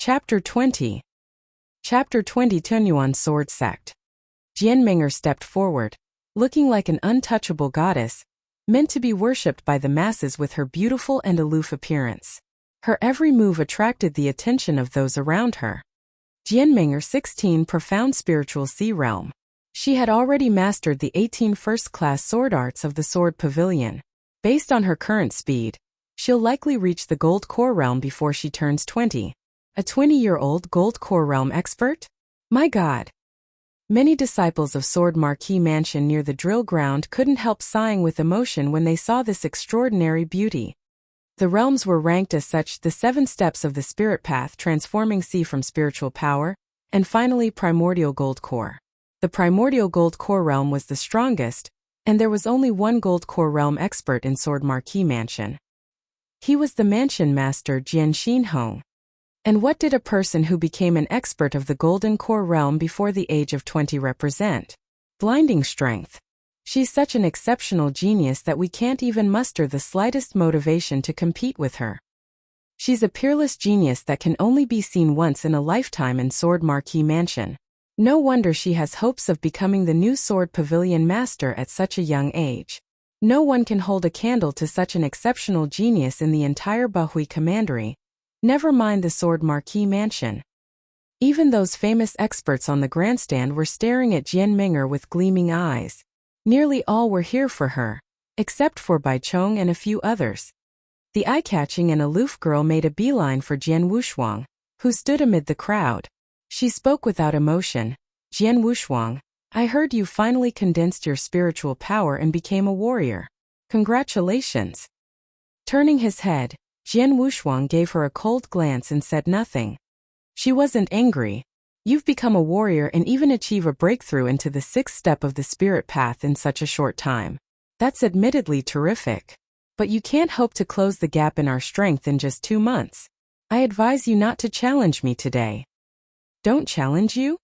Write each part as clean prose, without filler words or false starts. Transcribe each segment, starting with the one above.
Chapter 20. Chapter 20 Tunyuan Sword Sect. Jianming'er stepped forward, looking like an untouchable goddess, meant to be worshipped by the masses with her beautiful and aloof appearance. Her every move attracted the attention of those around her. Jianming'er 16 Profound Spiritual Sea Realm. She had already mastered the 18 first-class sword arts of the Sword Pavilion. Based on her current speed, she'll likely reach the Gold Core Realm before she turns 20. A 20-year-old Gold Core Realm expert? My God! Many disciples of Sword Marquee Mansion near the drill ground couldn't help sighing with emotion when they saw this extraordinary beauty. The realms were ranked as such: the 7 steps of the Spirit Path, transforming sea from spiritual power, and finally Primordial Gold Core. The Primordial Gold Core Realm was the strongest, and there was only one Gold Core Realm expert in Sword Marquee Mansion. He was the Mansion Master Jian Xinhong. And what did a person who became an expert of the Golden Core Realm before the age of 20 represent? Blinding strength. She's such an exceptional genius that we can't even muster the slightest motivation to compete with her. She's a peerless genius that can only be seen once in a lifetime in Sword Marquee Mansion. No wonder she has hopes of becoming the new Sword Pavilion Master at such a young age. No one can hold a candle to such an exceptional genius in the entire Bahui Commandery. Never mind the Sword Marquee Mansion. Even those famous experts on the grandstand were staring at Jianming'er with gleaming eyes. Nearly all were here for her, except for Bai Chong and a few others. The eye-catching and aloof girl made a beeline for Jian Wushuang, who stood amid the crowd. She spoke without emotion. Jian Wushuang, I heard you finally condensed your spiritual power and became a warrior. Congratulations. Turning his head, Jian Wushuang gave her a cold glance and said nothing. She wasn't angry. You've become a warrior and even achieve a breakthrough into the 6th step of the Spirit Path in such a short time. That's admittedly terrific. But you can't hope to close the gap in our strength in just 2 months. I advise you not to challenge me today. Don't challenge you?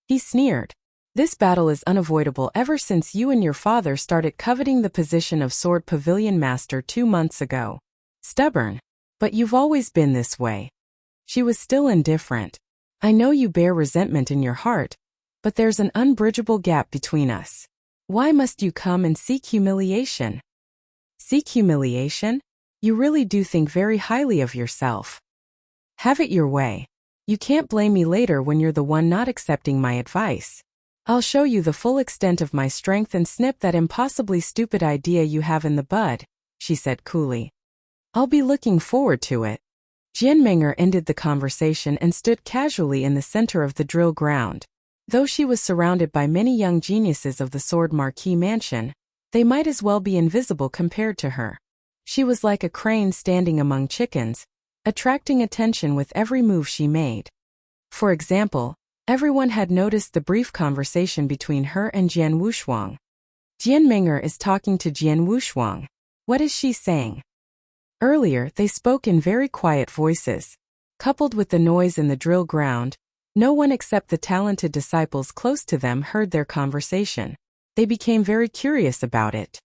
He sneered. This battle is unavoidable ever since you and your father started coveting the position of Sword Pavilion Master 2 months ago. Stubborn. But you've always been this way. She was still indifferent. I know you bear resentment in your heart, but there's an unbridgeable gap between us. Why must you come and seek humiliation? Seek humiliation? You really do think very highly of yourself. Have it your way. You can't blame me later when you're the one not accepting my advice. I'll show you the full extent of my strength and snip that impossibly stupid idea you have in the bud, she said coolly. I'll be looking forward to it. Jianming'er ended the conversation and stood casually in the center of the drill ground. Though she was surrounded by many young geniuses of the Sword Marquee Mansion, they might as well be invisible compared to her. She was like a crane standing among chickens, attracting attention with every move she made. For example, everyone had noticed the brief conversation between her and Jian Wushuang. Jianming'er is talking to Jian Wushuang. What is she saying? Earlier, they spoke in very quiet voices. Coupled with the noise in the drill ground, no one except the talented disciples close to them heard their conversation. They became very curious about it.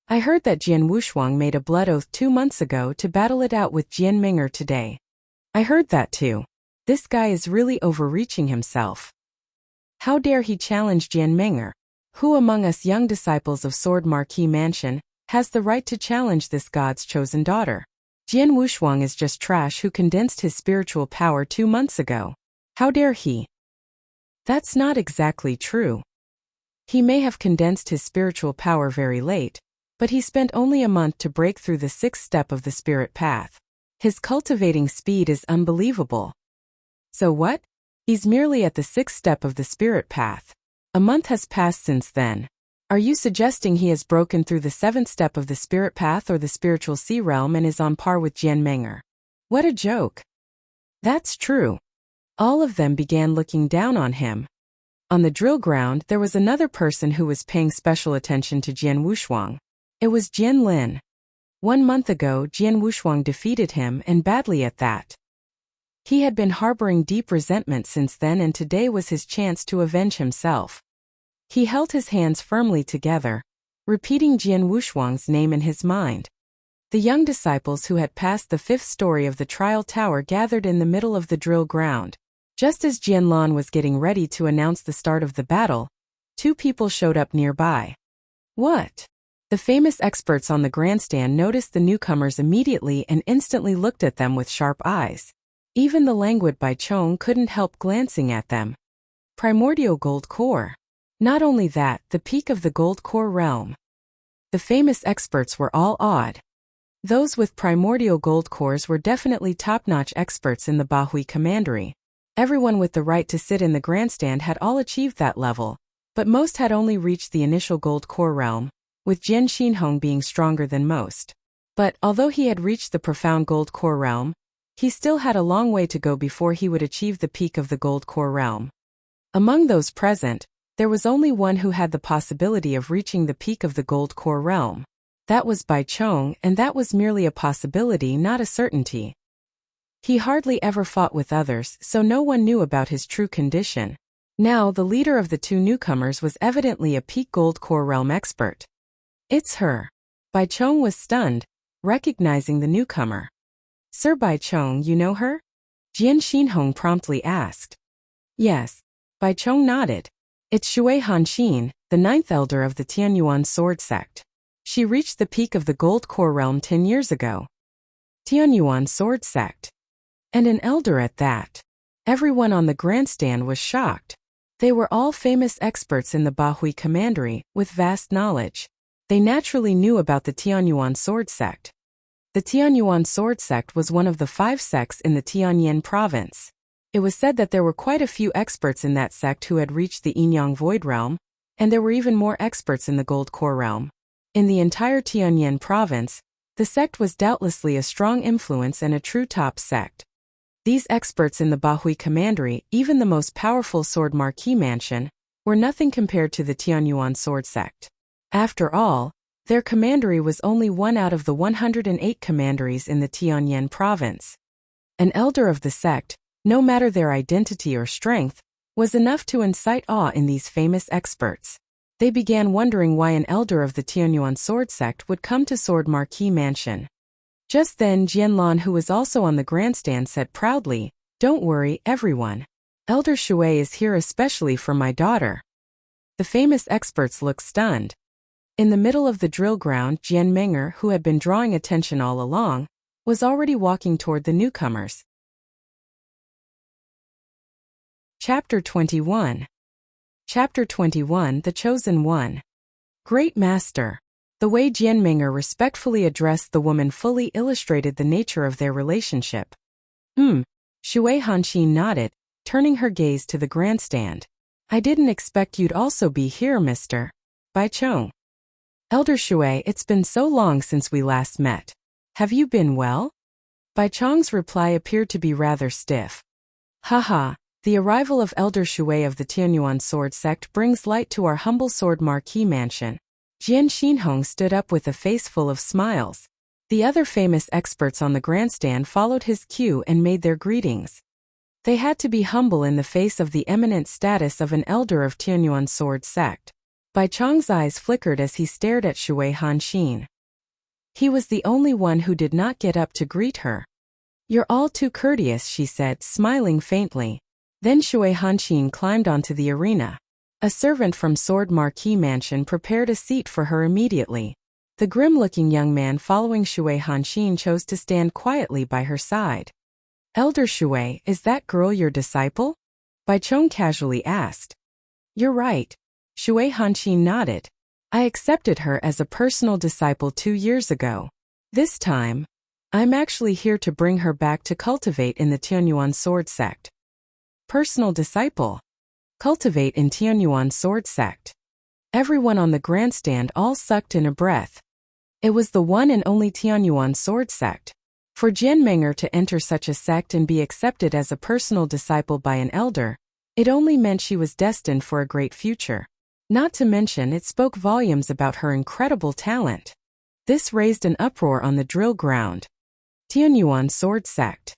I heard that Jian Wushuang made a blood oath 2 months ago to battle it out with Jianming'er today. I heard that too. This guy is really overreaching himself. How dare he challenge Jianming'er? Who among us young disciples of Sword Marquee Mansion has the right to challenge this God's chosen daughter? Jian Wushuang is just trash who condensed his spiritual power 2 months ago. How dare he? That's not exactly true. He may have condensed his spiritual power very late, but he spent only a month to break through the 6th step of the Spirit Path. His cultivating speed is unbelievable. So what? He's merely at the 6th step of the Spirit Path. A month has passed since then. Are you suggesting he has broken through the 7th step of the Spirit Path or the Spiritual Sea Realm and is on par with Jianming'er? What a joke. That's true. All of them began looking down on him. On the drill ground, there was another person who was paying special attention to Jian Wushuang. It was Jian Lin. 1 month ago, Jian Wushuang defeated him, and badly at that. He had been harboring deep resentment since then, and today was his chance to avenge himself. He held his hands firmly together, repeating Jian Wushuang's name in his mind. The young disciples who had passed the 5th story of the trial tower gathered in the middle of the drill ground. Just as Jianlan was getting ready to announce the start of the battle, 2 people showed up nearby. What? The famous experts on the grandstand noticed the newcomers immediately and instantly looked at them with sharp eyes. Even the languid Bai Chong couldn't help glancing at them. Primordial gold core. Not only that, the peak of the gold core realm. The famous experts were all awed. Those with primordial gold cores were definitely top-notch experts in the Bahui commandery. Everyone with the right to sit in the grandstand had all achieved that level, but most had only reached the initial gold core realm, with Jian Xinhong being stronger than most. But, although he had reached the profound gold core realm, he still had a long way to go before he would achieve the peak of the gold core realm. Among those present, there was only one who had the possibility of reaching the peak of the gold core realm. That was Bai Chong, and that was merely a possibility, not a certainty. He hardly ever fought with others, so no one knew about his true condition. Now, the leader of the 2 newcomers was evidently a peak gold core realm expert. It's her. Bai Chong was stunned, recognizing the newcomer. Sir Bai Chong, you know her? Jian Xinhong promptly asked. Yes. Bai Chong nodded. It's Shui Hanxin, the 9th elder of the Tianyuan sword sect. She reached the peak of the gold core realm 10 years ago. Tianyuan sword sect. And an elder at that. Everyone on the grandstand was shocked. They were all famous experts in the Bahui commandery, with vast knowledge. They naturally knew about the Tianyuan sword sect. The Tianyuan sword sect was one of the 5 sects in the Tianyin province. It was said that there were quite a few experts in that sect who had reached the Yinyang void realm, and there were even more experts in the gold core realm. In the entire Tianyin province, the sect was doubtlessly a strong influence and a true top sect. These experts in the Bahui commandery, even the most powerful sword marquis mansion, were nothing compared to the Tianyuan sword sect. After all, their commandery was only one out of the 108 commanderies in the Tianyin province. An elder of the sect, no matter their identity or strength, was enough to incite awe in these famous experts. They began wondering why an elder of the Tianyuan sword sect would come to Sword Marquis Mansion. Just then Jianlan, who was also on the grandstand, said proudly, "Don't worry, everyone. Elder Shui is here especially for my daughter." The famous experts looked stunned. In the middle of the drill ground, Jian Menger, who had been drawing attention all along, was already walking toward the newcomers. Chapter 21. Chapter 21, The Chosen One. Great Master. The way Jian Menger respectfully addressed the woman fully illustrated the nature of their relationship. Shui Hanxin nodded, turning her gaze to the grandstand. I didn't expect you'd also be here, Mr. Bai Chong. Elder Shui, it's been so long since we last met. Have you been well? Bai Chong's reply appeared to be rather stiff. Haha, the arrival of Elder Shui of the Tianyuan sword sect brings light to our humble Sword Marquis Mansion. Jian Xinhong stood up with a face full of smiles. The other famous experts on the grandstand followed his cue and made their greetings. They had to be humble in the face of the eminent status of an elder of Tianyuan sword sect. Bai Chong's eyes flickered as he stared at Shui Hanxin. He was the only one who did not get up to greet her. You're all too courteous, she said, smiling faintly. Then Shui Hanxin climbed onto the arena. A servant from Sword Marquis Mansion prepared a seat for her immediately. The grim-looking young man following Shui Hanxin chose to stand quietly by her side. Elder Shui, is that girl your disciple? Bai Chong casually asked. You're right. Shui Hanxin nodded. I accepted her as a personal disciple 2 years ago. This time, I'm actually here to bring her back to cultivate in the Tianyuan sword sect. Personal disciple. Cultivate in Tianyuan sword sect. Everyone on the grandstand all sucked in a breath. It was the one and only Tianyuan sword sect. For Jian Menger to enter such a sect and be accepted as a personal disciple by an elder, it only meant she was destined for a great future. Not to mention it spoke volumes about her incredible talent. This raised an uproar on the drill ground. Tianyuan sword sect.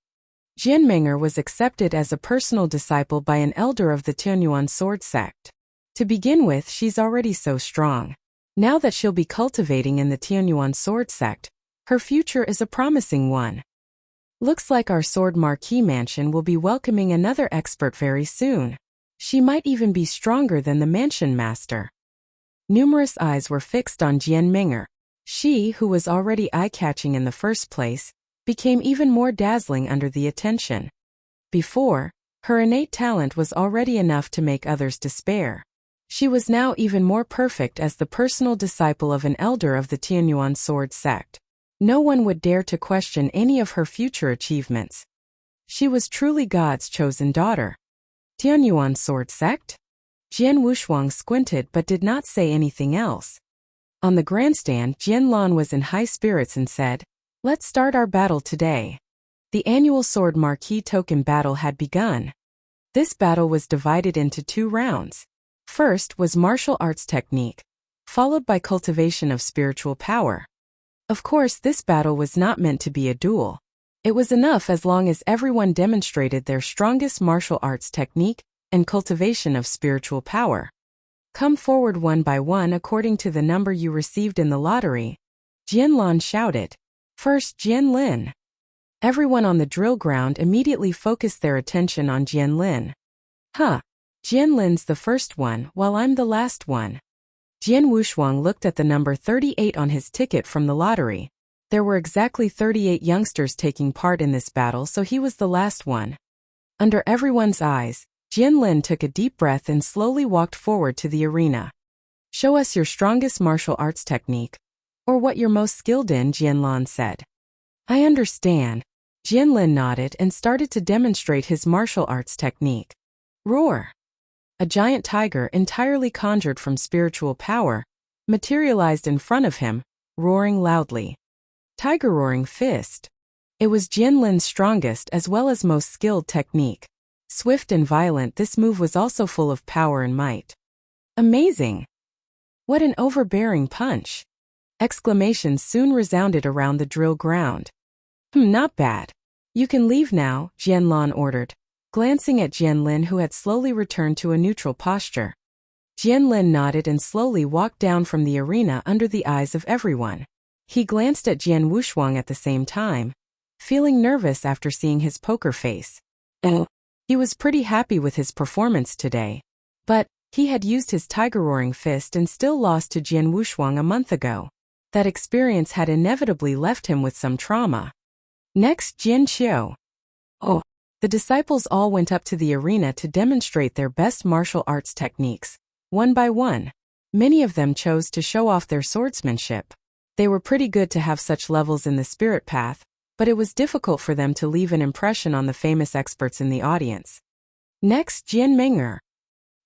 Jian Menger was accepted as a personal disciple by an elder of the Tianyuan sword sect. To begin with, she's already so strong. Now that she'll be cultivating in the Tianyuan sword sect, Her future is a promising one. Looks like our Sword Marquis mansion will be welcoming another expert very soon. She might even be stronger than the mansion master. Numerous eyes were fixed on Jian Ming'er. She, who was already eye-catching in the first place, became even more dazzling under the attention. Before, her innate talent was already enough to make others despair. She was now even more perfect as the personal disciple of an elder of the Tianyuan sword sect. No one would dare to question any of her future achievements. She was truly God's chosen daughter. Tianyuan sword sect? Jian Wushuang squinted but did not say anything else. On the grandstand, Jian Lan was in high spirits and said, "Let's start our battle today." The annual Sword Marquis token battle had begun. This battle was divided into 2 rounds. First was martial arts technique, followed by cultivation of spiritual power. Of course, this battle was not meant to be a duel. It was enough as long as everyone demonstrated their strongest martial arts technique and cultivation of spiritual power. Come forward one by one according to the number you received in the lottery, Jian Lan shouted. First, Jian Lin. Everyone on the drill ground immediately focused their attention on Jian Lin. Huh. Jian Lin's the first one, while I'm the last one. Jian Wushuang looked at the number 38 on his ticket from the lottery. There were exactly 38 youngsters taking part in this battle, so he was the last one. Under everyone's eyes, Jian Lin took a deep breath and slowly walked forward to the arena. Show us your strongest martial arts technique. Or what you're most skilled in, Jian Lan said. I understand. Jian Lin nodded and started to demonstrate his martial arts technique. Roar! A giant tiger entirely conjured from spiritual power materialized in front of him, roaring loudly. Tiger roaring fist. It was Jian Lin's strongest as well as most skilled technique. Swift and violent, this move was also full of power and might. Amazing! What an overbearing punch! Exclamations soon resounded around the drill ground. Not bad. You can leave now, Jian Lan ordered, glancing at Jian Lin, who had slowly returned to a neutral posture. Jian Lin nodded and slowly walked down from the arena under the eyes of everyone. He glanced at Jian Wushuang at the same time, feeling nervous after seeing his poker face. He was pretty happy with his performance today. But he had used his tiger-roaring fist and still lost to Jian Wushuang a month ago. That experience had inevitably left him with some trauma. Next, Jian Qiu. The disciples all went up to the arena to demonstrate their best martial arts techniques. One by one, many of them chose to show off their swordsmanship. They were pretty good to have such levels in the spirit path, but it was difficult for them to leave an impression on the famous experts in the audience. Next, Jian Ming'er.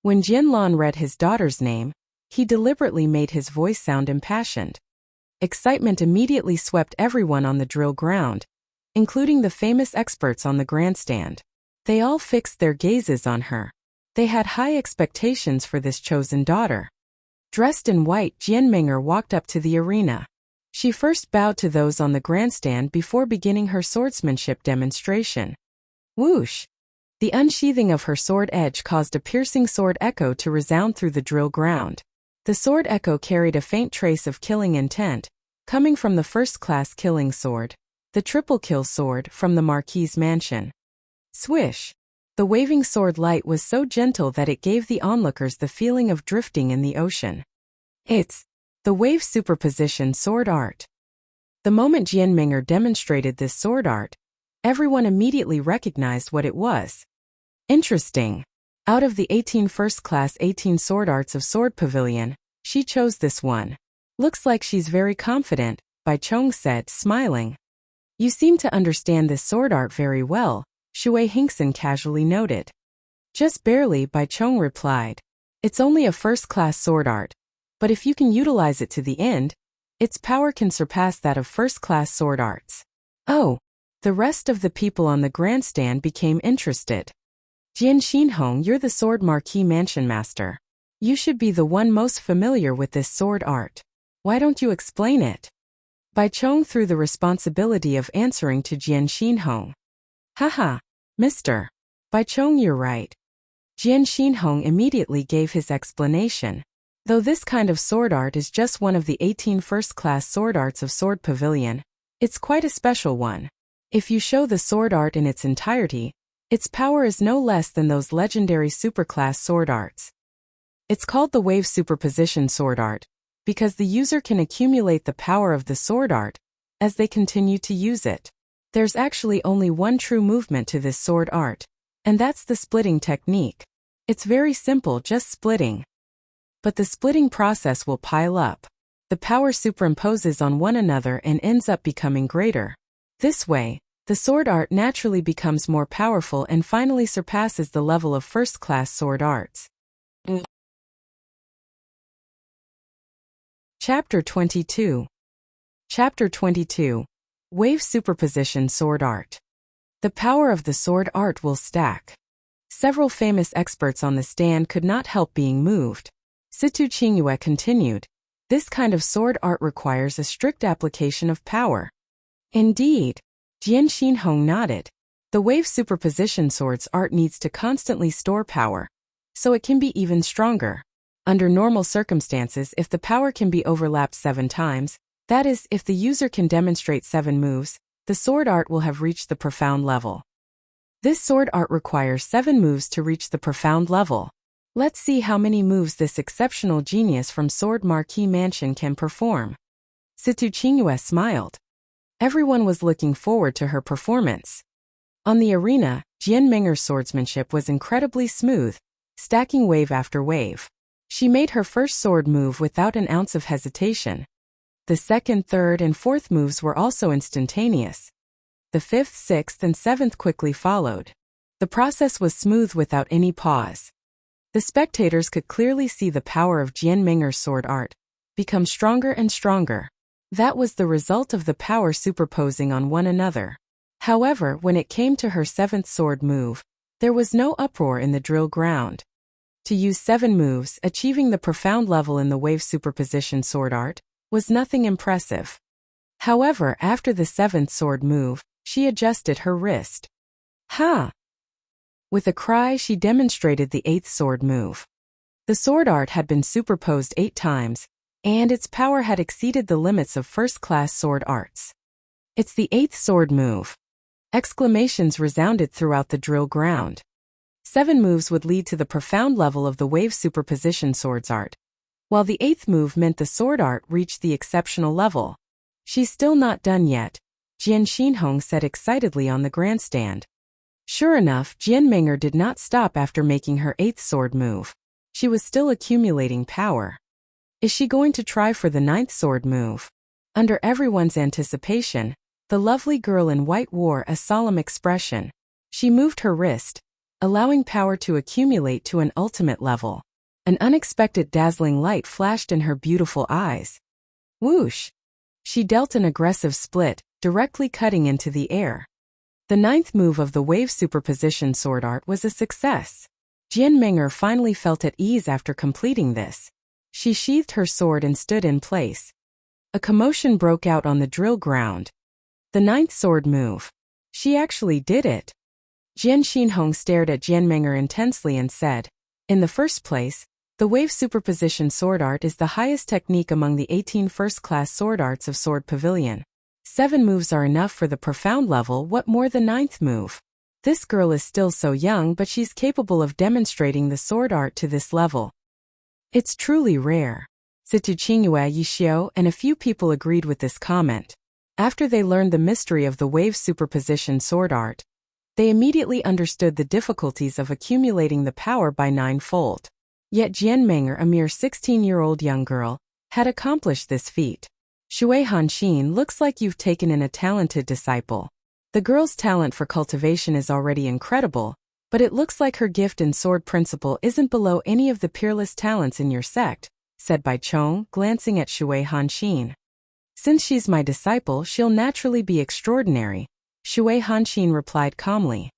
When Jian Lan read his daughter's name, he deliberately made his voice sound impassioned. Excitement immediately swept everyone on the drill ground, including the famous experts on the grandstand. They all fixed their gazes on her. They had high expectations for this chosen daughter. Dressed in white, Jian Ming'er walked up to the arena. She first bowed to those on the grandstand before beginning her swordsmanship demonstration. Whoosh! The unsheathing of her sword edge caused a piercing sword echo to resound through the drill ground. The sword echo carried a faint trace of killing intent, coming from the first-class killing sword, the triple kill sword from the Marquis's mansion. Swish! The waving sword light was so gentle that it gave the onlookers the feeling of drifting in the ocean. It's the wave superposition sword art. The moment Jian Ming'er demonstrated this sword art, everyone immediately recognized what it was. Interesting. Out of the 18 first-class 18 sword arts of Sword Pavilion, she chose this one. Looks like she's very confident, Bai Chong said, smiling. You seem to understand this sword art very well, Shui Hinkson casually noted. Just barely, Bai Chong replied. It's only a first-class sword art, but if you can utilize it to the end, its power can surpass that of first-class sword arts. Oh, the rest of the people on the grandstand became interested. Jian Xinhong, you're the Sword Marquis Mansion Master. You should be the one most familiar with this sword art. Why don't you explain it? Bai Chong threw the responsibility of answering to Jian Xinhong. Haha, Mr. Bai Chong, you're right. Jian Xinhong immediately gave his explanation. Though this kind of sword art is just one of the 18 first-class sword arts of Sword Pavilion, It's quite a special one. If you show the sword art in its entirety, its power is no less than those legendary superclass sword arts. It's called the wave superposition sword art, because the user can accumulate the power of the sword art as they continue to use it. There's actually only one true movement to this sword art, and that's the splitting technique. It's very simple, just splitting. But the splitting process will pile up. The power superimposes on one another and ends up becoming greater. This way, the sword art naturally becomes more powerful and finally surpasses the level of first-class sword arts. Chapter 22. Chapter 22. Wave Superposition Sword Art. The power of the sword art will stack. Several famous experts on the stand could not help being moved. Situ Qingyue continued, this kind of sword art requires a strict application of power. Indeed. Jian Xinhong nodded. The wave superposition swords art needs to constantly store power, so it can be even stronger. Under normal circumstances, if the power can be overlapped 7 times, that is, if the user can demonstrate 7 moves, the sword art will have reached the profound level. This sword art requires 7 moves to reach the profound level. Let's see how many moves this exceptional genius from Sword Marquis Mansion can perform. Situ Qingyue smiled. Everyone was looking forward to her performance. On the arena, Jian Minger's swordsmanship was incredibly smooth, stacking wave after wave. She made her first sword move without an ounce of hesitation. The second, third, and fourth moves were also instantaneous. The fifth, sixth, and seventh quickly followed. The process was smooth without any pause. The spectators could clearly see the power of Jian Minger's sword art become stronger and stronger. That was the result of the power superposing on one another. However, when it came to her 7th sword move, there was no uproar in the drill ground. To use 7 moves, achieving the profound level in the wave superposition sword art, was nothing impressive. However, after the 7th sword move, she adjusted her wrist. Ha! With a cry, she demonstrated the 8th sword move. The sword art had been superposed 8 times, and its power had exceeded the limits of first-class sword arts. It's the 8th sword move. Exclamations resounded throughout the drill ground. 7 moves would lead to the profound level of the wave superposition swords art, while the 8th move meant the sword art reached the exceptional level. She's still not done yet, Jian Xinhong said excitedly on the grandstand. Sure enough, Jian Minger did not stop after making her 8th sword move. She was still accumulating power. Is she going to try for the 9th sword move? Under everyone's anticipation, the lovely girl in white wore a solemn expression. She moved her wrist, allowing power to accumulate to an ultimate level. An unexpected dazzling light flashed in her beautiful eyes. Whoosh! She dealt an aggressive split, directly cutting into the air. The 9th move of the wave superposition sword art was a success. Jian Minger finally felt at ease after completing this. She sheathed her sword and stood in place. A commotion broke out on the drill ground. The 9th sword move. She actually did it. Jian Xinhong stared at Jian Minger intensely and said, in the first place, the wave superposition sword art is the highest technique among the 18 first-class sword arts of Sword Pavilion. 7 moves are enough for the profound level, what more the 9th move? This girl is still so young, but she's capable of demonstrating the sword art to this level. It's truly rare. Situ Qingyue Yixiu and a few people agreed with this comment. After they learned the mystery of the wave superposition sword art, they immediately understood the difficulties of accumulating the power by 9-fold. Yet Jian Minger, a mere 16-year-old young girl, had accomplished this feat. Shui Hanxin, looks like you've taken in a talented disciple. The girl's talent for cultivation is already incredible, but it looks like her gift in sword principle isn't below any of the peerless talents in your sect, said Bai Chong, glancing at Shui Hanxin. Since she's my disciple, she'll naturally be extraordinary, Shui Hanxin replied calmly.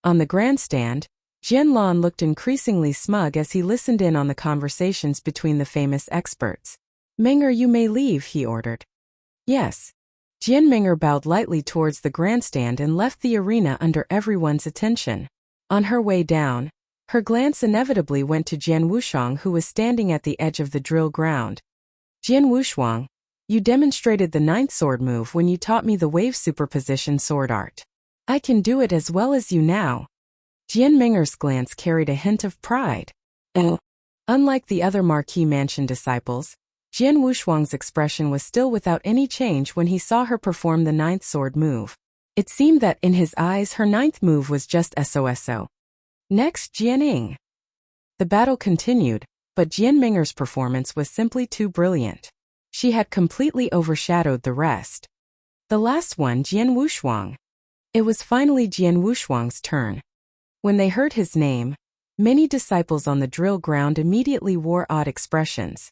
On the grandstand, Jian Lan looked increasingly smug as he listened in on the conversations between the famous experts. Minger, you may leave, he ordered. Yes. Jian Minger bowed lightly towards the grandstand and left the arena under everyone's attention. On her way down, her glance inevitably went to Jian Wuxiang, who was standing at the edge of the drill ground. Jian Wuxiang, You demonstrated the ninth sword move when you taught me the wave superposition sword art. I can do it as well as you now. Jian Minger's glance carried a hint of pride. Oh. Unlike the other Marquis Mansion disciples, Jian Wushuang's expression was still without any change when he saw her perform the ninth sword move. It seemed that in his eyes her ninth move was just SOSO. Next, Jianing. The battle continued, but Jian Minger's performance was simply too brilliant. She had completely overshadowed the rest. The last one, Jian Wushuang. It was finally Jian Wushuang's turn. When they heard his name, many disciples on the drill ground immediately wore odd expressions.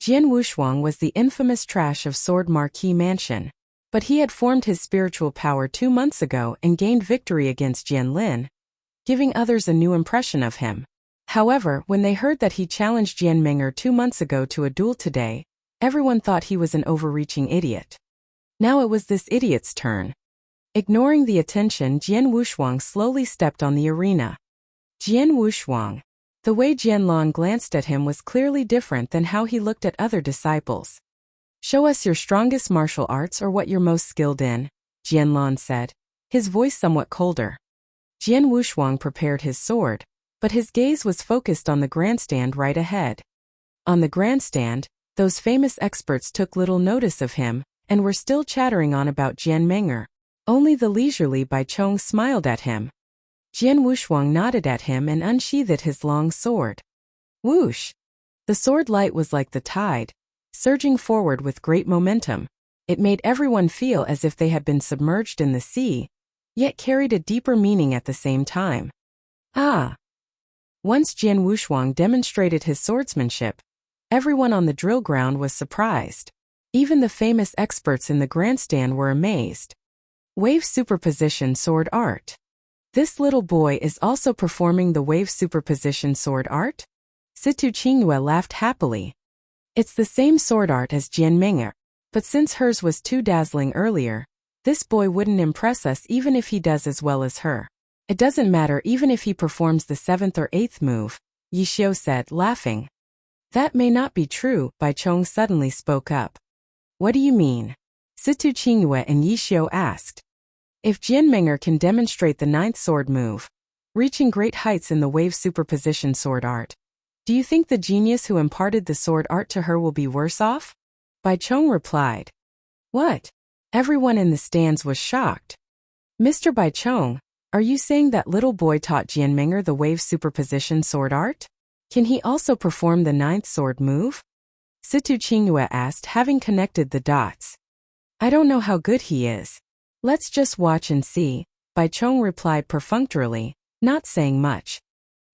Jian Wushuang was the infamous trash of Sword Marquis Mansion, but he had formed his spiritual power 2 months ago and gained victory against Jian Lin, giving others a new impression of him. However, when they heard that he challenged Jian Minger 2 months ago to a duel today, everyone thought he was an overreaching idiot. Now it was this idiot's turn. Ignoring the attention, Jian Wushuang slowly stepped on the arena. Jian Wushuang. The way Jian Lan glanced at him was clearly different than how he looked at other disciples. Show us your strongest martial arts or what you're most skilled in, Jian Lan said, his voice somewhat colder. Jian Wushuang prepared his sword, but his gaze was focused on the grandstand right ahead. On the grandstand, those famous experts took little notice of him and were still chattering on about Jian Minger. Only the leisurely Bai Chong smiled at him. Jian Wushuang nodded at him and unsheathed his long sword. Whoosh! The sword light was like the tide, surging forward with great momentum. It made everyone feel as if they had been submerged in the sea, yet carried a deeper meaning at the same time. Ah! Once Jian Wushuang demonstrated his swordsmanship, everyone on the drill ground was surprised. Even the famous experts in the grandstand were amazed. Wave superposition sword art. This little boy is also performing the wave superposition sword art? Situ Qingyue laughed happily. It's the same sword art as Jian Minger, but since hers was too dazzling earlier, this boy wouldn't impress us even if he does as well as her. It doesn't matter even if he performs the 7th or 8th move, Yi Xiu said, laughing. That may not be true, Bai Chong suddenly spoke up. What do you mean? Situ Qingyue and Yi Xiu asked. If Jian Minger can demonstrate the 9th sword move, reaching great heights in the wave superposition sword art, do you think the genius who imparted the sword art to her will be worse off? Bai Chong replied. What? Everyone in the stands was shocked. Mr. Bai Chong, are you saying that little boy taught Jian Minger the wave superposition sword art? Can he also perform the 9th sword move? Situ Qingyue asked, having connected the dots. I don't know how good he is. Let's just watch and see, Bai Chong replied perfunctorily, not saying much.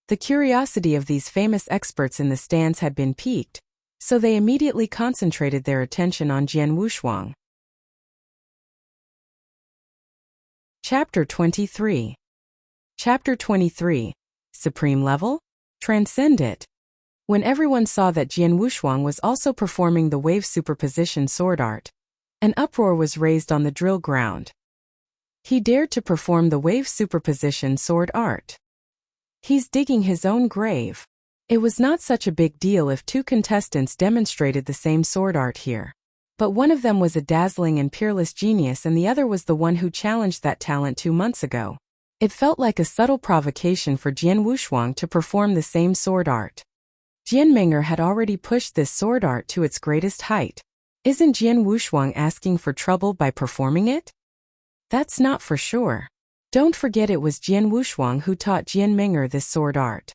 The curiosity of these famous experts in the stands had been piqued, so they immediately concentrated their attention on Jian Wushuang. Chapter 23. Chapter 23. Supreme Level? Transcend it. When everyone saw that Jian Wushuang was also performing the wave superposition sword art, an uproar was raised on the drill ground. He dared to perform the wave superposition sword art. He's digging his own grave. It was not such a big deal if 2 contestants demonstrated the same sword art here. But one of them was a dazzling and peerless genius and the other was the one who challenged that talent 2 months ago. It felt like a subtle provocation for Jian Wushuang to perform the same sword art. Jian Minger had already pushed this sword art to its greatest height. Isn't Jian Wushuang asking for trouble by performing it? That's not for sure. Don't forget it was Jian Wushuang who taught Jian Minger this sword art.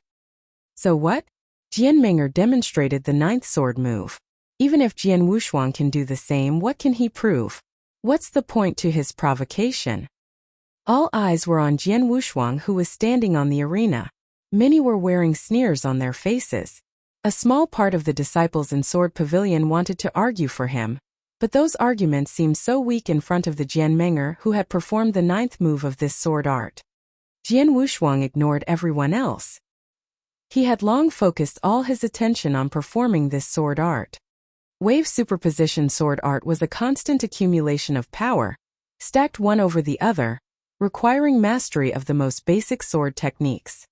So what? Jian Minger demonstrated the 9th sword move. Even if Jian Wushuang can do the same, what can he prove? What's the point to his provocation? All eyes were on Jian Wushuang, who was standing on the arena. Many were wearing sneers on their faces. A small part of the disciples in Sword Pavilion wanted to argue for him, but those arguments seemed so weak in front of the Jian Minger who had performed the 9th move of this sword art. Jian Wushuang ignored everyone else. He had long focused all his attention on performing this sword art. Wave superposition sword art was a constant accumulation of power, stacked one over the other, requiring mastery of the most basic sword techniques.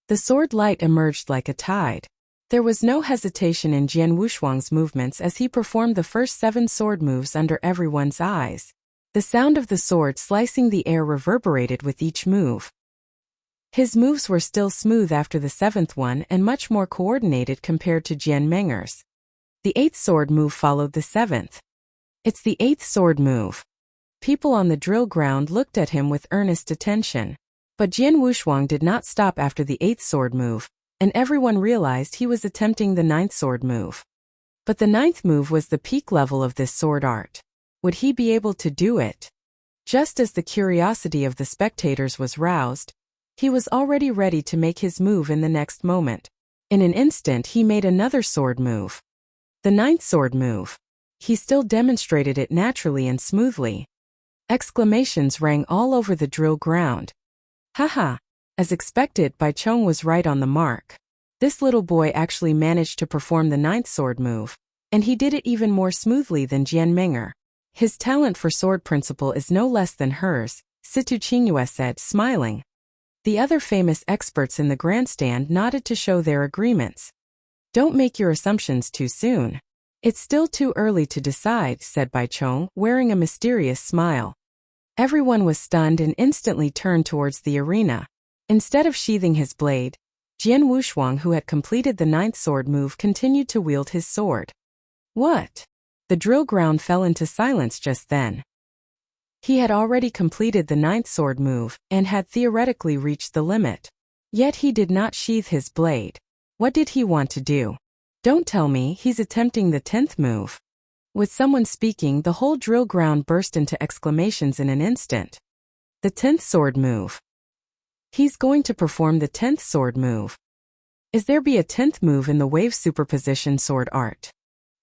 The sword light emerged like a tide. There was no hesitation in Jian Wushuang's movements as he performed the first 7 sword moves under everyone's eyes. The sound of the sword slicing the air reverberated with each move. His moves were still smooth after the 7th one and much more coordinated compared to Jian Menger's. The 8th sword move followed the 7th. It's the 8th sword move. People on the drill ground looked at him with earnest attention. But Jian Wushuang did not stop after the 8th sword move, and everyone realized he was attempting the 9th sword move. But the 9th move was the peak level of this sword art. Would he be able to do it? Just as the curiosity of the spectators was roused, he was already ready to make his move in the next moment. In an instant he made another sword move. The 9th sword move. He still demonstrated it naturally and smoothly. Exclamations rang all over the drill ground. Haha! As expected, Bai Chong was right on the mark. This little boy actually managed to perform the 9th sword move, and he did it even more smoothly than Jian Menger. His talent for sword principle is no less than hers, Situ Qingyue said, smiling. The other famous experts in the grandstand nodded to show their agreements. Don't make your assumptions too soon. It's still too early to decide, said Bai Chong, wearing a mysterious smile. Everyone was stunned and instantly turned towards the arena. Instead of sheathing his blade, Jian Wushuang, who had completed the 9th sword move, continued to wield his sword. What? The drill ground fell into silence just then. He had already completed the 9th sword move and had theoretically reached the limit. Yet he did not sheath his blade. What did he want to do? Don't tell me he's attempting the 10th move. With someone speaking, the whole drill ground burst into exclamations in an instant. The 10th sword move. He's going to perform the 10th sword move. Is there be a 10th move in the wave superposition sword art?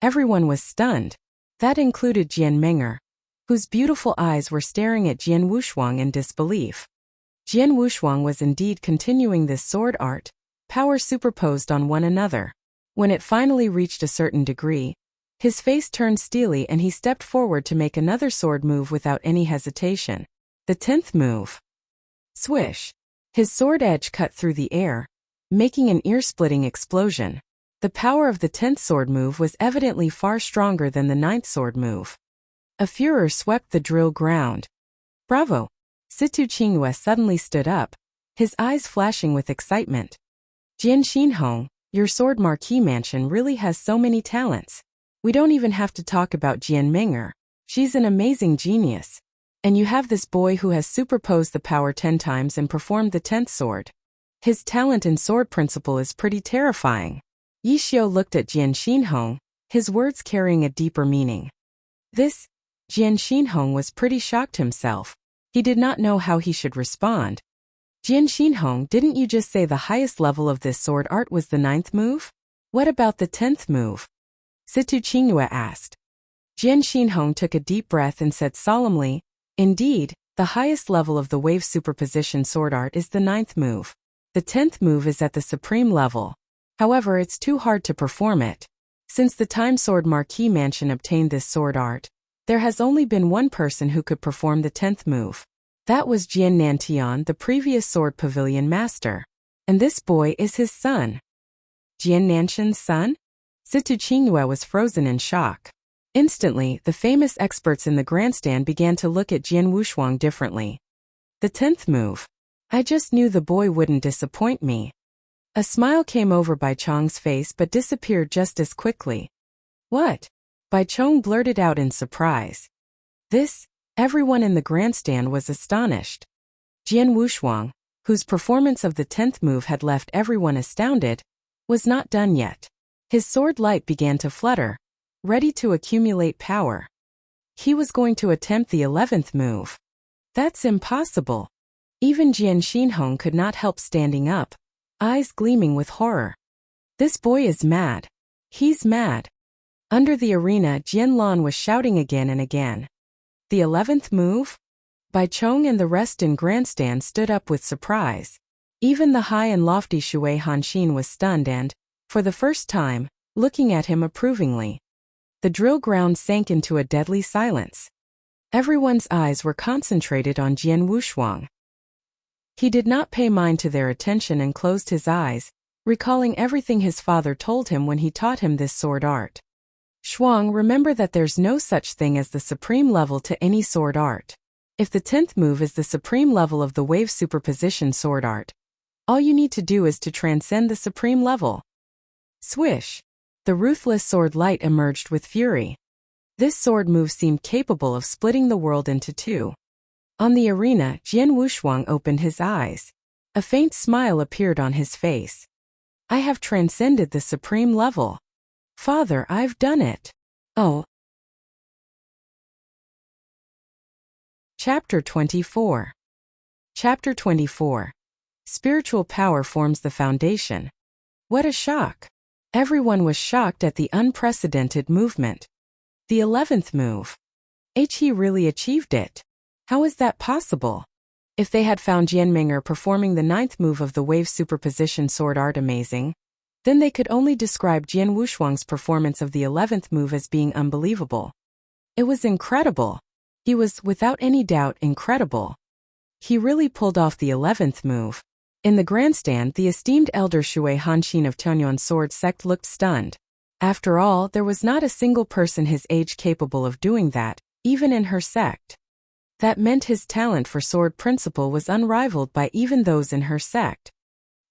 Everyone was stunned. That included Jian Menger, whose beautiful eyes were staring at Jian Wushuang in disbelief. Jian Wushuang was indeed continuing this sword art, powers superposed on one another. When it finally reached a certain degree, his face turned steely and he stepped forward to make another sword move without any hesitation. The 10th move. Swish. His sword edge cut through the air, making an ear-splitting explosion. The power of the 10th sword move was evidently far stronger than the 9th sword move. A furor swept the drill ground. Bravo! Situ Qingyue suddenly stood up, his eyes flashing with excitement. Jian Xinhong, your sword marquee mansion really has so many talents. We don't even have to talk about Jian Menger. She's an amazing genius. And you have this boy who has superposed the power 10 times and performed the 10th sword. His talent in sword principle is pretty terrifying. Yi Xiu looked at Jian Xinhong, his words carrying a deeper meaning. This, Jian Xinhong was pretty shocked himself. He did not know how he should respond. Jian Xinhong, didn't you just say the highest level of this sword art was the 9th move? What about the 10th move? Situ Qingyue asked. Jian Xinhong took a deep breath and said solemnly, indeed, the highest level of the wave superposition sword art is the 9th move. The 10th move is at the supreme level. However, it's too hard to perform it. Since the time Sword Marquee Mansion obtained this sword art, there has only been one person who could perform the 10th move. That was Jian Nantian, the previous Sword Pavilion master. And this boy is his son. Jian Nantian's son? Situ Qingyue was frozen in shock. Instantly, the famous experts in the grandstand began to look at Jian Wushuang differently. The 10th move. I just knew the boy wouldn't disappoint me. A smile came over Bai Chong's face but disappeared just as quickly. What? Bai Chong blurted out in surprise. This? Everyone in the grandstand was astonished. Jian Wushuang, whose performance of the 10th move had left everyone astounded, was not done yet. His sword light began to flutter, ready to accumulate power. He was going to attempt the 11th move. That's impossible. Even Jian Xinhong could not help standing up, eyes gleaming with horror. This boy is mad. He's mad. Under the arena, Jian Lan was shouting again and again. The 11th move? Bai Chong and the rest in grandstand stood up with surprise. Even the high and lofty Shui Hanxin was stunned and, for the first time, looking at him approvingly. The drill ground sank into a deadly silence. Everyone's eyes were concentrated on Jian Wushuang. He did not pay mind to their attention and closed his eyes, recalling everything his father told him when he taught him this sword art. Shuang, remember that there's no such thing as the supreme level to any sword art. If the 10th move is the supreme level of the wave superposition sword art, all you need to do is to transcend the supreme level. Swish! The ruthless sword light emerged with fury. This sword move seemed capable of splitting the world into two. On the arena, Jian Wushuang opened his eyes. A faint smile appeared on his face. I have transcended the supreme level. Father, I've done it. Oh. Chapter 24. Chapter 24. Spiritual power forms the foundation. What a shock! Everyone was shocked at the unprecedented movement. The 11th move. He really achieved it. How is that possible? If they had found Jianming'er performing the 9th move of the wave superposition sword art amazing, then they could only describe Jian Wushuang's performance of the 11th move as being unbelievable. It was incredible. He was, without any doubt, incredible. He really pulled off the 11th move. In the grandstand, the esteemed elder Shui Hanxin of Tuanyuan sword sect looked stunned. After all, there was not a single person his age capable of doing that, even in her sect. That meant his talent for sword principle was unrivaled by even those in her sect.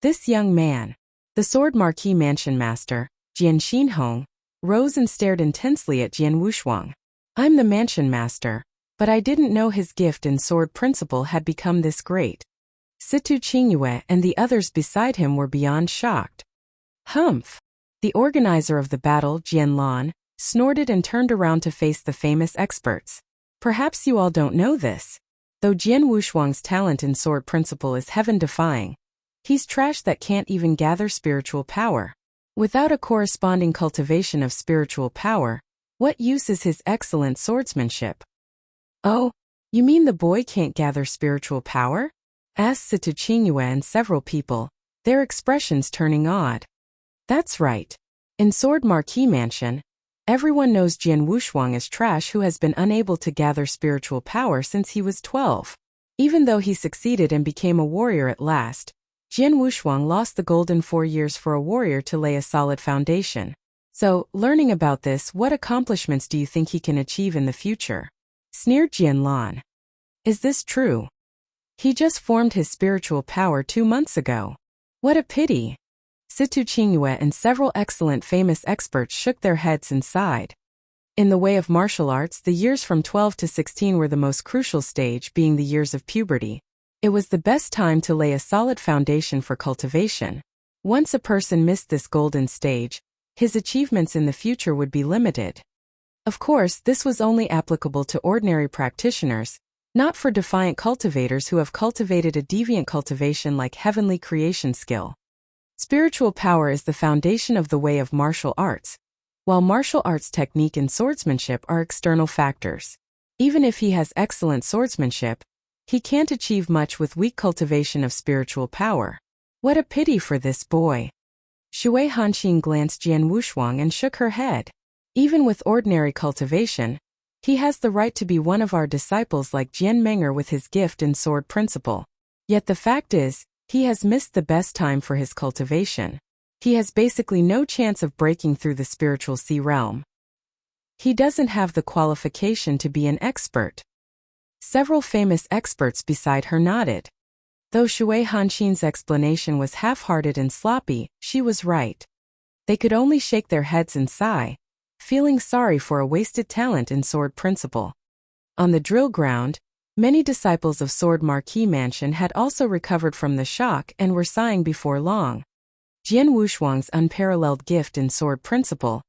This young man, the sword marquis mansion master, Jian Xinhong, rose and stared intensely at Jian Wushuang. I'm the mansion master, but I didn't know his gift in sword principle had become this great. Situ Qingyue and the others beside him were beyond shocked. Humph! The organizer of the battle, Jian Lan, snorted and turned around to face the famous experts. Perhaps you all don't know this. Though Jian Wushuang's talent in sword principle is heaven-defying, he's trash that can't even gather spiritual power. Without a corresponding cultivation of spiritual power, what use is his excellent swordsmanship? Oh, you mean the boy can't gather spiritual power? Asked Situ Qingyue and several people, their expressions turning odd. That's right. In Sword Marquis Mansion, everyone knows Jian Wushuang is trash who has been unable to gather spiritual power since he was 12. Even though he succeeded and became a warrior at last, Jian Wushuang lost the golden 4 years for a warrior to lay a solid foundation. So, learning about this, what accomplishments do you think he can achieve in the future? Sneered Jian Lan. Is this true? He just formed his spiritual power 2 months ago. What a pity. Situ Qingyue and several excellent famous experts shook their heads and sighed. In the way of martial arts, the years from 12 to 16 were the most crucial stage, being the years of puberty. It was the best time to lay a solid foundation for cultivation. Once a person missed this golden stage, his achievements in the future would be limited. Of course, this was only applicable to ordinary practitioners, not for defiant cultivators who have cultivated a deviant cultivation like heavenly creation skill. Spiritual power is the foundation of the way of martial arts, while martial arts technique and swordsmanship are external factors. Even if he has excellent swordsmanship, he can't achieve much with weak cultivation of spiritual power. What a pity for this boy. Shui Hanxin glanced Jian Wushuang and shook her head. Even with ordinary cultivation, he has the right to be one of our disciples like Jianming'er with his gift in sword principle. Yet the fact is, he has missed the best time for his cultivation. He has basically no chance of breaking through the spiritual sea realm. He doesn't have the qualification to be an expert. Several famous experts beside her nodded. Though Shui Hanxin's explanation was half-hearted and sloppy, she was right. They could only shake their heads and sigh, feeling sorry for a wasted talent in sword principle. On the drill ground, many disciples of Sword Marquis Mansion had also recovered from the shock and were sighing before long. Jian Wushuang's unparalleled gift in sword principle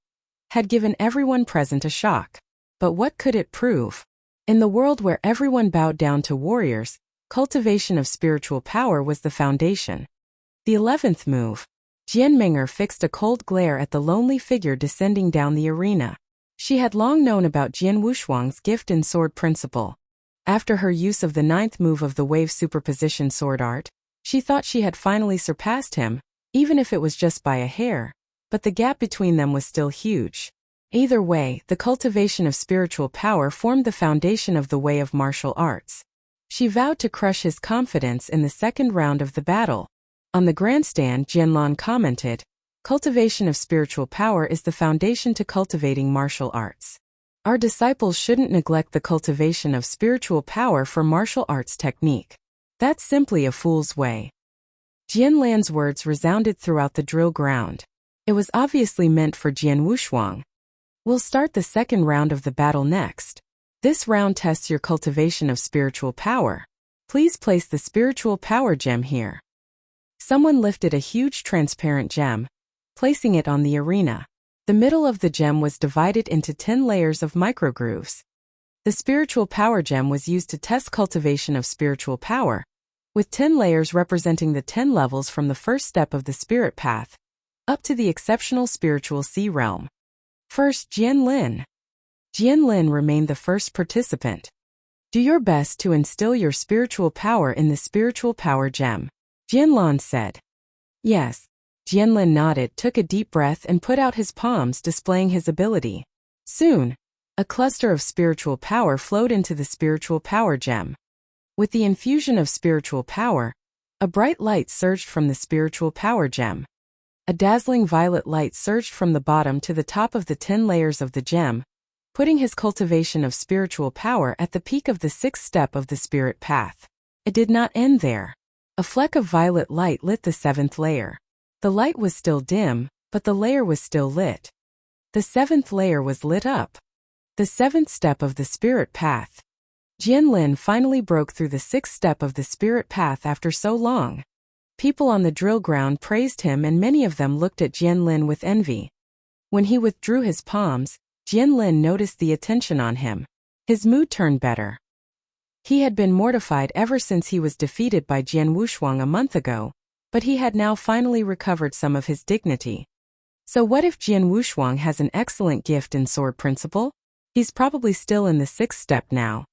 had given everyone present a shock. But what could it prove? In the world where everyone bowed down to warriors, cultivation of spiritual power was the foundation. The 11th move. Jianming'er fixed a cold glare at the lonely figure descending down the arena. She had long known about Jian Wushuang's gift in sword principle. After her use of the 9th move of the wave superposition sword art, she thought she had finally surpassed him, even if it was just by a hair, but the gap between them was still huge. Either way, the cultivation of spiritual power formed the foundation of the way of martial arts. She vowed to crush his confidence in the second round of the battle. On the grandstand, Jianlan commented, "Cultivation of spiritual power is the foundation to cultivating martial arts. Our disciples shouldn't neglect the cultivation of spiritual power for martial arts technique. That's simply a fool's way." Jianlan's words resounded throughout the drill ground. It was obviously meant for Jian Wushuang. "We'll start the second round of the battle next. This round tests your cultivation of spiritual power. Please place the spiritual power gem here." Someone lifted a huge transparent gem, placing it on the arena. The middle of the gem was divided into 10 layers of microgrooves. The spiritual power gem was used to test cultivation of spiritual power, with 10 layers representing the 10 levels from the first step of the spirit path, up to the exceptional spiritual sea realm. First, Jianlin. Jianlin remained the first participant. "Do your best to instill your spiritual power in the spiritual power gem," Jianlan said. "Yes." Jianlin nodded, took a deep breath and put out his palms, displaying his ability. Soon, a cluster of spiritual power flowed into the spiritual power gem. With the infusion of spiritual power, a bright light surged from the spiritual power gem. A dazzling violet light surged from the bottom to the top of the 10 layers of the gem, putting his cultivation of spiritual power at the peak of the 6th step of the spirit path. It did not end there. A fleck of violet light lit the 7th layer. The light was still dim, but the layer was still lit. The 7th layer was lit up. The 7th step of the spirit path. Jianlin finally broke through the 6th step of the spirit path after so long. People on the drill ground praised him, and many of them looked at Jianlin with envy. When he withdrew his palms, Jianlin noticed the attention on him. His mood turned better. He had been mortified ever since he was defeated by Jian Wushuang a month ago, but he had now finally recovered some of his dignity. So what if Jian Wushuang has an excellent gift in sword principle? He's probably still in the 6th step now.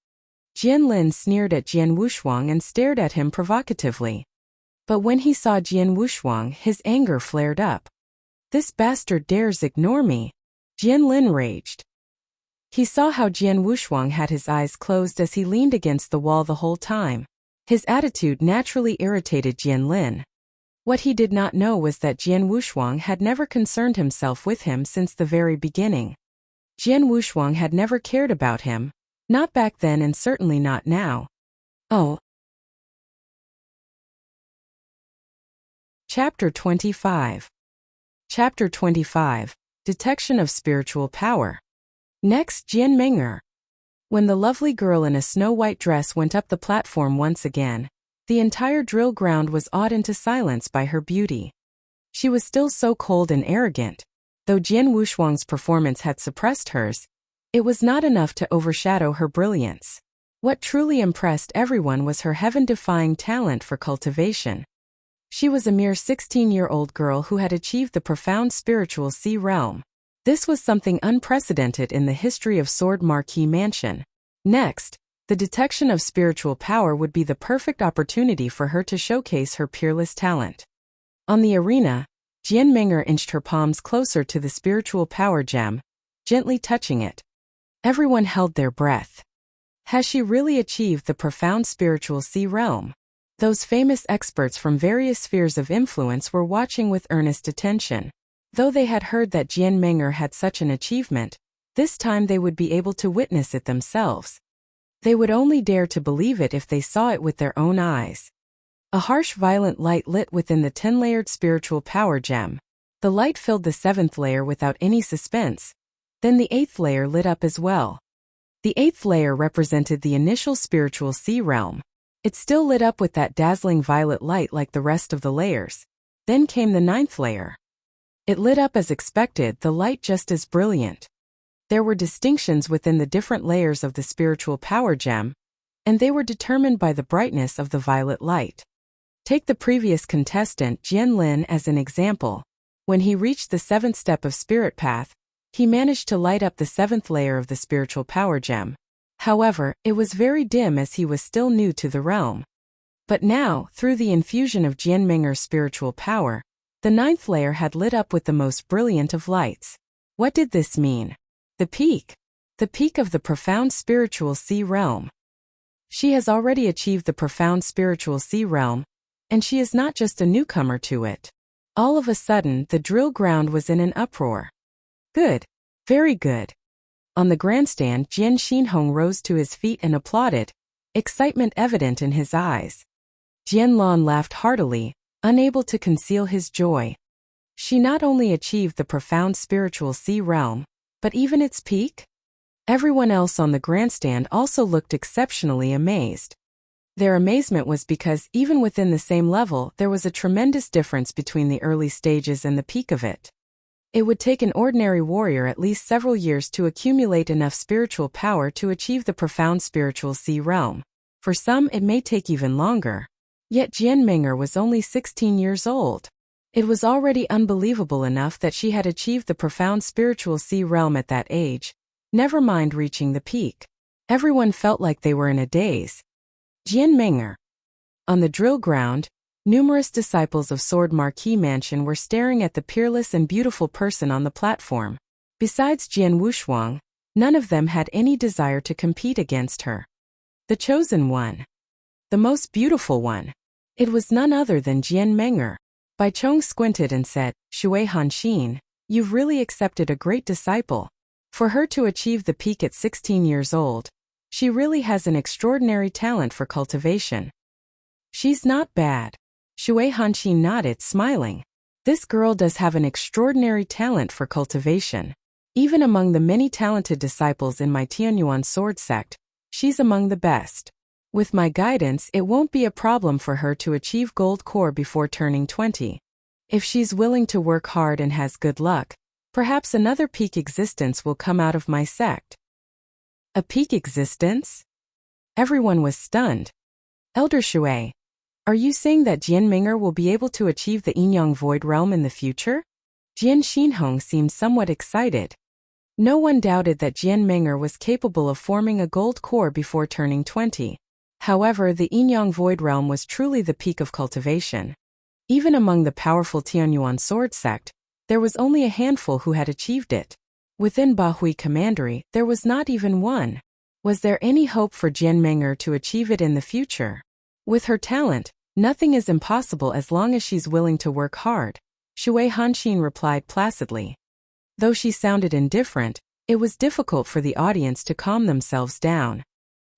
Jianlin sneered at Jian Wushuang and stared at him provocatively. But when he saw Jian Wushuang, his anger flared up. "This bastard dares ignore me," Jianlin raged. He saw how Jian Wushuang had his eyes closed as he leaned against the wall the whole time. His attitude naturally irritated Jianlin. What he did not know was that Jian Wushuang had never concerned himself with him since the very beginning. Jian Wushuang had never cared about him, not back then and certainly not now. Oh. Chapter 25. Chapter 25. Detection of Spiritual Power. Next, Jian Ming'er. When the lovely girl in a snow-white dress went up the platform once again, the entire drill ground was awed into silence by her beauty. She was still so cold and arrogant. Though Jian Wushuang's performance had suppressed hers, it was not enough to overshadow her brilliance. What truly impressed everyone was her heaven-defying talent for cultivation. She was a mere 16-year-old girl who had achieved the profound spiritual sea realm. This was something unprecedented in the history of Sword Marquee Mansion. Next, the detection of spiritual power would be the perfect opportunity for her to showcase her peerless talent. On the arena, Jian Ming'er inched her palms closer to the spiritual power gem, gently touching it. Everyone held their breath. Has she really achieved the profound spiritual sea realm? Those famous experts from various spheres of influence were watching with earnest attention. Though they had heard that Jian Ming'er had such an achievement, this time they would be able to witness it themselves. They would only dare to believe it if they saw it with their own eyes. A harsh violent light lit within the 10-layered spiritual power gem. The light filled the 7th layer without any suspense. Then the 8th layer lit up as well. The 8th layer represented the initial spiritual sea realm. It still lit up with that dazzling violet light like the rest of the layers. Then came the 9th layer. It lit up as expected, the light just as brilliant. There were distinctions within the different layers of the spiritual power gem, and they were determined by the brightness of the violet light. Take the previous contestant Jianlin as an example. When he reached the 7th step of Spirit Path, he managed to light up the 7th layer of the spiritual power gem. However, it was very dim as he was still new to the realm. But now, through the infusion of Jian Ming'er's spiritual power, the 9th layer had lit up with the most brilliant of lights. What did this mean? The peak. The peak of the profound spiritual sea realm. She has already achieved the profound spiritual sea realm, And she is not just a newcomer to it. All of a sudden, the drill ground was in an uproar. Good. Very good. On the grandstand, Jian Xinhong rose to his feet and applauded, excitement evident in his eyes. Jianlan laughed heartily, unable to conceal his joy. She not only achieved the profound spiritual sea realm, but even its peak? Everyone else on the grandstand also looked exceptionally amazed. Their amazement was because, even within the same level, there was a tremendous difference between the early stages and the peak of it. It would take an ordinary warrior at least several years to accumulate enough spiritual power to achieve the profound spiritual sea realm. For some, it may take even longer. Yet Jian Ming'er was only 16 years old. It was already unbelievable enough that she had achieved the profound spiritual sea realm at that age, never mind reaching the peak. Everyone felt like they were in a daze. Jian Ming'er. On the drill ground, numerous disciples of Sword Marquis Mansion were staring at the peerless and beautiful person on the platform. Besides Jian Wushuang, none of them had any desire to compete against her. The chosen one. The most beautiful one. It was none other than Jian Ming'er. Bai Chong squinted and said, Shui Hanxin, you've really accepted a great disciple. For her to achieve the peak at 16 years old, she really has an extraordinary talent for cultivation. She's not bad. Shui Hanxin nodded, smiling. This girl does have an extraordinary talent for cultivation. Even among the many talented disciples in my Tianyuan sword sect, she's among the best. With my guidance, it won't be a problem for her to achieve gold core before turning 20. If she's willing to work hard and has good luck, perhaps another peak existence will come out of my sect. A peak existence? Everyone was stunned. Elder Shui, are you saying that Jian Ming'er will be able to achieve the Yinyang Void Realm in the future? Jian Xinhong seemed somewhat excited. No one doubted that Jian Ming'er was capable of forming a gold core before turning 20. However, the Yinyang Void Realm was truly the peak of cultivation. Even among the powerful Tianyuan sword sect, there was only a handful who had achieved it. Within Bahui Commandery, there was not even one. Was there any hope for Jian Ming'er to achieve it in the future? With her talent, nothing is impossible as long as she's willing to work hard, Shui Hanxin replied placidly. Though she sounded indifferent, it was difficult for the audience to calm themselves down.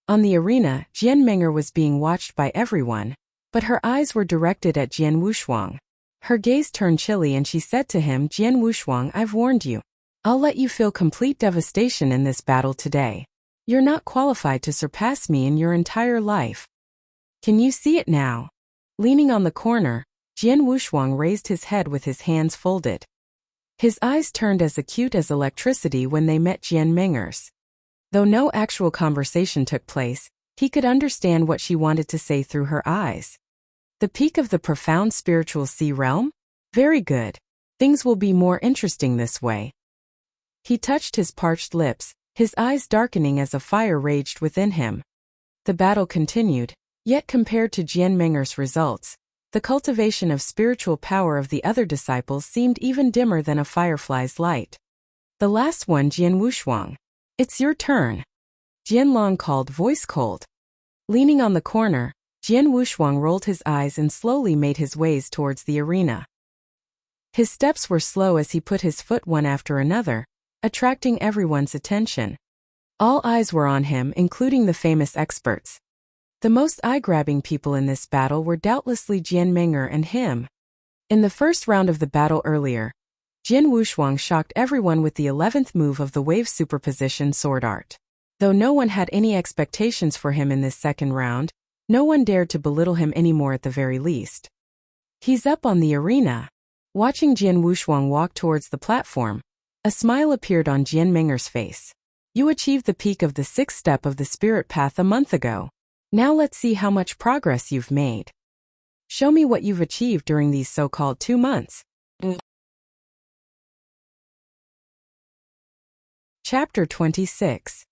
On the arena, Jian Ming'er was being watched by everyone, but her eyes were directed at Jian Wushuang. Her gaze turned chilly and she said to him, Jian Wushuang, I've warned you. I'll let you feel complete devastation in this battle today. You're not qualified to surpass me in your entire life. Can you see it now? Leaning on the corner, Jian Wushuang raised his head with his hands folded. His eyes turned as acute as electricity when they met Jian Ming'er's. Though no actual conversation took place, he could understand what she wanted to say through her eyes. The peak of the profound spiritual sea realm? Very good. Things will be more interesting this way. He touched his parched lips, his eyes darkening as a fire raged within him. The battle continued, yet compared to Jian Ming'er's results, the cultivation of spiritual power of the other disciples seemed even dimmer than a firefly's light. The last one, Jian Wushuang. It's your turn. Jian Long called, voice cold. Leaning on the corner, Jian Wushuang rolled his eyes and slowly made his ways towards the arena. His steps were slow as he put his foot one after another, attracting everyone's attention. All eyes were on him, including the famous experts. The most eye-grabbing people in this battle were doubtlessly Jian Ming'er and him. In the first round of the battle earlier, Jian Wushuang shocked everyone with the 11th move of the wave superposition sword art. Though no one had any expectations for him in this second round, no one dared to belittle him anymore at the very least. He's up on the arena. Watching Jian Wushuang walk towards the platform, a smile appeared on Jian Ming'er's face. You achieved the peak of the 6th step of the spirit path a month ago. Now let's see how much progress you've made. Show me what you've achieved during these so-called 2 months. Chapter 26.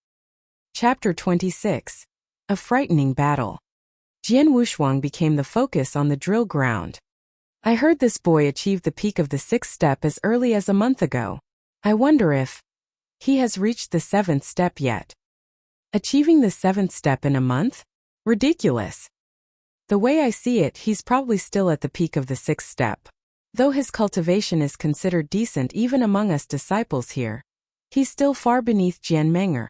Chapter 26. A frightening battle. Jian Wushuang became the focus on the drill ground. I heard this boy achieved the peak of the 6th step as early as a month ago. I wonder if he has reached the 7th step yet. Achieving the 7th step in a month? Ridiculous. The way I see it, he's probably still at the peak of the 6th step. Though his cultivation is considered decent even among us disciples here, he's still far beneath Jian Meng'er.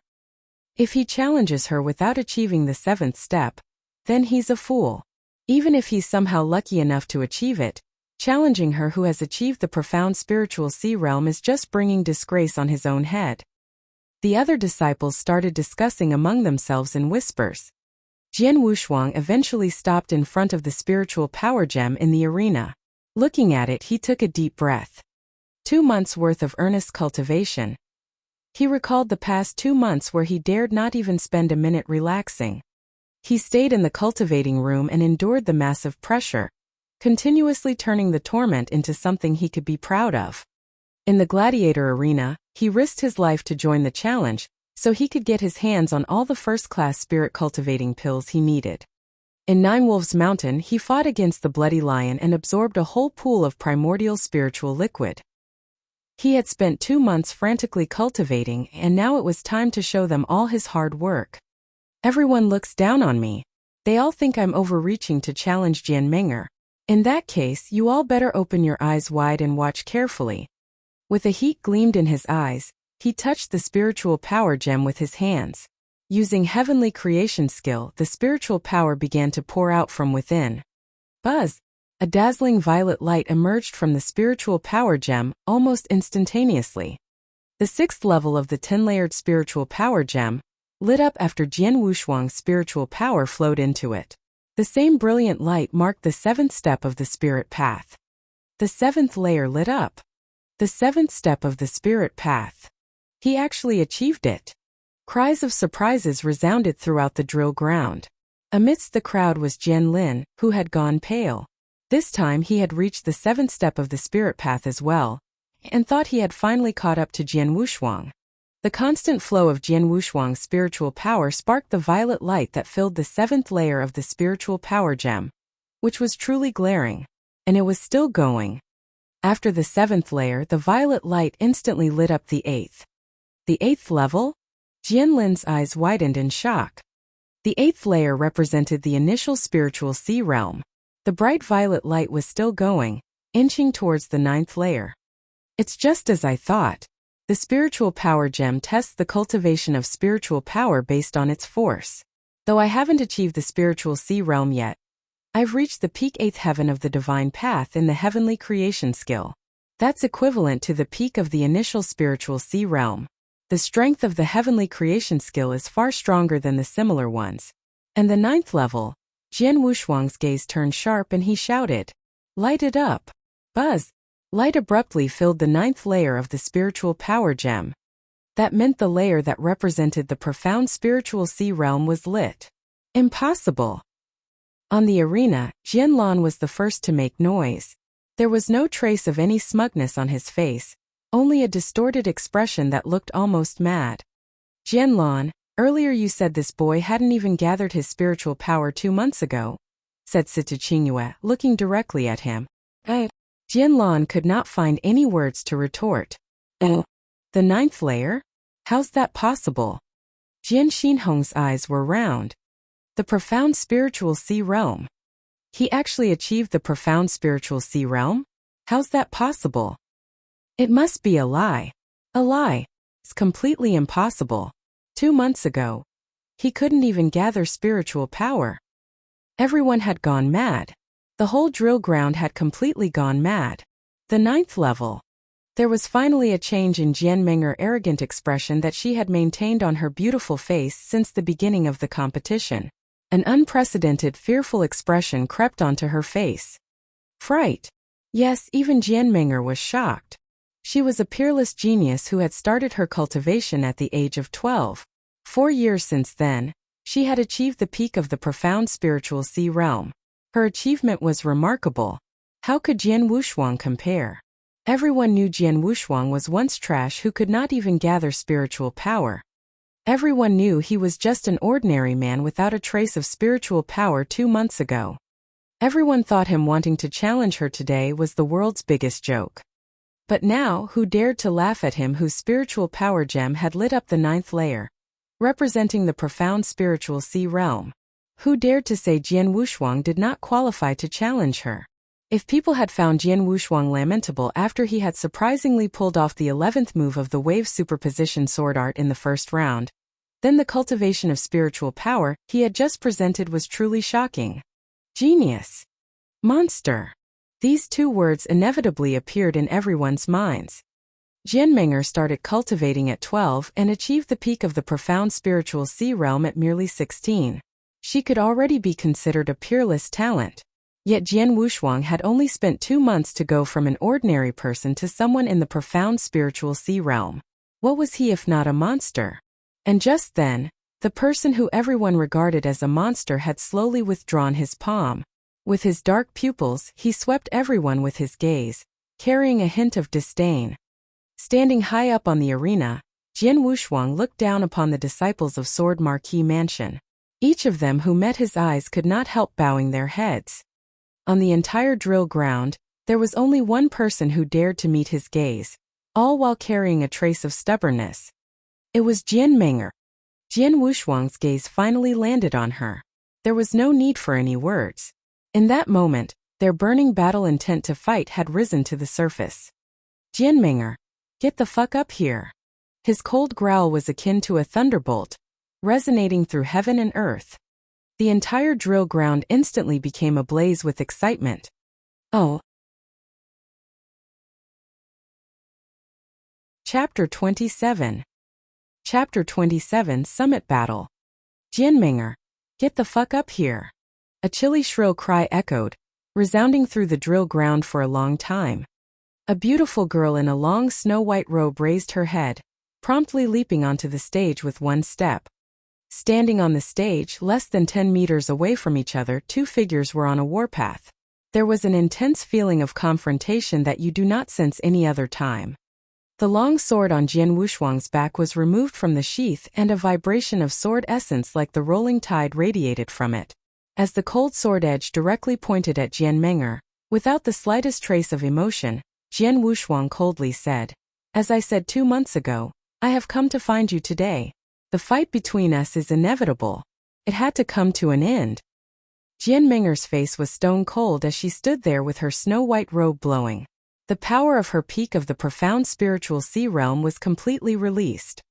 If he challenges her without achieving the 7th step, then he's a fool. Even if he's somehow lucky enough to achieve it, challenging her who has achieved the profound spiritual sea realm is just bringing disgrace on his own head. The other disciples started discussing among themselves in whispers. Jian Wushuang eventually stopped in front of the spiritual power gem in the arena. Looking at it, he took a deep breath. 2 months' worth of earnest cultivation. He recalled the past 2 months where he dared not even spend a minute relaxing. He stayed in the cultivating room and endured the massive pressure, continuously turning the torment into something he could be proud of. In the gladiator arena, he risked his life to join the challenge, so he could get his hands on all the first-class spirit-cultivating pills he needed. In Nine Wolves Mountain, he fought against the Bloody Lion and absorbed a whole pool of primordial spiritual liquid. He had spent 2 months frantically cultivating, and now it was time to show them all his hard work. Everyone looks down on me. They all think I'm overreaching to challenge Jian Meng'er. In that case, you all better open your eyes wide and watch carefully. With a heat gleamed in his eyes, he touched the spiritual power gem with his hands. Using heavenly creation skill, the spiritual power began to pour out from within. Buzz! A dazzling violet light emerged from the spiritual power gem almost instantaneously. The 6th level of the 10-layered spiritual power gem lit up after Jian Wushuang's spiritual power flowed into it. The same brilliant light marked the 7th step of the spirit path. The 7th layer lit up. The 7th step of the spirit path. He actually achieved it. Cries of surprises resounded throughout the drill ground. Amidst the crowd was Jian Lin, who had gone pale. This time he had reached the 7th step of the spirit path as well, and thought he had finally caught up to Jian Wushuang. The constant flow of Jian Wushuang's spiritual power sparked the violet light that filled the 7th layer of the spiritual power gem, which was truly glaring, and it was still going. After the 7th layer, the violet light instantly lit up the 8th. The 8th level? Jian Lin's eyes widened in shock. The 8th layer represented the initial spiritual sea realm. The bright violet light was still going, inching towards the 9th layer. It's just as I thought. The spiritual power gem tests the cultivation of spiritual power based on its force. Though I haven't achieved the spiritual sea realm yet, I've reached the peak 8th heaven of the divine path in the heavenly creation skill. That's equivalent to the peak of the initial spiritual sea realm. The strength of the heavenly creation skill is far stronger than the similar ones. And the 9th level, Jian Wushuang's gaze turned sharp and he shouted, "Light it up!" Buzz! Light abruptly filled the 9th layer of the spiritual power gem. That meant the layer that represented the profound spiritual sea realm was lit. Impossible! On the arena, Jian Lan was the first to make noise. There was no trace of any smugness on his face, only a distorted expression that looked almost mad. Jian Lan, earlier you said this boy hadn't even gathered his spiritual power 2 months ago, said Sita Qingyue, looking directly at him. Jian Lan could not find any words to retort. The 9th layer? How's that possible? Jian Xinhong's eyes were round. The profound spiritual sea realm. He actually achieved the profound spiritual sea realm? How's that possible? It must be a lie. A lie. It's completely impossible. 2 months ago, he couldn't even gather spiritual power. Everyone had gone mad. The whole drill ground had completely gone mad. The 9th level. There was finally a change in Jian Meng'er's arrogant expression that she had maintained on her beautiful face since the beginning of the competition. An unprecedented, fearful expression crept onto her face. Fright. Yes, even Jian Meng'er was shocked. She was a peerless genius who had started her cultivation at the age of 12. 4 years since then, she had achieved the peak of the profound spiritual sea realm. Her achievement was remarkable. How could Jian Wushuang compare? Everyone knew Jian Wushuang was once trash who could not even gather spiritual power. Everyone knew he was just an ordinary man without a trace of spiritual power 2 months ago. Everyone thought him wanting to challenge her today was the world's biggest joke. But now, who dared to laugh at him whose spiritual power gem had lit up the 9th layer, representing the profound spiritual sea realm? Who dared to say Jian Wushuang did not qualify to challenge her? If people had found Jian Wushuang lamentable after he had surprisingly pulled off the 11th move of the wave superposition sword art in the first round, then the cultivation of spiritual power he had just presented was truly shocking. Genius. Monster. These two words inevitably appeared in everyone's minds. Jianming'er started cultivating at 12 and achieved the peak of the profound spiritual sea realm at merely 16. She could already be considered a peerless talent. Yet Jian Wushuang had only spent 2 months to go from an ordinary person to someone in the profound spiritual sea realm. What was he if not a monster? And just then, the person who everyone regarded as a monster had slowly withdrawn his palm. With his dark pupils, he swept everyone with his gaze, carrying a hint of disdain. Standing high up on the arena, Jian Wushuang looked down upon the disciples of Sword Marquee Mansion. Each of them who met his eyes could not help bowing their heads. On the entire drill ground, there was only one person who dared to meet his gaze, all while carrying a trace of stubbornness. It was Jianming'er. Jian Wushuang's gaze finally landed on her. There was no need for any words. In that moment, their burning battle intent to fight had risen to the surface. Jianming'er, get the fuck up here. His cold growl was akin to a thunderbolt, resonating through heaven and earth. The entire drill ground instantly became ablaze with excitement. Oh. Chapter 27. Chapter 27 Summit Battle. Jianming'er, get the fuck up here. A chilly shrill cry echoed, resounding through the drill ground for a long time. A beautiful girl in a long snow-white robe raised her head, promptly leaping onto the stage with one step. Standing on the stage less than 10 meters away from each other, two figures were on a warpath. There was an intense feeling of confrontation that you do not sense any other time. The long sword on Jian Wushuang's back was removed from the sheath and a vibration of sword essence like the rolling tide radiated from it. As the cold sword edge directly pointed at Jianming'er, without the slightest trace of emotion, Jian Wushuang coldly said, "As I said 2 months ago, I have come to find you today. The fight between us is inevitable. It had to come to an end." Jianming'er's face was stone cold as she stood there with her snow-white robe blowing. The power of her peak of the profound spiritual sea realm was completely released.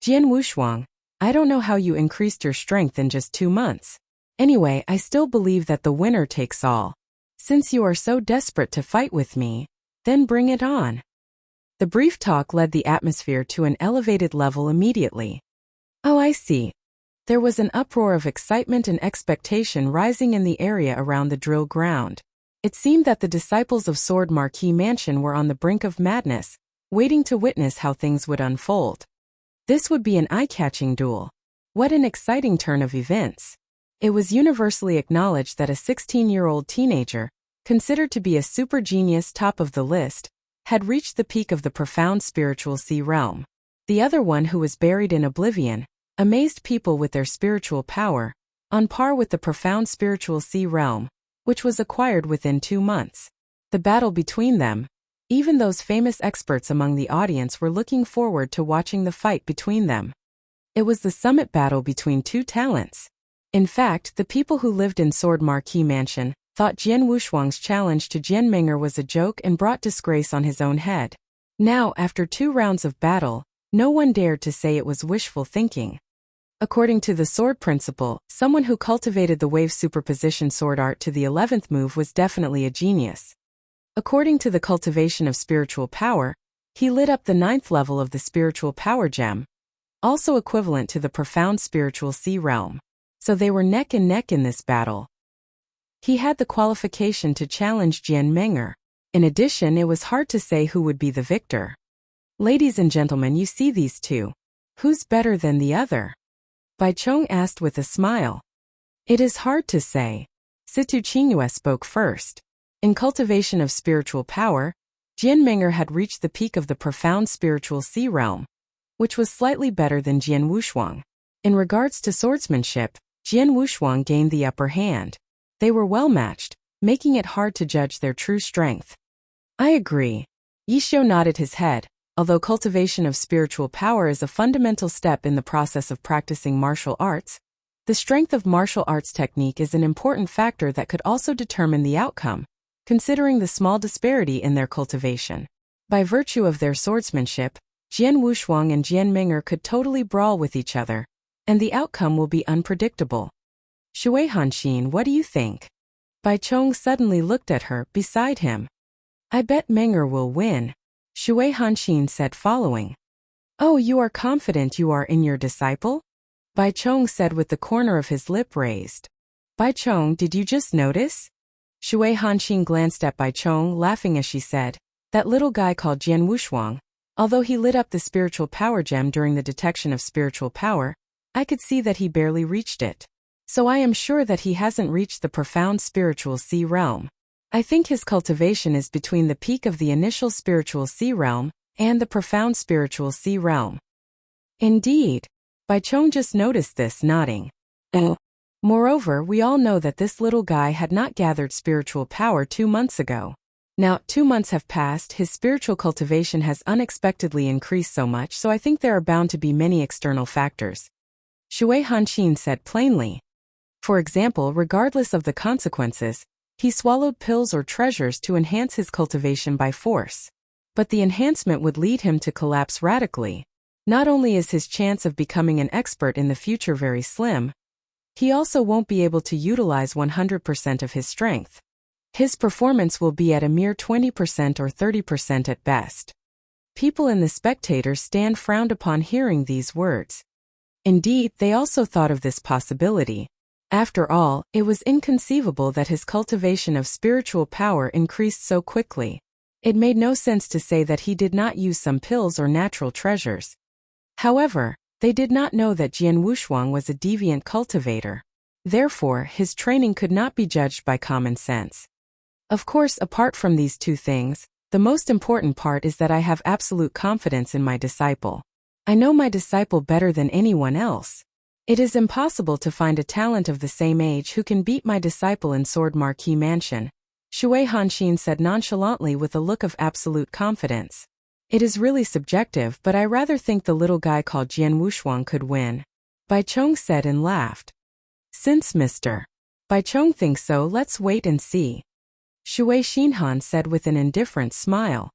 Jian Wushuang, I don't know how you increased your strength in just 2 months. Anyway, I still believe that the winner takes all. Since you are so desperate to fight with me, then bring it on. The brief talk led the atmosphere to an elevated level immediately. Oh, I see. There was an uproar of excitement and expectation rising in the area around the drill ground. It seemed that the disciples of Sword Marquee Mansion were on the brink of madness, waiting to witness how things would unfold. This would be an eye-catching duel. What an exciting turn of events. It was universally acknowledged that a 16-year-old teenager, considered to be a super genius top of the list, had reached the peak of the profound spiritual sea realm. The other one who was buried in oblivion, amazed people with their spiritual power, on par with the profound spiritual sea realm, which was acquired within 2 months. The battle between them, even those famous experts among the audience were looking forward to watching the fight between them. It was the summit battle between two talents. In fact, the people who lived in Sword Marquee Mansion thought Jian Wushuang's challenge to Jianming'er was a joke and brought disgrace on his own head. Now, after 2 rounds of battle, no one dared to say it was wishful thinking. According to the sword principle, someone who cultivated the wave superposition sword art to the 11th move was definitely a genius. According to the cultivation of spiritual power, he lit up the 9th level of the spiritual power gem, also equivalent to the profound spiritual sea realm. So they were neck and neck in this battle. He had the qualification to challenge Jianming'er. In addition, it was hard to say who would be the victor. Ladies and gentlemen, you see these two. Who's better than the other? Bai Chong asked with a smile. It is hard to say. Situ Qingyue spoke first. In cultivation of spiritual power, Jianming'er had reached the peak of the profound spiritual sea realm, which was slightly better than Jian Wushuang. In regards to swordsmanship, Jian Wushuang gained the upper hand. They were well matched, making it hard to judge their true strength. I agree. Yishou nodded his head. Although cultivation of spiritual power is a fundamental step in the process of practicing martial arts, The strength of martial arts technique is an important factor that could also determine the outcome, considering the small disparity in their cultivation. By virtue of their swordsmanship, Jian Wushuang and Jian Ming'er could totally brawl with each other, and the outcome will be unpredictable. Shui Hanxin, what do you think? Bai Chong suddenly looked at her, beside him. I bet Ming'er will win, Shui Hanxin said, following. Oh, you are confident you are in your disciple? Bai Chong said with the corner of his lip raised. Bai Chong, did you just notice? Shui Hanxin glanced at Bai Chong, laughing as she said, that little guy called Jian Wushuang, although he lit up the spiritual power gem during the detection of spiritual power, I could see that he barely reached it. So I am sure that he hasn't reached the profound spiritual sea realm. I think his cultivation is between the peak of the initial spiritual sea realm and the profound spiritual sea realm. Indeed. Bai Chong just noticed this, nodding. Oh. Moreover, we all know that this little guy had not gathered spiritual power 2 months ago. Now, 2 months have passed, his spiritual cultivation has unexpectedly increased so much, so I think there are bound to be many external factors. Shui Hanxin said plainly. For example, regardless of the consequences, he swallowed pills or treasures to enhance his cultivation by force. But the enhancement would lead him to collapse radically. Not only is his chance of becoming an expert in the future very slim, he also won't be able to utilize 100% of his strength. His performance will be at a mere 20% or 30% at best. People in the spectators stand frowned upon hearing these words. Indeed, they also thought of this possibility. After all, it was inconceivable that his cultivation of spiritual power increased so quickly. It made no sense to say that he did not use some pills or natural treasures. However, they did not know that Jian Wushuang was a deviant cultivator. Therefore, his training could not be judged by common sense. Of course, apart from these two things, the most important part is that I have absolute confidence in my disciple. I know my disciple better than anyone else. It is impossible to find a talent of the same age who can beat my disciple in Sword Marquee Mansion, Shui Hanxin said nonchalantly with a look of absolute confidence. It is really subjective, but I rather think the little guy called Jian Wushuang could win, Bai Chong said and laughed. Since Mr. Bai Chong thinks so, let's wait and see, Shui Xinhan said with an indifferent smile.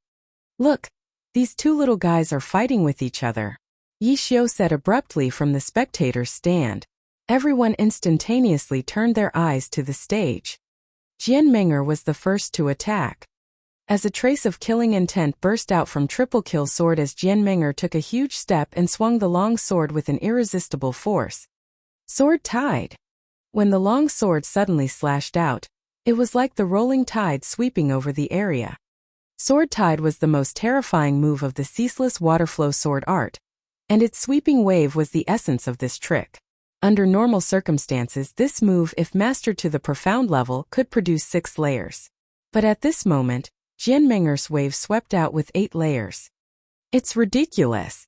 Look, these two little guys are fighting with each other, Yi Xiu said abruptly from the spectator's stand. Everyone instantaneously turned their eyes to the stage. Jian Ming'er was the first to attack. As a trace of killing intent burst out from triple kill sword as Jian Ming'er took a huge step and swung the long sword with an irresistible force. Sword tide. When the long sword suddenly slashed out, it was like the rolling tide sweeping over the area. Sword tide was the most terrifying move of the ceaseless waterflow sword art, and its sweeping wave was the essence of this trick. Under normal circumstances, this move, if mastered to the profound level, could produce 6 layers. But at this moment, Jian Ming'er's wave swept out with 8 layers. It's ridiculous.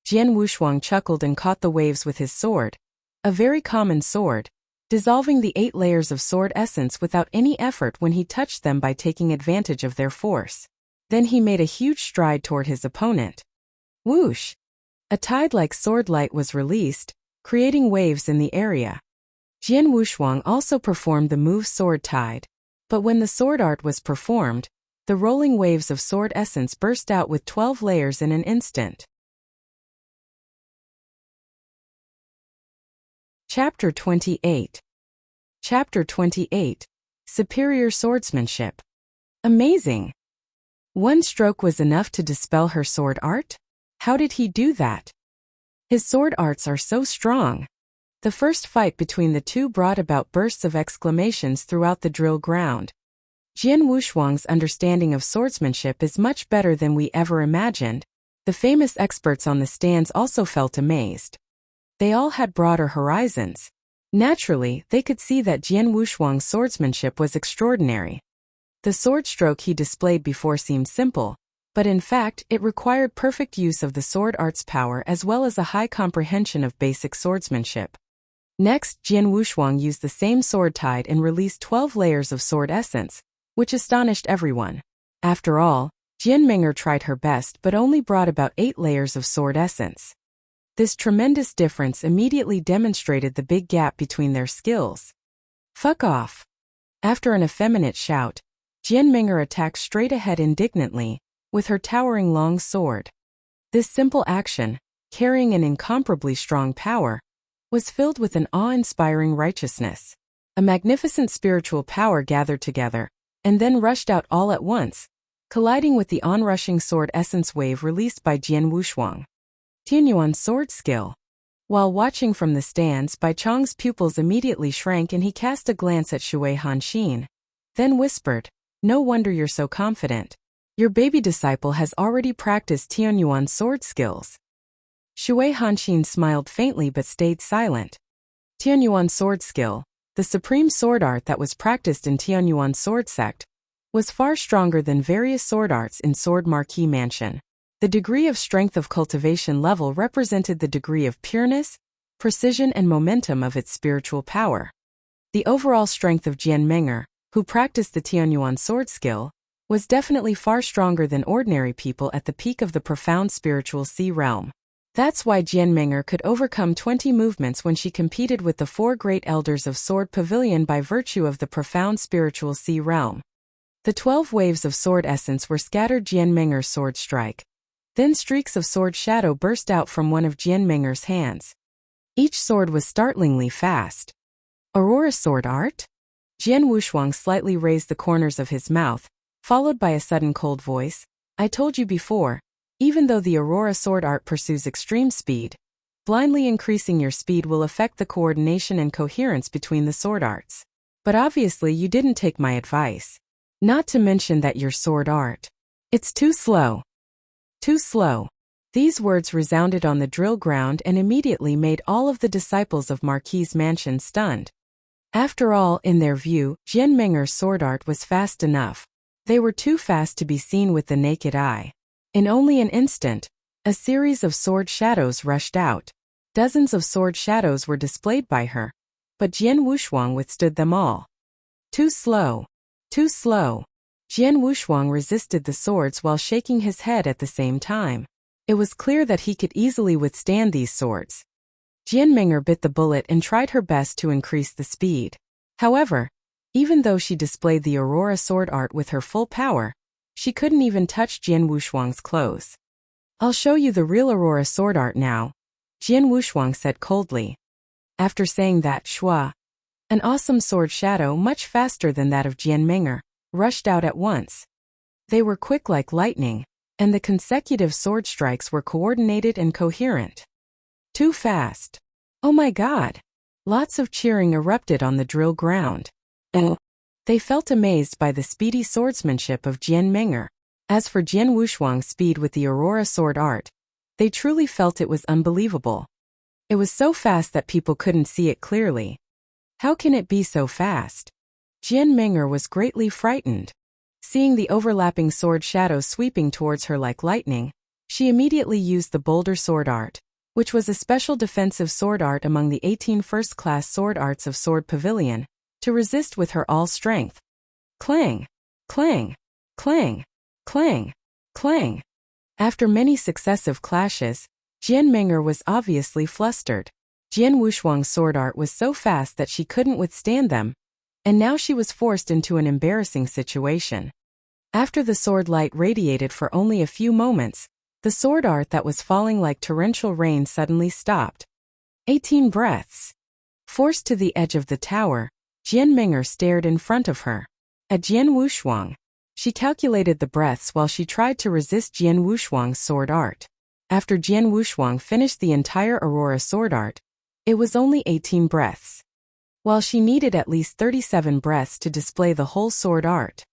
Jian Wushuang chuckled and caught the waves with his sword, a very common sword, dissolving the 8 layers of sword essence without any effort when he touched them by taking advantage of their force. Then he made a huge stride toward his opponent. Whoosh! A tide-like sword light was released, creating waves in the area. Jian Wushuang also performed the move Sword Tide, but when the sword art was performed, the rolling waves of sword essence burst out with 12 layers in an instant. Chapter 28. Chapter 28. Superior Swordsmanship. Amazing! One stroke was enough to dispel her sword art? How did he do that? His sword arts are so strong. The first fight between the two brought about bursts of exclamations throughout the drill ground. Jian Wushuang's understanding of swordsmanship is much better than we ever imagined. The famous experts on the stands also felt amazed. They all had broader horizons. Naturally, they could see that Jian Wushuang's swordsmanship was extraordinary. The sword stroke he displayed before seemed simple, but in fact, it required perfect use of the sword art's power as well as a high comprehension of basic swordsmanship. Next, Jian Wushuang used the same sword tide and released 12 layers of sword essence, which astonished everyone. After all, Jian Ming'er tried her best but only brought about 8 layers of sword essence. This tremendous difference immediately demonstrated the big gap between their skills. Fuck off. After an effeminate shout, Jian Ming'er attacked straight ahead indignantly, with her towering long sword. This simple action, carrying an incomparably strong power, was filled with an awe-inspiring righteousness. A magnificent spiritual power gathered together, and then rushed out all at once, colliding with the onrushing sword essence wave released by Jian Wushuang. Tianyuan's sword skill. While watching from the stands, Bai Chong's pupils immediately shrank and he cast a glance at Shui Hanxin, then whispered, "No wonder you're so confident. Your baby disciple has already practiced Tianyuan's sword skills." Shui Hanxin smiled faintly but stayed silent. Tianyuan's sword skill, the supreme sword art that was practiced in Tianyuan's sword sect, was far stronger than various sword arts in Sword Marquis Mansion. The degree of strength of cultivation level represented the degree of pureness, precision and momentum of its spiritual power. The overall strength of Jian Ming'er, who practiced the Tianyuan sword skill, was definitely far stronger than ordinary people at the peak of the profound spiritual sea realm. That's why Jian Ming'er could overcome 20 movements when she competed with the 4 great elders of Sword Pavilion by virtue of the profound spiritual sea realm. The 12 waves of sword essence were scattered Jian Ming'er's sword strike. Then streaks of sword shadow burst out from one of Jian Ming'er's hands. Each sword was startlingly fast. Aurora sword art? Jian Wushuang slightly raised the corners of his mouth, followed by a sudden cold voice. "I told you before, even though the Aurora sword art pursues extreme speed, blindly increasing your speed will affect the coordination and coherence between the sword arts. But obviously you didn't take my advice. Not to mention that your sword art. It's too slow. Too slow." These words resounded on the drill ground and immediately made all of the disciples of Marquis Mansion stunned. After all, in their view, Jian Ming'er's sword art was fast enough. They were too fast to be seen with the naked eye. In only an instant, a series of sword shadows rushed out. Dozens of sword shadows were displayed by her, but Jian Wushuang withstood them all. Too slow. Too slow. Jian Wushuang resisted the swords while shaking his head at the same time. It was clear that he could easily withstand these swords. Jian Ming'er bit the bullet and tried her best to increase the speed. However, even though she displayed the Aurora sword art with her full power, she couldn't even touch Jian Wushuang's clothes. "I'll show you the real Aurora sword art now," Jian Wushuang said coldly. After saying that, Shua, an awesome sword shadow much faster than that of Jian Ming'er, rushed out at once. They were quick like lightning, and the consecutive sword strikes were coordinated and coherent. Too fast. Oh my God! Lots of cheering erupted on the drill ground. They felt amazed by the speedy swordsmanship of Jian Ming'er. As for Jian Wushuang's speed with the Aurora sword art, they truly felt it was unbelievable. It was so fast that people couldn't see it clearly. How can it be so fast? Jian Ming'er was greatly frightened. Seeing the overlapping sword shadows sweeping towards her like lightning, she immediately used the Boulder sword art, which was a special defensive sword art among the 18 first-class sword arts of Sword Pavilion, to resist with her all strength. Clang! Clang! Clang! Clang! Clang! After many successive clashes, Jian Ming'er was obviously flustered. Jian Wushuang's sword art was so fast that she couldn't withstand them, and now she was forced into an embarrassing situation. After the sword light radiated for only a few moments, the sword art that was falling like torrential rain suddenly stopped. 18 breaths. Forced to the edge of the tower, Jian Ming'er stared in front of her. At Jian Wushuang. She calculated the breaths while she tried to resist Jian Wushuang's sword art. After Jian Wushuang finished the entire Aurora sword art, it was only 18 breaths. While she needed at least 37 breaths to display the whole sword art.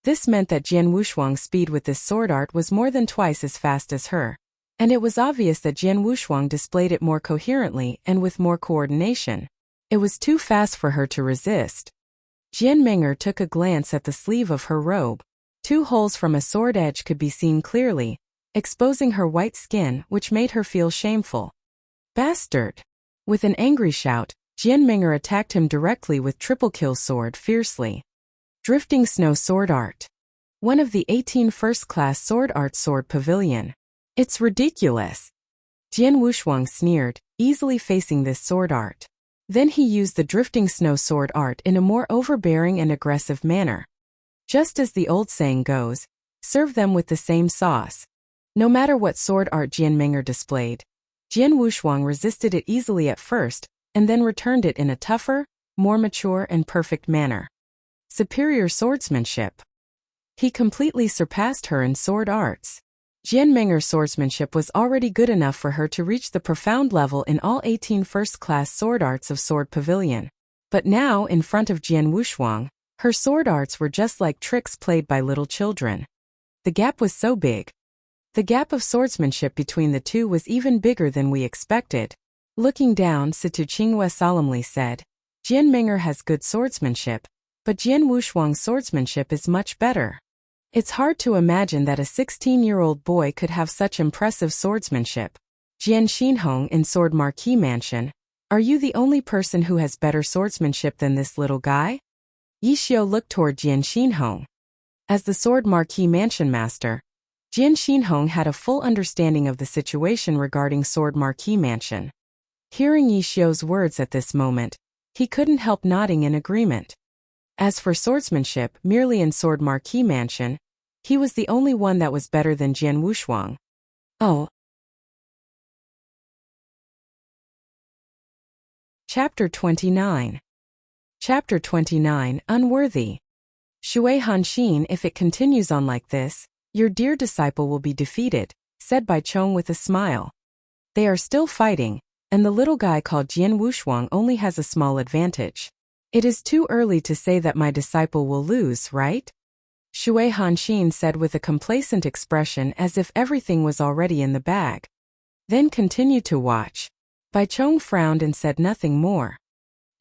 This meant that Jian Wushuang's speed with this sword art was more than twice as fast as her. And it was obvious that Jian Wushuang displayed it more coherently and with more coordination. It was too fast for her to resist. Jian Ming'er took a glance at the sleeve of her robe. 2 holes from a sword edge could be seen clearly, exposing her white skin, which made her feel shameful. Bastard! With an angry shout, Jian Ming'er attacked him directly with triple kill sword fiercely. Drifting snow sword art. One of the 18 first-class sword art Sword Pavilion. It's ridiculous. Jian Wushuang sneered, easily facing this sword art. Then he used the drifting snow sword art in a more overbearing and aggressive manner. Just as the old saying goes, serve them with the same sauce. No matter what sword art Jian Ming'er displayed, Jian Wushuang resisted it easily at first, and then returned it in a tougher, more mature and perfect manner. Superior swordsmanship. He completely surpassed her in sword arts. Jian Ming'er's swordsmanship was already good enough for her to reach the profound level in all 18 first-class sword arts of Sword Pavilion. But now, in front of Jian Wushuang, her sword arts were just like tricks played by little children. The gap was so big. The gap of swordsmanship between the two was even bigger than we expected. Looking down, Situ Qinghua solemnly said, Jian Ming'er has good swordsmanship, but Jian Wushuang's swordsmanship is much better. It's hard to imagine that a 16-year-old boy could have such impressive swordsmanship. Jian Xinhong in Sword Marquis Mansion, are you the only person who has better swordsmanship than this little guy? Yi Xiu looked toward Jian Xinhong. As the Sword Marquis Mansion master, Jian Xinhong had a full understanding of the situation regarding Sword Marquis Mansion. Hearing Yi Xiu's words at this moment, he couldn't help nodding in agreement. As for swordsmanship merely in Sword Marquis Mansion, he was the only one that was better than Jian Wushuang. Oh. Chapter 29. Chapter 29, Unworthy. Shui Hanxin, if it continues on like this, your dear disciple will be defeated, said Bai Chong with a smile. They are still fighting, and the little guy called Jian Wushuang only has a small advantage. It is too early to say that my disciple will lose, right? Shui Hanxin said with a complacent expression as if everything was already in the bag. Then continued to watch. Bai Chong frowned and said nothing more.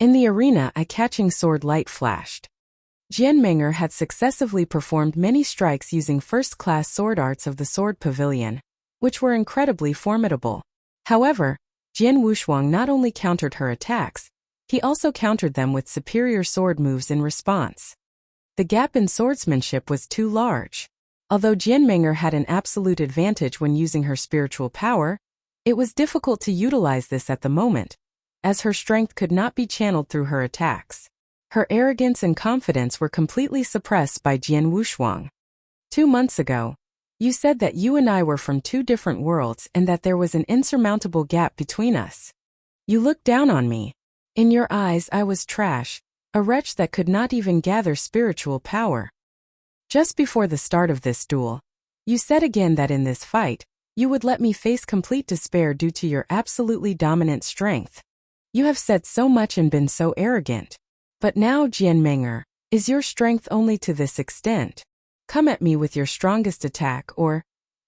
In the arena, a catching sword light flashed. Jian Ming'er had successively performed many strikes using first-class sword arts of the Sword Pavilion, which were incredibly formidable. However, Jian Wushuang not only countered her attacks, he also countered them with superior sword moves in response. The gap in swordsmanship was too large. Although Jian Ming'er had an absolute advantage when using her spiritual power, it was difficult to utilize this at the moment, as her strength could not be channeled through her attacks. Her arrogance and confidence were completely suppressed by Jian Wushuang. 2 months ago, you said that you and I were from two different worlds and that there was an insurmountable gap between us. You looked down on me. In your eyes I was trash, a wretch that could not even gather spiritual power. Just before the start of this duel, you said again that in this fight, you would let me face complete despair due to your absolutely dominant strength. You have said so much and been so arrogant. But now, Jian Ming'er, is your strength only to this extent? Come at me with your strongest attack, or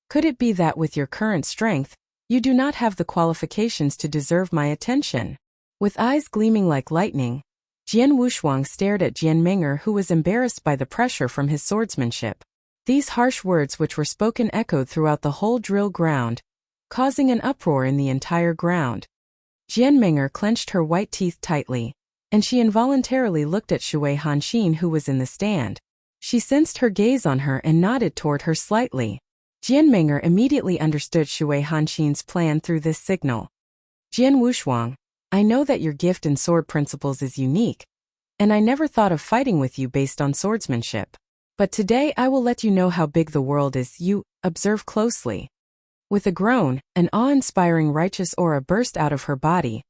could it be that with your current strength, you do not have the qualifications to deserve my attention? With eyes gleaming like lightning, Jian Wushuang stared at Jian Ming'er, who was embarrassed by the pressure from his swordsmanship. These harsh words which were spoken echoed throughout the whole drill ground, causing an uproar in the entire ground. Jian Ming'er clenched her white teeth tightly, and she involuntarily looked at Shui Hanxin, who was in the stand. She sensed her gaze on her and nodded toward her slightly. Jian Ming'er immediately understood Shui Hanxin's plan through this signal. Jian Wushuang, I know that your gift in sword principles is unique, and I never thought of fighting with you based on swordsmanship. But today I will let you know how big the world is. You, observe closely. With a groan, an awe-inspiring righteous aura burst out of her body,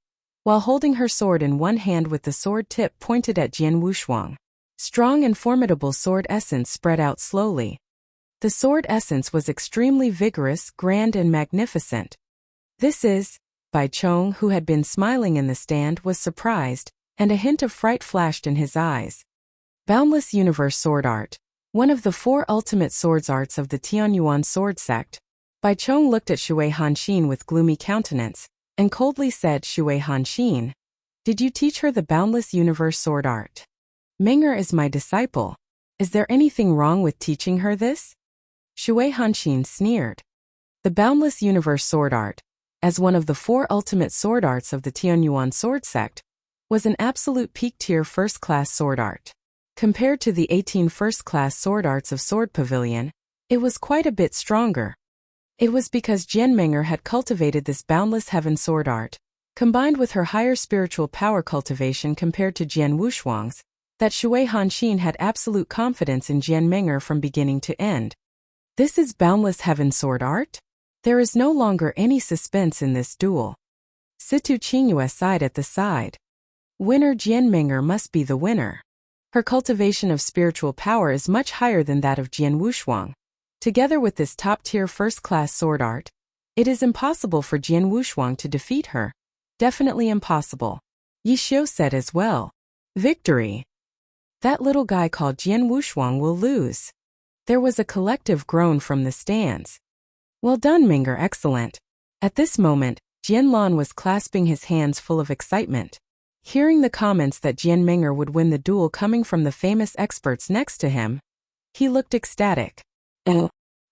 while holding her sword in one hand with the sword tip pointed at Jian Wushuang. Strong and formidable sword essence spread out slowly. The sword essence was extremely vigorous, grand and magnificent. This is, Bai Chong, who had been smiling in the stand, was surprised, and a hint of fright flashed in his eyes. Boundless Universe Sword Art, one of the 4 ultimate swords arts of the Tianyuan sword sect. Bai Chong looked at Shui Hanxin with gloomy countenance, and coldly said, Shui Hanxin, did you teach her the Boundless Universe Sword Art? Ming'er is my disciple. Is there anything wrong with teaching her this? Shui Hanxin sneered. The Boundless Universe Sword Art, as one of the 4 ultimate sword arts of the Tianyuan sword sect, was an absolute peak-tier first-class sword art. Compared to the 18 first-class sword arts of Sword Pavilion, it was quite a bit stronger. It was because Jianming'er had cultivated this boundless heaven sword art, combined with her higher spiritual power cultivation compared to Jian Wushuang's, that Shui Hanxin had absolute confidence in Jianming'er from beginning to end. This is boundless heaven sword art? There is no longer any suspense in this duel. Situ Qingyue sighed at the side. Winner Jianming'er must be the winner. Her cultivation of spiritual power is much higher than that of Jian Wushuang. Together with this top-tier first-class sword art, it is impossible for Jian Wushuang to defeat her. Definitely impossible. Yi Xiu said as well. Victory. That little guy called Jian Wushuang will lose. There was a collective groan from the stands. Well done, Ming'er, excellent. At this moment, Jianlan was clasping his hands full of excitement. Hearing the comments that Jianming'er would win the duel coming from the famous experts next to him, he looked ecstatic.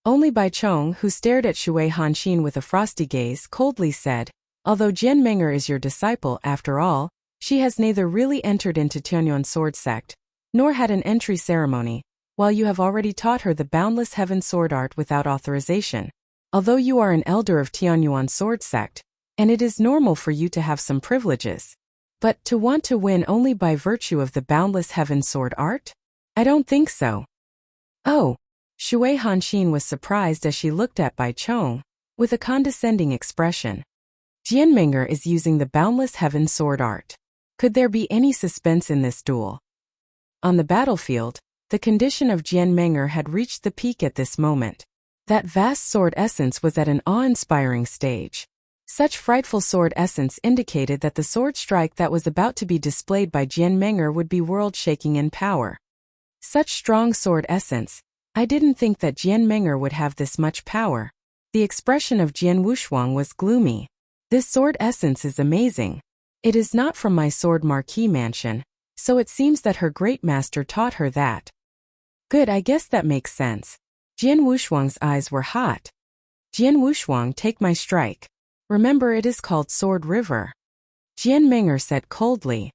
Only Bai Chong, who stared at Shui Hanxin with a frosty gaze, coldly said, although Jianming'er is your disciple after all, she has neither really entered into Tianyuan sword sect, nor had an entry ceremony, while you have already taught her the boundless heaven sword art without authorization. Although you are an elder of Tianyuan sword sect, and it is normal for you to have some privileges, but to want to win only by virtue of the boundless heaven sword art? I don't think so. Oh. Shui Hanxin was surprised as she looked at Bai Chong, with a condescending expression. Jianming'er is using the boundless heaven sword art. Could there be any suspense in this duel? On the battlefield, the condition of Jianming'er had reached the peak at this moment. That vast sword essence was at an awe-inspiring stage. Such frightful sword essence indicated that the sword strike that was about to be displayed by Jianming'er would be world-shaking in power. Such strong sword essence. I didn't think that Jianming'er would have this much power. The expression of Jian Wushuang was gloomy. This sword essence is amazing. It is not from my sword marquee mansion, so it seems that her great master taught her that. Good, I guess that makes sense. Jian Wushuang's eyes were hot. Jian Wushuang, take my strike. Remember, it is called Sword River. Jianming'er said coldly.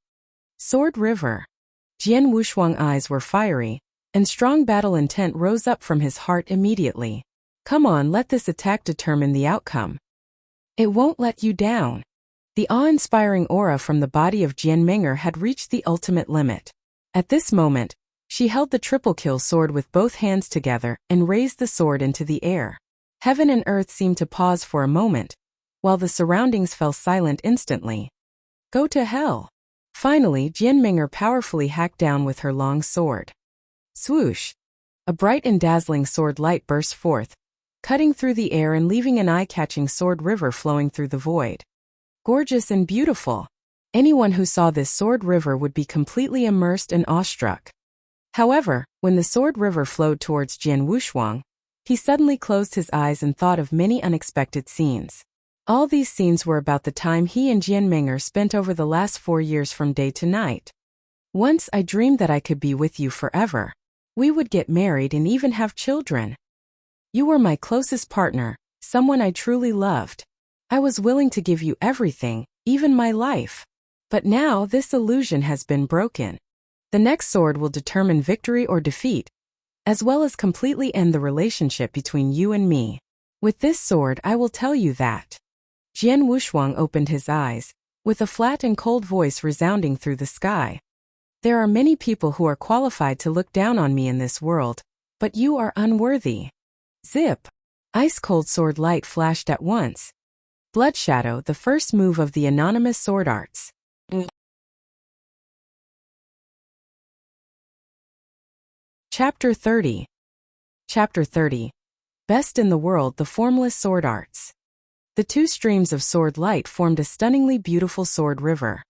Sword River. Jian Wushuang's eyes were fiery, and strong battle intent rose up from his heart immediately. Come on, let this attack determine the outcome. It won't let you down. The awe-inspiring aura from the body of Jianming'er had reached the ultimate limit. At this moment, she held the triple-kill sword with both hands together and raised the sword into the air. Heaven and earth seemed to pause for a moment, while the surroundings fell silent instantly. Go to hell. Finally, Jianming'er powerfully hacked down with her long sword. Swoosh! A bright and dazzling sword light burst forth, cutting through the air and leaving an eye-catching sword river flowing through the void. Gorgeous and beautiful. Anyone who saw this sword river would be completely immersed and awestruck. However, when the sword river flowed towards Jian Wushuang, he suddenly closed his eyes and thought of many unexpected scenes. All these scenes were about the time he and Jianming'er spent over the last 4 years from day to night. Once I dreamed that I could be with you forever. We would get married and even have children. You were my closest partner, someone I truly loved. I was willing to give you everything, even my life. But now this illusion has been broken. The next sword will determine victory or defeat, as well as completely end the relationship between you and me. With this sword I will tell you that. Jian Wushuang opened his eyes, with a flat and cold voice resounding through the sky. There are many people who are qualified to look down on me in this world, but you are unworthy. Zip! Ice-cold sword light flashed at once. Blood Shadow, the first move of the anonymous sword arts. Chapter 30. Chapter 30. Best in the world, the formless sword arts. The two streams of sword light formed a stunningly beautiful sword river.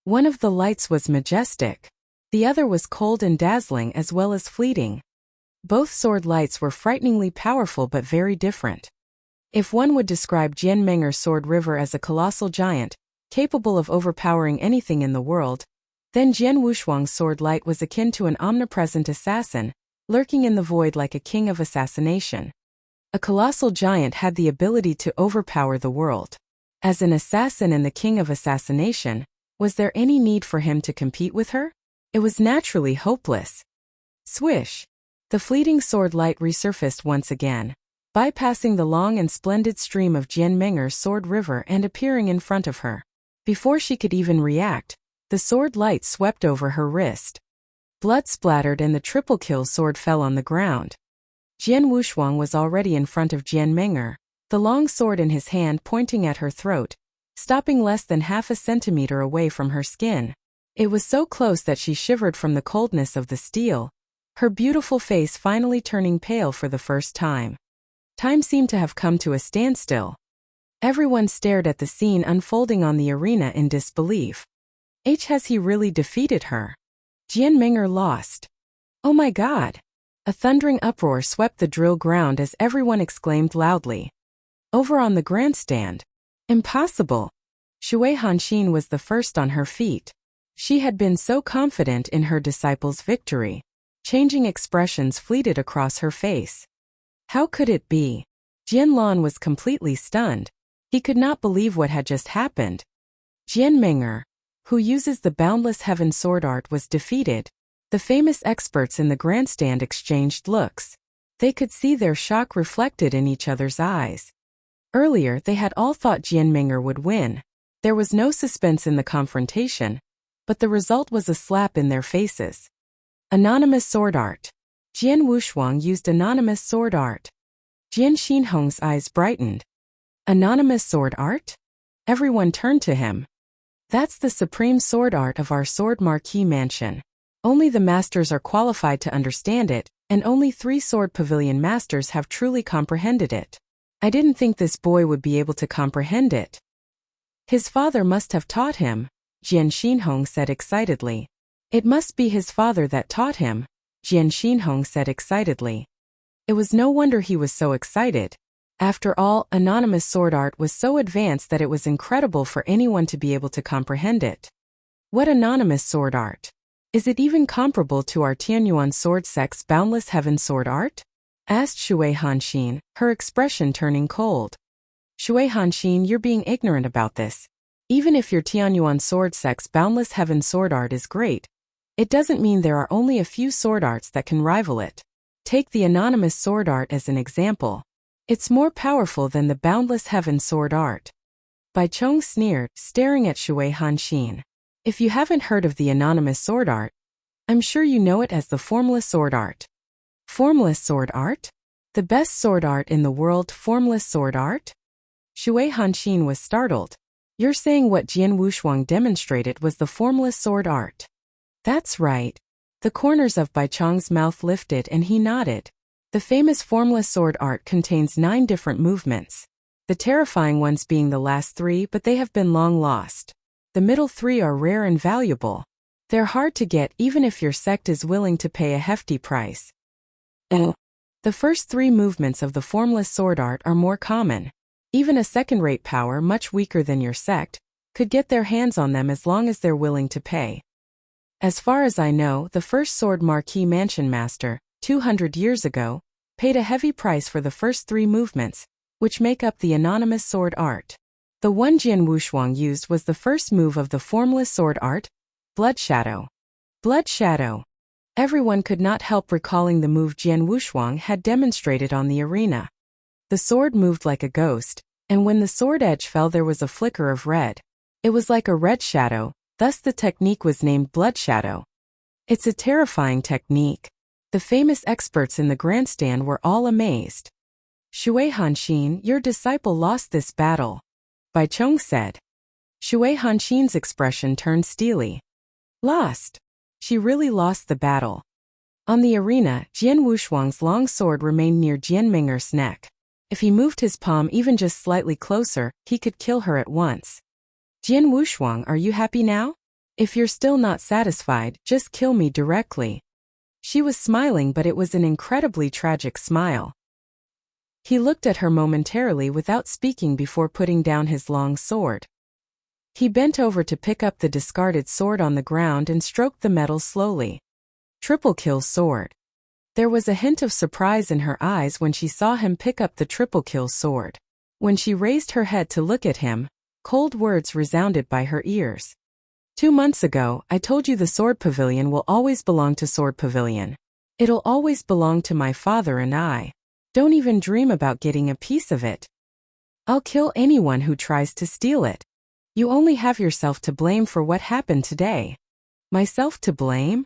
One of the lights was majestic. The other was cold and dazzling as well as fleeting. Both sword lights were frighteningly powerful but very different. If one would describe Jianming'er's sword river as a colossal giant, capable of overpowering anything in the world, then Jian Wushuang's sword light was akin to an omnipresent assassin, lurking in the void like a king of assassination. A colossal giant had the ability to overpower the world. As an assassin and the king of assassination, was there any need for him to compete with her? It was naturally hopeless. Swish! The fleeting sword light resurfaced once again, bypassing the long and splendid stream of Jianmenger's sword river and appearing in front of her. Before she could even react, the sword light swept over her wrist. Blood splattered and the triple kill sword fell on the ground. Jian Wushuang was already in front of Jianmenger, the long sword in his hand pointing at her throat, stopping less than half a centimeter away from her skin. It was so close that she shivered from the coldness of the steel, her beautiful face finally turning pale for the first time. Time seemed to have come to a standstill. Everyone stared at the scene unfolding on the arena in disbelief. Has he really defeated her? Jianmenger lost. Oh my God! A thundering uproar swept the drill ground as everyone exclaimed loudly. Over on the grandstand. Impossible! Shui Hanxin was the first on her feet. She had been so confident in her disciple's victory. Changing expressions fleeted across her face. How could it be? Jianlan was completely stunned. He could not believe what had just happened. Jianmenger, who uses the boundless heaven sword art, was defeated. The famous experts in the grandstand exchanged looks. They could see their shock reflected in each other's eyes. Earlier they had all thought Jianmenger would win. There was no suspense in the confrontation, but the result was a slap in their faces. Anonymous sword art. Jian Wushuang used anonymous sword art. Jian Xinhong's eyes brightened. Anonymous sword art? Everyone turned to him. That's the supreme sword art of our sword marquee mansion. Only the masters are qualified to understand it, and only 3 sword pavilion masters have truly comprehended it. I didn't think this boy would be able to comprehend it. His father must have taught him, Jian Xinhong said excitedly. It must be his father that taught him, Jian Xinhong said excitedly. It was no wonder he was so excited. After all, anonymous sword art was so advanced that it was incredible for anyone to be able to comprehend it. What anonymous sword art? Is it even comparable to our Tianyuan sword sect's boundless heaven sword art? Asked Shui Hanxin, her expression turning cold. Shui Hanxin, you're being ignorant about this. Even if your Tianyuan sword sect's boundless heaven sword art is great, it doesn't mean there are only a few sword arts that can rival it. Take the anonymous sword art as an example. It's more powerful than the boundless heaven sword art. Bai Chong sneered, staring at Shui Hanxin. If you haven't heard of the anonymous sword art, I'm sure you know it as the formless sword art. Formless sword art? The best sword art in the world, formless sword art? Shui Hanxin was startled. You're saying what Jian Wushuang demonstrated was the formless sword art? That's right. The corners of Bai Chong's mouth lifted and he nodded. The famous formless sword art contains 9 different movements. The terrifying ones being the last 3, but they have been long lost. The middle 3 are rare and valuable. They're hard to get even if your sect is willing to pay a hefty price. The first 3 movements of the formless sword art are more common. Even a second-rate power much weaker than your sect could get their hands on them as long as they're willing to pay. As far as I know, the first sword marquee mansion master, 200 years ago, paid a heavy price for the first 3 movements, which make up the anonymous sword art. The one Jian Wushuang used was the first move of the formless sword art, Blood Shadow. Blood Shadow. Everyone could not help recalling the move Jian Wushuang had demonstrated on the arena. The sword moved like a ghost, and when the sword edge fell there was a flicker of red. It was like a red shadow, thus the technique was named Blood Shadow. It's a terrifying technique. The famous experts in the grandstand were all amazed. Shui Hanxin, your disciple lost this battle, Bai Chong said. Shui Hanxin's expression turned steely. Lost? She really lost the battle. On the arena, Jian Wushuang's long sword remained near Jianmenger's neck. If he moved his palm even just slightly closer, he could kill her at once. Jian Wushuang, are you happy now? If you're still not satisfied, just kill me directly. She was smiling, but it was an incredibly tragic smile. He looked at her momentarily without speaking before putting down his long sword. He bent over to pick up the discarded sword on the ground and stroked the metal slowly. Triple kill sword. There was a hint of surprise in her eyes when she saw him pick up the triple kill sword. When she raised her head to look at him, cold words resounded by her ears. 2 months ago, I told you the sword pavilion will always belong to sword pavilion. It'll always belong to my father and I. Don't even dream about getting a piece of it. I'll kill anyone who tries to steal it. You only have yourself to blame for what happened today. Myself to blame?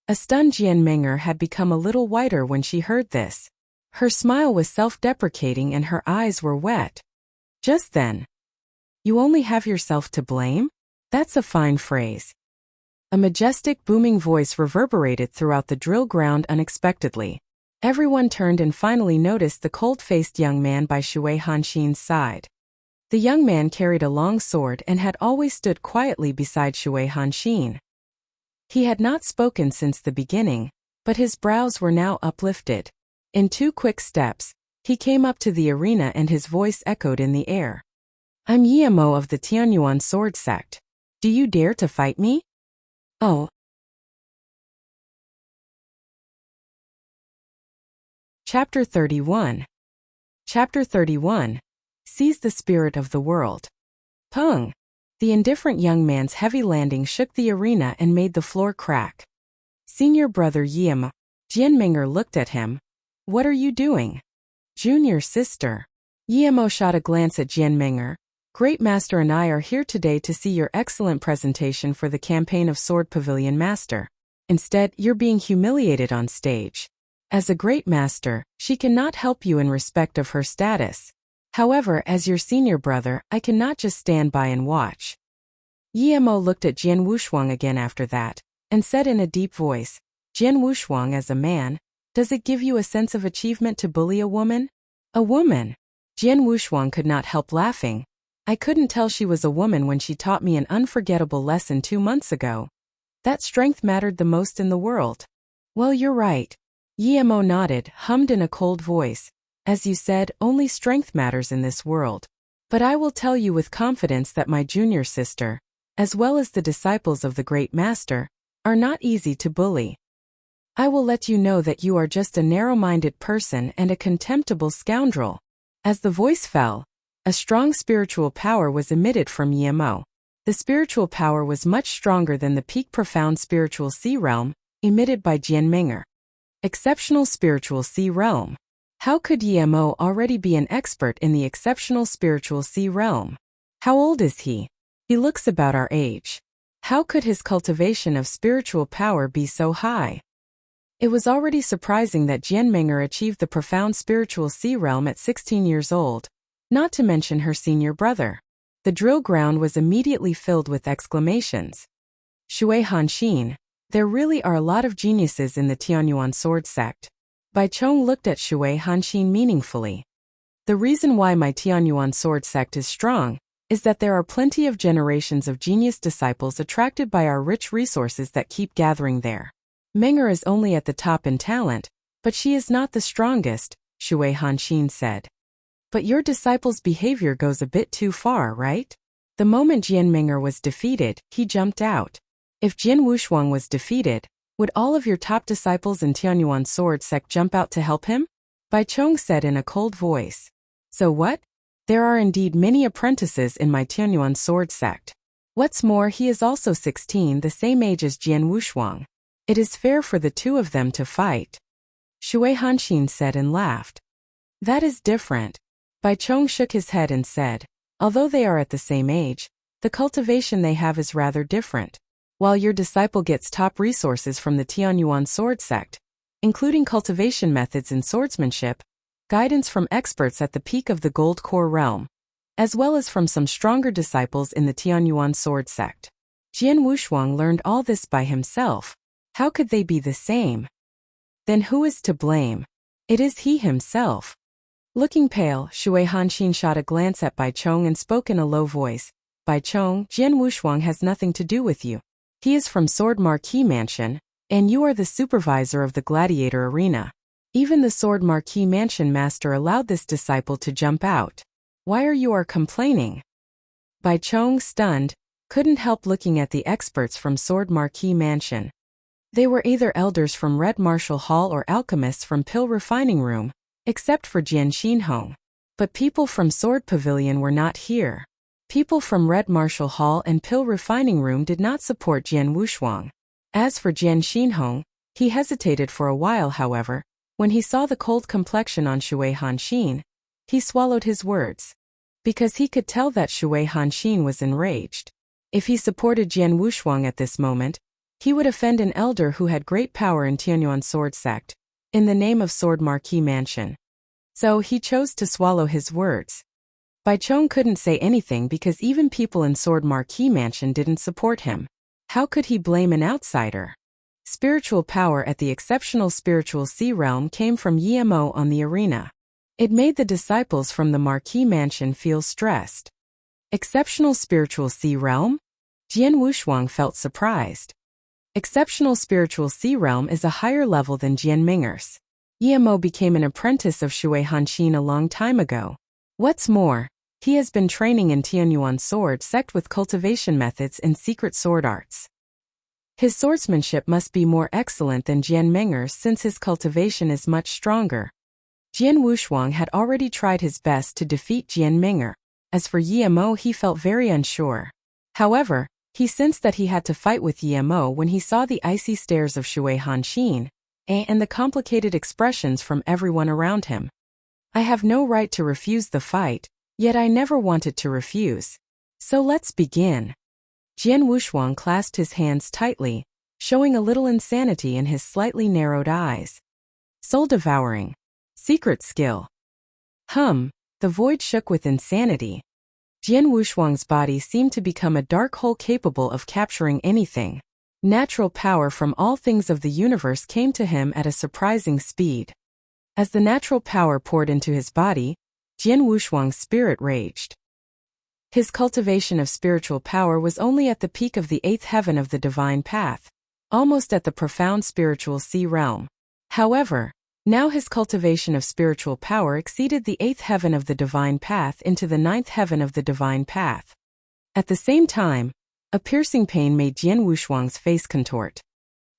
A stunned Jian Ming'er had become a little whiter when she heard this. Her smile was self-deprecating and her eyes were wet. Just then. You only have yourself to blame? That's a fine phrase. A majestic booming voice reverberated throughout the drill ground unexpectedly. Everyone turned and finally noticed the cold-faced young man by Shui Hanxin's side. The young man carried a long sword and had always stood quietly beside Shui Hanxin. He had not spoken since the beginning, but his brows were now uplifted. In 2 quick steps, he came up to the arena and his voice echoed in the air. I'm Yemo of the Tianyuan sword sect. Do you dare to fight me? Oh. Chapter 31. Chapter 31. Seize the spirit of the world. Pung! The indifferent young man's heavy landing shook the arena and made the floor crack. Senior brother Yemo. Jian Ming'er looked at him. What are you doing? Junior sister. Yemo shot a glance at Jian Ming'er. Great Master and I are here today to see your excellent presentation for the campaign of Sword Pavilion Master. Instead, you're being humiliated on stage. As a great master, she cannot help you in respect of her status. However, as your senior brother, I cannot just stand by and watch. Yemo looked at Jian Wushuang again after that, and said in a deep voice, Jian Wushuang, as a man, does it give you a sense of achievement to bully a woman? A woman? Jian Wushuang could not help laughing. I couldn't tell she was a woman when she taught me an unforgettable lesson 2 months ago. That strength mattered the most in the world. Well, you're right. Yemo nodded, hummed in a cold voice. As you said, only strength matters in this world. But I will tell you with confidence that my junior sister, as well as the disciples of the great master, are not easy to bully. I will let you know that you are just a narrow-minded person and a contemptible scoundrel. As the voice fell, a strong spiritual power was emitted from Yemo. The spiritual power was much stronger than the peak profound spiritual sea realm, emitted by Jian Ming'er. Exceptional spiritual sea realm. How could Yemo already be an expert in the exceptional spiritual sea realm? How old is he? He looks about our age. How could his cultivation of spiritual power be so high? It was already surprising that Jian Ming'er achieved the profound spiritual sea realm at 16 years old, not to mention her senior brother. The drill ground was immediately filled with exclamations. Shui Hanxin, there really are a lot of geniuses in the Tianyuan sword sect. Bai Chong looked at Shui Hanxin meaningfully. The reason why my Tianyuan sword sect is strong is that there are plenty of generations of genius disciples attracted by our rich resources that keep gathering there. Ming'er is only at the top in talent, but she is not the strongest, Shui Hanxin said. But your disciple's behavior goes a bit too far, right? The moment Jian Ming'er was defeated, he jumped out. If Jian Wushuang was defeated, would all of your top disciples in Tianyuan sword sect jump out to help him? Bai Chong said in a cold voice. So what? There are indeed many apprentices in my Tianyuan sword sect. What's more, he is also 16, the same age as Jian Wushuang. It is fair for the two of them to fight. Shui Hanxin said and laughed. That is different. Bai Chong shook his head and said, although they are at the same age, the cultivation they have is rather different. While your disciple gets top resources from the Tianyuan sword sect, including cultivation methods in swordsmanship, guidance from experts at the peak of the gold core realm, as well as from some stronger disciples in the Tianyuan sword sect. Jian Wushuang learned all this by himself. How could they be the same? Then who is to blame? It is he himself. Looking pale, Shui Hanxin shot a glance at Bai Chong and spoke in a low voice. Bai Chong, Jian Wushuang has nothing to do with you. He is from Sword Marquis Mansion, and you are the supervisor of the gladiator arena. Even the Sword Marquis Mansion master allowed this disciple to jump out. Why are you complaining? Bai Chong, stunned, couldn't help looking at the experts from Sword Marquis Mansion. They were either elders from Red Martial Hall or alchemists from Pill Refining Room, except for Jian Xinhong. But people from Sword Pavilion were not here. People from Red Martial Hall and Pill Refining Room did not support Jian Wushuang. As for Jian Xinhong, he hesitated for a while however, When he saw the cold complexion on Shui Hanxin, he swallowed his words. Because he could tell that Shui Hanxin was enraged. If he supported Jian Wushuang at this moment, he would offend an elder who had great power in Tianyuan Sword Sect, in the name of Sword Marquis Mansion. So he chose to swallow his words. Bai Chong couldn't say anything because even people in Sword Marquis Mansion didn't support him. How could he blame an outsider? Spiritual power at the exceptional spiritual sea realm came from Yemo on the arena. It made the disciples from the Marquis Mansion feel stressed. Exceptional spiritual sea realm? Jian Wushuang felt surprised. Exceptional spiritual sea realm is a higher level than Jian Mingers. Yemo became an apprentice of Shui Hanxin a long time ago. What's more, he has been training in Tianyuan Sword Sect with cultivation methods in secret sword arts. His swordsmanship must be more excellent than Jian Mingers since his cultivation is much stronger. Jian Wushuang had already tried his best to defeat Jian Minger. As for Yemo, he felt very unsure. However, he sensed that he had to fight with Yemo when he saw the icy stares of Shui Hanxin, and the complicated expressions from everyone around him. I have no right to refuse the fight, yet I never wanted to refuse. So let's begin. Jian Wushuang clasped his hands tightly, showing a little insanity in his slightly narrowed eyes. Soul-devouring. Secret skill. The void shook with insanity. Jian Wushuang's body seemed to become a dark hole capable of capturing anything. Natural power from all things of the universe came to him at a surprising speed. As the natural power poured into his body, Jian Wushuang's spirit raged. His cultivation of spiritual power was only at the peak of the 8th heaven of the divine path, almost at the profound spiritual sea realm. However, now his cultivation of spiritual power exceeded the 8th heaven of the divine path into the 9th heaven of the divine path. At the same time, a piercing pain made Jian Wushuang's face contort.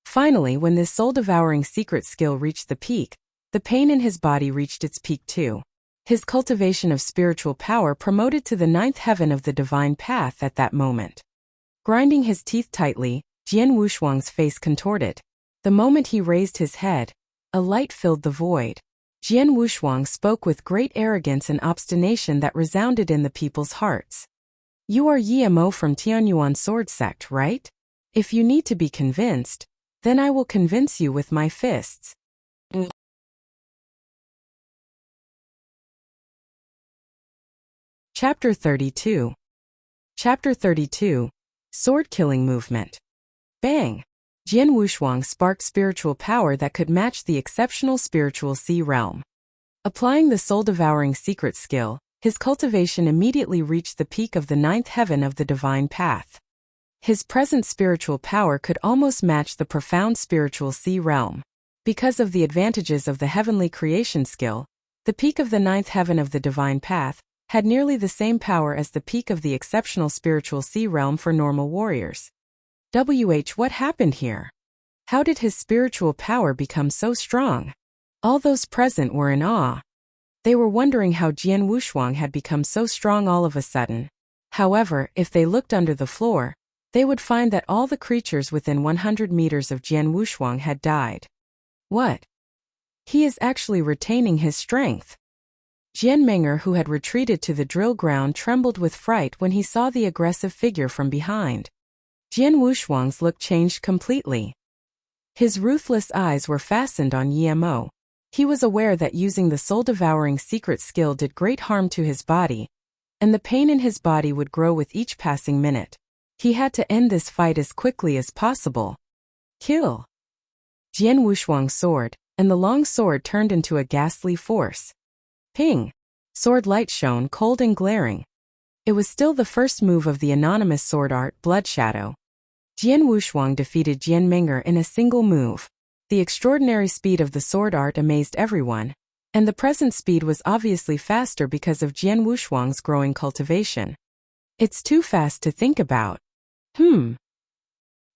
Finally, when this soul-devouring secret skill reached the peak, the pain in his body reached its peak too. His cultivation of spiritual power promoted to the 9th heaven of the divine path at that moment. Grinding his teeth tightly, Jian Wushuang's face contorted. The moment he raised his head, a light filled the void. Jian Wushuang spoke with great arrogance and obstination that resounded in the people's hearts. You are Yemo from Tianyuan Sword Sect, right? If you need to be convinced, then I will convince you with my fists. Chapter 32. Chapter 32. Sword-killing movement. Bang! Jian Wushuang sparked spiritual power that could match the exceptional spiritual sea realm. Applying the soul-devouring secret skill, his cultivation immediately reached the peak of the 9th heaven of the divine path. His present spiritual power could almost match the profound spiritual sea realm. Because of the advantages of the heavenly creation skill, the peak of the 9th heaven of the divine path had nearly the same power as the peak of the exceptional spiritual sea realm for normal warriors. What happened here? How did his spiritual power become so strong? All those present were in awe. They were wondering how Jian Wushuang had become so strong all of a sudden. However, if they looked under the floor, they would find that all the creatures within 100 meters of Jian Wushuang had died. What? He is actually retaining his strength. Jian Ming'er, who had retreated to the drill ground, trembled with fright when he saw the aggressive figure from behind. Jian Wushuang's look changed completely. His ruthless eyes were fastened on Yemo. He was aware that using the soul-devouring secret skill did great harm to his body, and the pain in his body would grow with each passing minute. He had to end this fight as quickly as possible. Kill! Jian Wushuang's sword, and the long sword turned into a ghastly force. Ping! Sword light shone cold and glaring. It was still the first move of the anonymous sword art, Blood Shadow. Jian Wushuang defeated Jian Ming'er in a single move. The extraordinary speed of the sword art amazed everyone, and the present speed was obviously faster because of Jian Wushuang's growing cultivation. It's too fast to think about.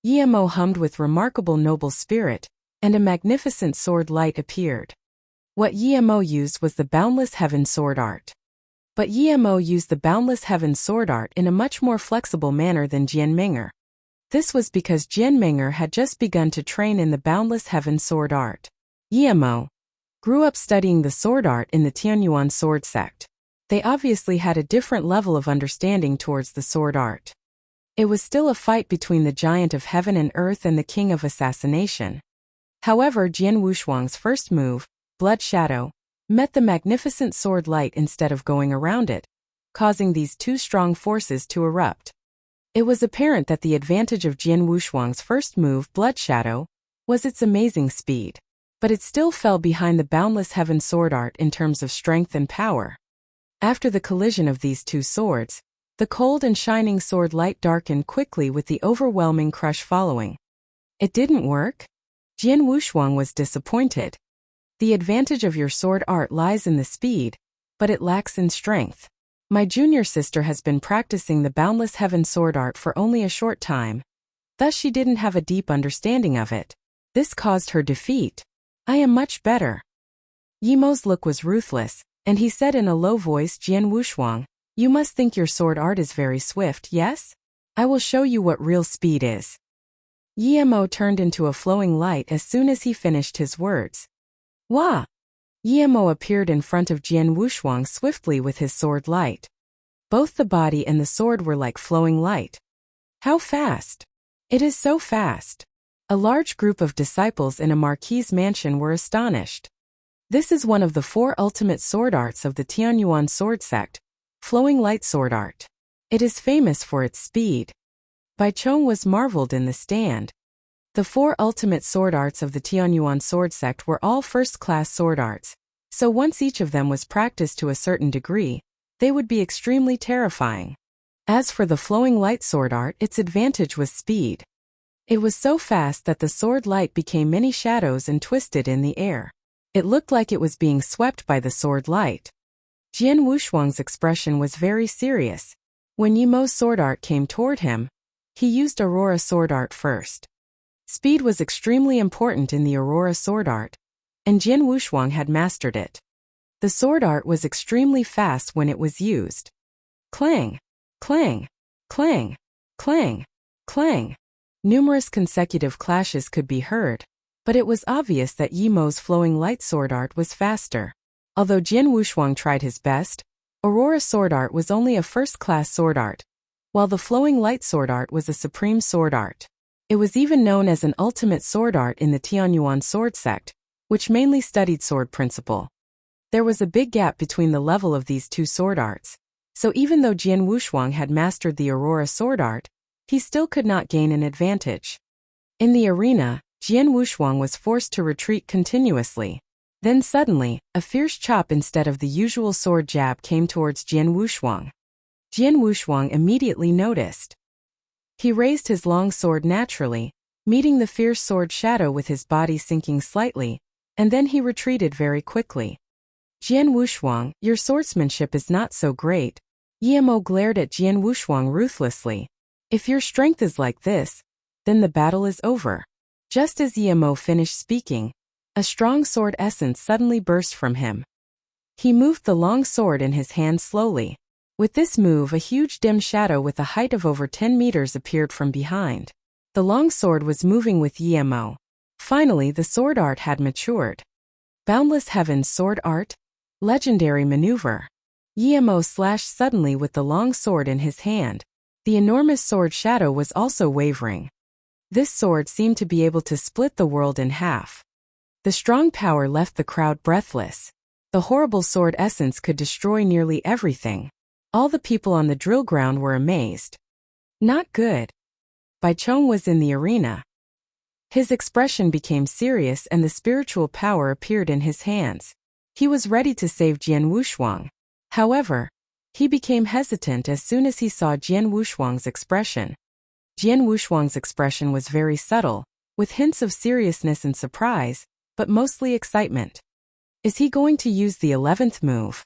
Yemo hummed with remarkable noble spirit, and a magnificent sword light appeared. What Yemo used was the Boundless Heaven sword art. But Yemo used the Boundless Heaven sword art in a much more flexible manner than Jian Ming'er. This was because Jian Ming'er had just begun to train in the Boundless Heaven sword art. Yemo, grew up studying the sword art in the Tianyuan sword sect. They obviously had a different level of understanding towards the sword art. It was still a fight between the giant of heaven and earth and the king of assassination. However, Jian Wushuang's first move, Blood Shadow, met the magnificent sword light instead of going around it, causing these two strong forces to erupt. It was apparent that the advantage of Jian Wushuang's first move, Blood Shadow, was its amazing speed. But it still fell behind the Boundless Heaven sword art in terms of strength and power. After the collision of these two swords, the cold and shining sword light darkened quickly with the overwhelming crush following. It didn't work? Jian Wushuang was disappointed. The advantage of your sword art lies in the speed, but it lacks in strength. My junior sister has been practicing the Boundless Heaven sword art for only a short time. Thus she didn't have a deep understanding of it. This caused her defeat. I am much better. Yimo's look was ruthless, and he said in a low voice, Jian Wushuang, you must think your sword art is very swift, yes? I will show you what real speed is. Yimo turned into a flowing light as soon as he finished his words. Wah! Yimo appeared in front of Jian Wushuang swiftly with his sword light. Both the body and the sword were like flowing light. How fast! It is so fast! A large group of disciples in a marquis's mansion were astonished. This is one of the 4 ultimate sword arts of the Tianyuan sword sect, flowing light sword art. It is famous for its speed. Bai Chong was marveled in the stand. The 4 ultimate sword arts of the Tianyuan sword sect were all first-class sword arts, so once each of them was practiced to a certain degree, they would be extremely terrifying. As for the flowing light sword art, its advantage was speed. It was so fast that the sword light became many shadows and twisted in the air. It looked like it was being swept by the sword light. Jian Wushuang's expression was very serious. When Yimo's sword art came toward him, he used Aurora sword art first. Speed was extremely important in the Aurora sword art, and Jian Wushuang had mastered it. The sword art was extremely fast when it was used. Clang! Clang! Clang! Clang! Clang! Numerous consecutive clashes could be heard, but it was obvious that Yimo's flowing light sword art was faster. Although Jian Wushuang tried his best, Aurora sword art was only a first-class sword art, while the flowing light sword art was a supreme sword art. It was even known as an ultimate sword art in the Tianyuan sword sect, which mainly studied sword principle. There was a big gap between the level of these two sword arts, so even though Jian Wushuang had mastered the Aurora sword art, he still could not gain an advantage. In the arena, Jian Wushuang was forced to retreat continuously. Then suddenly, a fierce chop instead of the usual sword jab came towards Jian Wushuang. Jian Wushuang immediately noticed. He raised his long sword naturally, meeting the fierce sword shadow with his body sinking slightly, and then he retreated very quickly. Jian Wushuang, your swordsmanship is not so great. Yimo glared at Jian Wushuang ruthlessly. If your strength is like this, then the battle is over. Just as Yimo finished speaking, a strong sword essence suddenly burst from him. He moved the long sword in his hand slowly. With this move, a huge dim shadow with a height of over 10 meters appeared from behind. The long sword was moving with Yimo. Finally, the sword art had matured. Boundless Heaven's sword art? Legendary maneuver. Yimo slashed suddenly with the long sword in his hand. The enormous sword shadow was also wavering. This sword seemed to be able to split the world in half. The strong power left the crowd breathless. The horrible sword essence could destroy nearly everything. All the people on the drill ground were amazed. Not good. Bai Chong was in the arena. His expression became serious and the spiritual power appeared in his hands. He was ready to save Jian Wushuang. However, he became hesitant as soon as he saw Jian Wushuang's expression. Jian Wushuang's expression was very subtle, with hints of seriousness and surprise, but mostly excitement. Is he going to use the 11th move?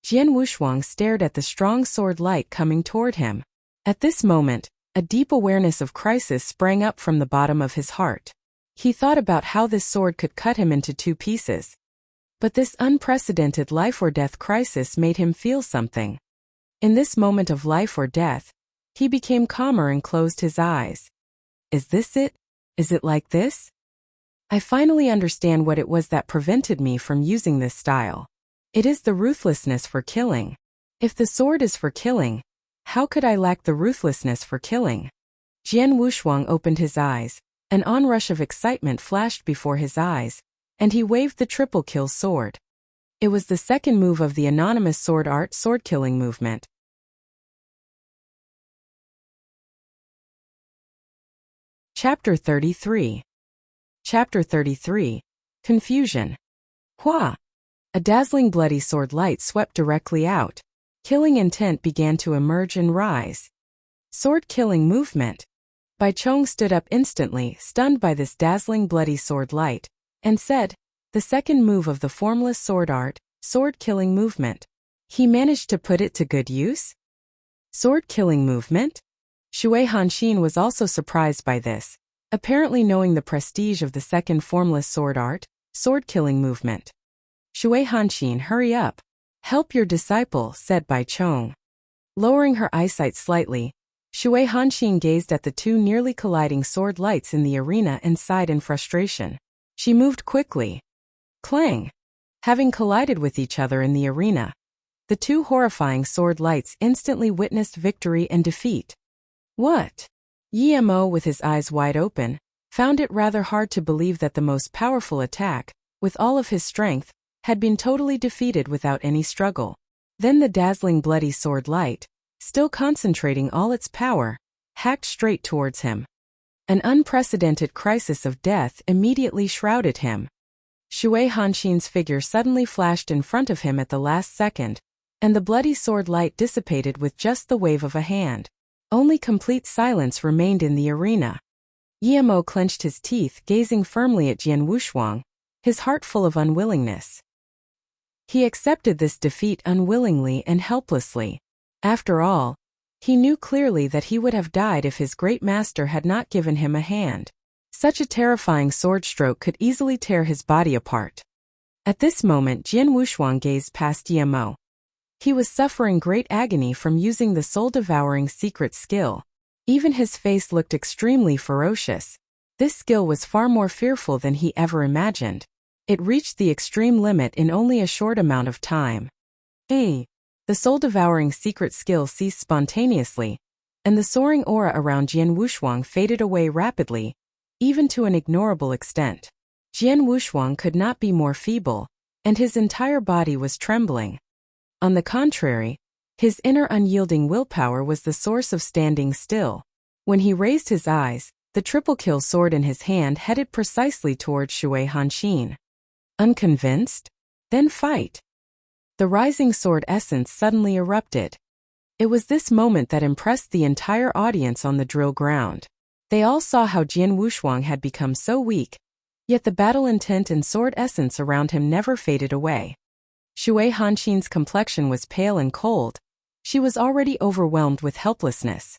Jian Wushuang stared at the strong sword light coming toward him. At this moment, a deep awareness of crisis sprang up from the bottom of his heart. He thought about how this sword could cut him into 2 pieces. But this unprecedented life or death crisis made him feel something. In this moment of life or death, he became calmer and closed his eyes. Is this it? Is it like this? I finally understand what it was that prevented me from using this style. It is the ruthlessness for killing. If the sword is for killing, how could I lack the ruthlessness for killing? Jian Wushuang opened his eyes. An onrush of excitement flashed before his eyes, and he waved the triple kill sword. It was the second move of the anonymous sword art sword killing movement. Chapter 33. Chapter 33. Confusion. Hua! A dazzling bloody sword light swept directly out. Killing intent began to emerge and rise. Sword killing movement. Bai Chong stood up instantly, stunned by this dazzling bloody sword light, and said, the second move of the formless sword art, sword killing movement. He managed to put it to good use? Sword killing movement? Shui Hanxin was also surprised by this, apparently knowing the prestige of the second formless sword art, sword killing movement. Shui Hanxin, hurry up. Help your disciple, said Bai Chong. Lowering her eyesight slightly, Shui Hanxin gazed at the two nearly colliding sword lights in the arena and sighed in frustration. She moved quickly. Clang! Having collided with each other in the arena, the two horrifying sword lights instantly witnessed victory and defeat. What? Yi Mo, with his eyes wide open, found it rather hard to believe that the most powerful attack, with all of his strength, had been totally defeated without any struggle. Then the dazzling bloody sword light, still concentrating all its power, hacked straight towards him. An unprecedented crisis of death immediately shrouded him. Shui Hanxin's figure suddenly flashed in front of him at the last second, and the bloody sword light dissipated with just the wave of a hand. Only complete silence remained in the arena. Yi Mo clenched his teeth, gazing firmly at Jian Wushuang, his heart full of unwillingness. He accepted this defeat unwillingly and helplessly. After all, he knew clearly that he would have died if his great master had not given him a hand. Such a terrifying sword stroke could easily tear his body apart. At this moment, Jian Wushuang gazed past Yi Mo. He was suffering great agony from using the soul-devouring secret skill. Even his face looked extremely ferocious. This skill was far more fearful than he ever imagined. It reached the extreme limit in only a short amount of time. The soul-devouring secret skill ceased spontaneously, and the soaring aura around Jian Wushuang faded away rapidly, even to an ignorable extent. Jian Wushuang could not be more feeble, and his entire body was trembling. On the contrary, his inner unyielding willpower was the source of standing still. When he raised his eyes, the triple kill sword in his hand headed precisely towards Shui Hanxin. Unconvinced? Then fight. The rising sword essence suddenly erupted. It was this moment that impressed the entire audience on the drill ground. They all saw how Jian Wushuang had become so weak, yet the battle intent and sword essence around him never faded away. Shui Hanxin's complexion was pale and cold. She was already overwhelmed with helplessness.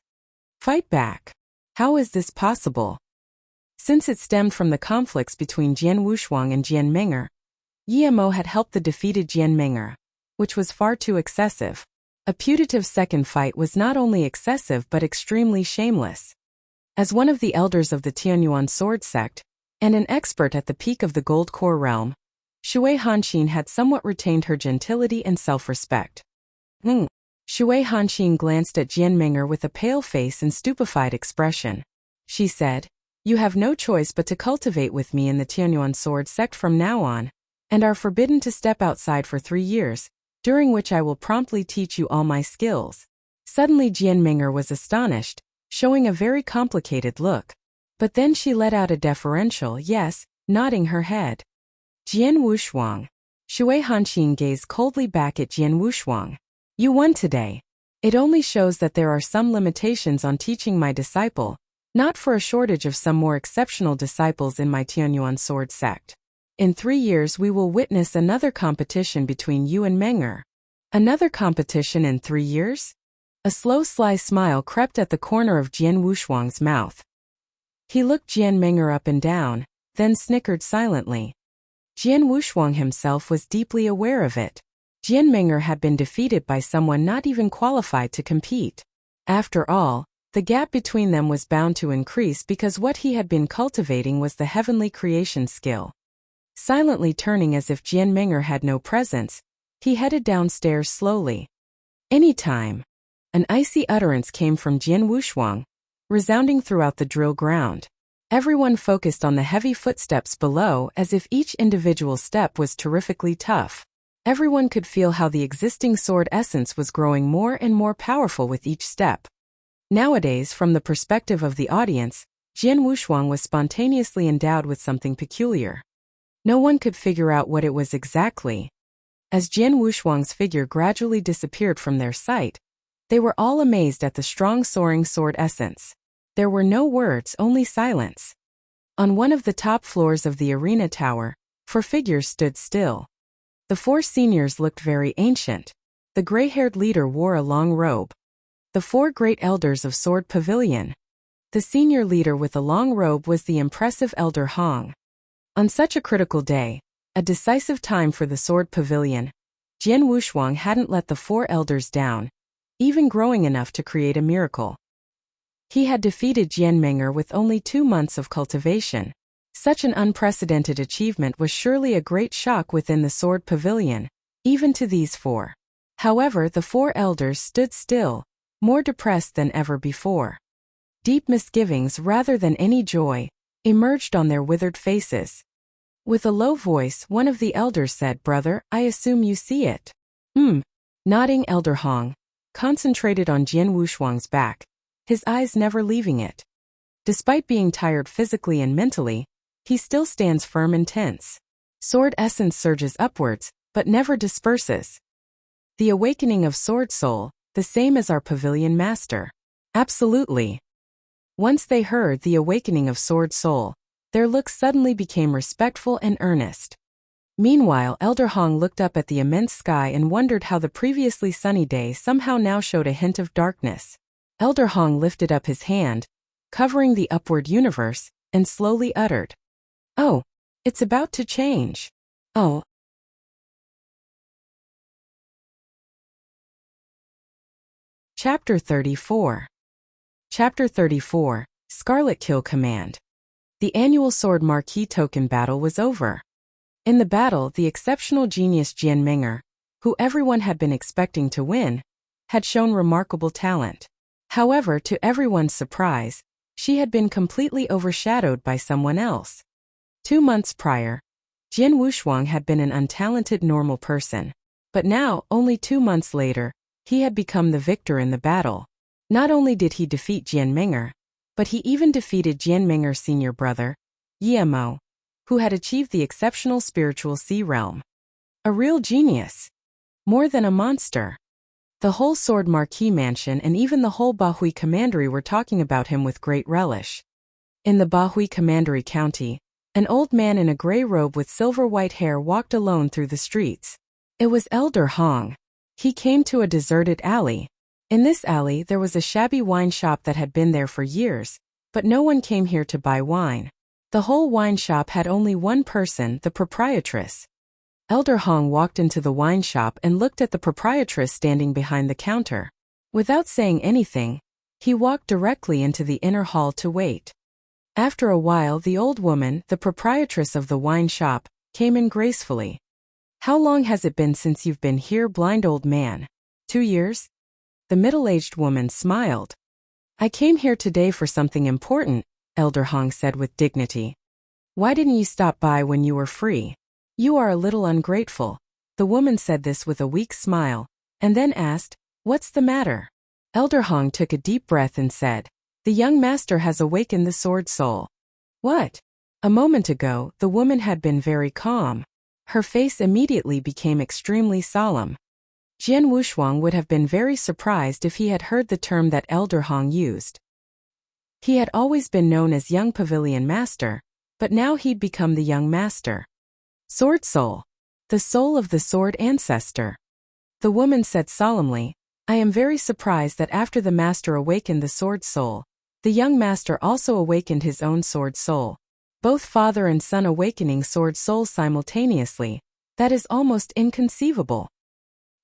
Fight back. How is this possible? Since it stemmed from the conflicts between Jian Wushuang and Jian Meng'er, Yi Mo had helped the defeated Jian Meng'er, which was far too excessive. A putative second fight was not only excessive but extremely shameless. As one of the elders of the Tianyuan sword sect, and an expert at the peak of the Gold Core realm, Shui Hanxin had somewhat retained her gentility and self-respect. Shui Hanxin glanced at Jian Meng'er with a pale face and stupefied expression. She said, "You have no choice but to cultivate with me in the Tianyuan sword sect from now on, and are forbidden to step outside for 3 years, during which I will promptly teach you all my skills." Suddenly Jian Meng'er was astonished, showing a very complicated look. But then she let out a deferential yes, nodding her head. Jian Wushuang. Shui Hanxin gazed coldly back at Jian Wushuang. You won today. It only shows that there are some limitations on teaching my disciple, not for a shortage of some more exceptional disciples in my Tianyuan sword sect. In 3 years we will witness another competition between you and Meng'er. Another competition in 3 years? A slow sly smile crept at the corner of Jian Wushuang's mouth. He looked Jian Meng'er up and down, then snickered silently. Jian Wushuang himself was deeply aware of it. Jian Meng'er had been defeated by someone not even qualified to compete. After all, The gap between them was bound to increase because what he had been cultivating was the heavenly creation skill. Silently turning as if Jian Ming'er had no presence, he headed downstairs slowly. "Any time." An icy utterance came from Jian Wushuang, resounding throughout the drill ground. Everyone focused on the heavy footsteps below as if each individual step was terrifically tough. Everyone could feel how the existing sword essence was growing more and more powerful with each step. Nowadays, from the perspective of the audience, Jian Wushuang was spontaneously endowed with something peculiar. No one could figure out what it was exactly. As Jian Wushuang's figure gradually disappeared from their sight, they were all amazed at the strong soaring sword essence. There were no words, only silence. On one of the top floors of the arena tower, 4 figures stood still. The 4 seniors looked very ancient. The gray-haired leader wore a long robe. The 4 great elders of Sword Pavilion. The senior leader with a long robe was the impressive Elder Hong. On such a critical day, a decisive time for the Sword Pavilion, Jian Wushuang hadn't let the 4 elders down, even growing enough to create a miracle. He had defeated Jian Ming'er with only 2 months of cultivation. Such an unprecedented achievement was surely a great shock within the Sword Pavilion, even to these 4. However, the 4 elders stood still, more depressed than ever before. Deep misgivings rather than any joy emerged on their withered faces. With a low voice, one of the elders said, "Brother, I assume you see it." Nodding, Elder Hong concentrated on Jian Wushuang's back, his eyes never leaving it. Despite being tired physically and mentally, he still stands firm and tense. Sword essence surges upwards, but never disperses. The awakening of sword soul, the same as our pavilion master. Absolutely. Once they heard the awakening of sword soul, their looks suddenly became respectful and earnest. Meanwhile, Elder Hong looked up at the immense sky and wondered how the previously sunny day somehow now showed a hint of darkness. Elder Hong lifted up his hand, covering the upward universe, and slowly uttered, "Oh, it's about to change. Oh." Chapter 34. Chapter 34, Scarlet Kill Command. The annual Sword Marquee Token battle was over. In the battle, the exceptional genius Jian Ming'er, who everyone had been expecting to win, had shown remarkable talent. However, to everyone's surprise, she had been completely overshadowed by someone else. 2 months prior, Jian Wushuang had been an untalented normal person. But now, only 2 months later, he had become the victor in the battle. Not only did he defeat Jian Ming'er, but he even defeated Jian Ming'er's senior brother, Yemo, who had achieved the exceptional spiritual sea realm. A real genius. More than a monster. The whole Sword Marquee Mansion and even the whole Bahui Commandery were talking about him with great relish. In the Bahui Commandery County, an old man in a gray robe with silver-white hair walked alone through the streets. It was Elder Hong. He came to a deserted alley. In this alley there was a shabby wine shop that had been there for years, but no one came here to buy wine. The whole wine shop had only one person, the proprietress. Elder Hong walked into the wine shop and looked at the proprietress standing behind the counter. Without saying anything, he walked directly into the inner hall to wait. After a while, the old woman, the proprietress of the wine shop, came in gracefully. "How long has it been since you've been here, blind old man?" 2 years? The middle-aged woman smiled. "I came here today for something important," Elder Hong said with dignity. "Why didn't you stop by when you were free? You are a little ungrateful." The woman said this with a weak smile, and then asked, "What's the matter?" Elder Hong took a deep breath and said, "The young master has awakened the sword soul." "What?" A moment ago, the woman had been very calm. Her face immediately became extremely solemn. Jian Wushuang would have been very surprised if he had heard the term that Elder Hong used. He had always been known as Young Pavilion Master, but now he'd become the Young Master. "Sword soul. The soul of the sword ancestor." The woman said solemnly, "I am very surprised that after the master awakened the sword soul, the young master also awakened his own sword soul. Both father and son awakening sword souls simultaneously. That is almost inconceivable."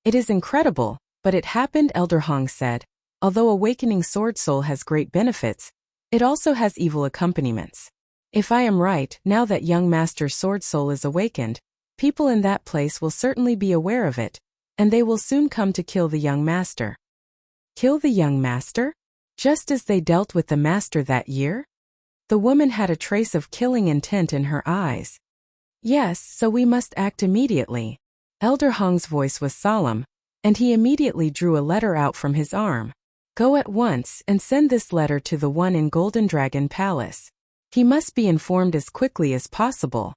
"It is incredible, but it happened," Elder Hong said. Although awakening Sword Soul has great benefits, it also has evil accompaniments. If I am right, now that young Master Sword Soul is awakened, people in that place will certainly be aware of it, and they will soon come to kill the young master. Kill the young master? Just as they dealt with the master that year? The woman had a trace of killing intent in her eyes. Yes, so we must act immediately. Elder Hong's voice was solemn, and he immediately drew a letter out from his arm. Go at once and send this letter to the one in Golden Dragon Palace. He must be informed as quickly as possible.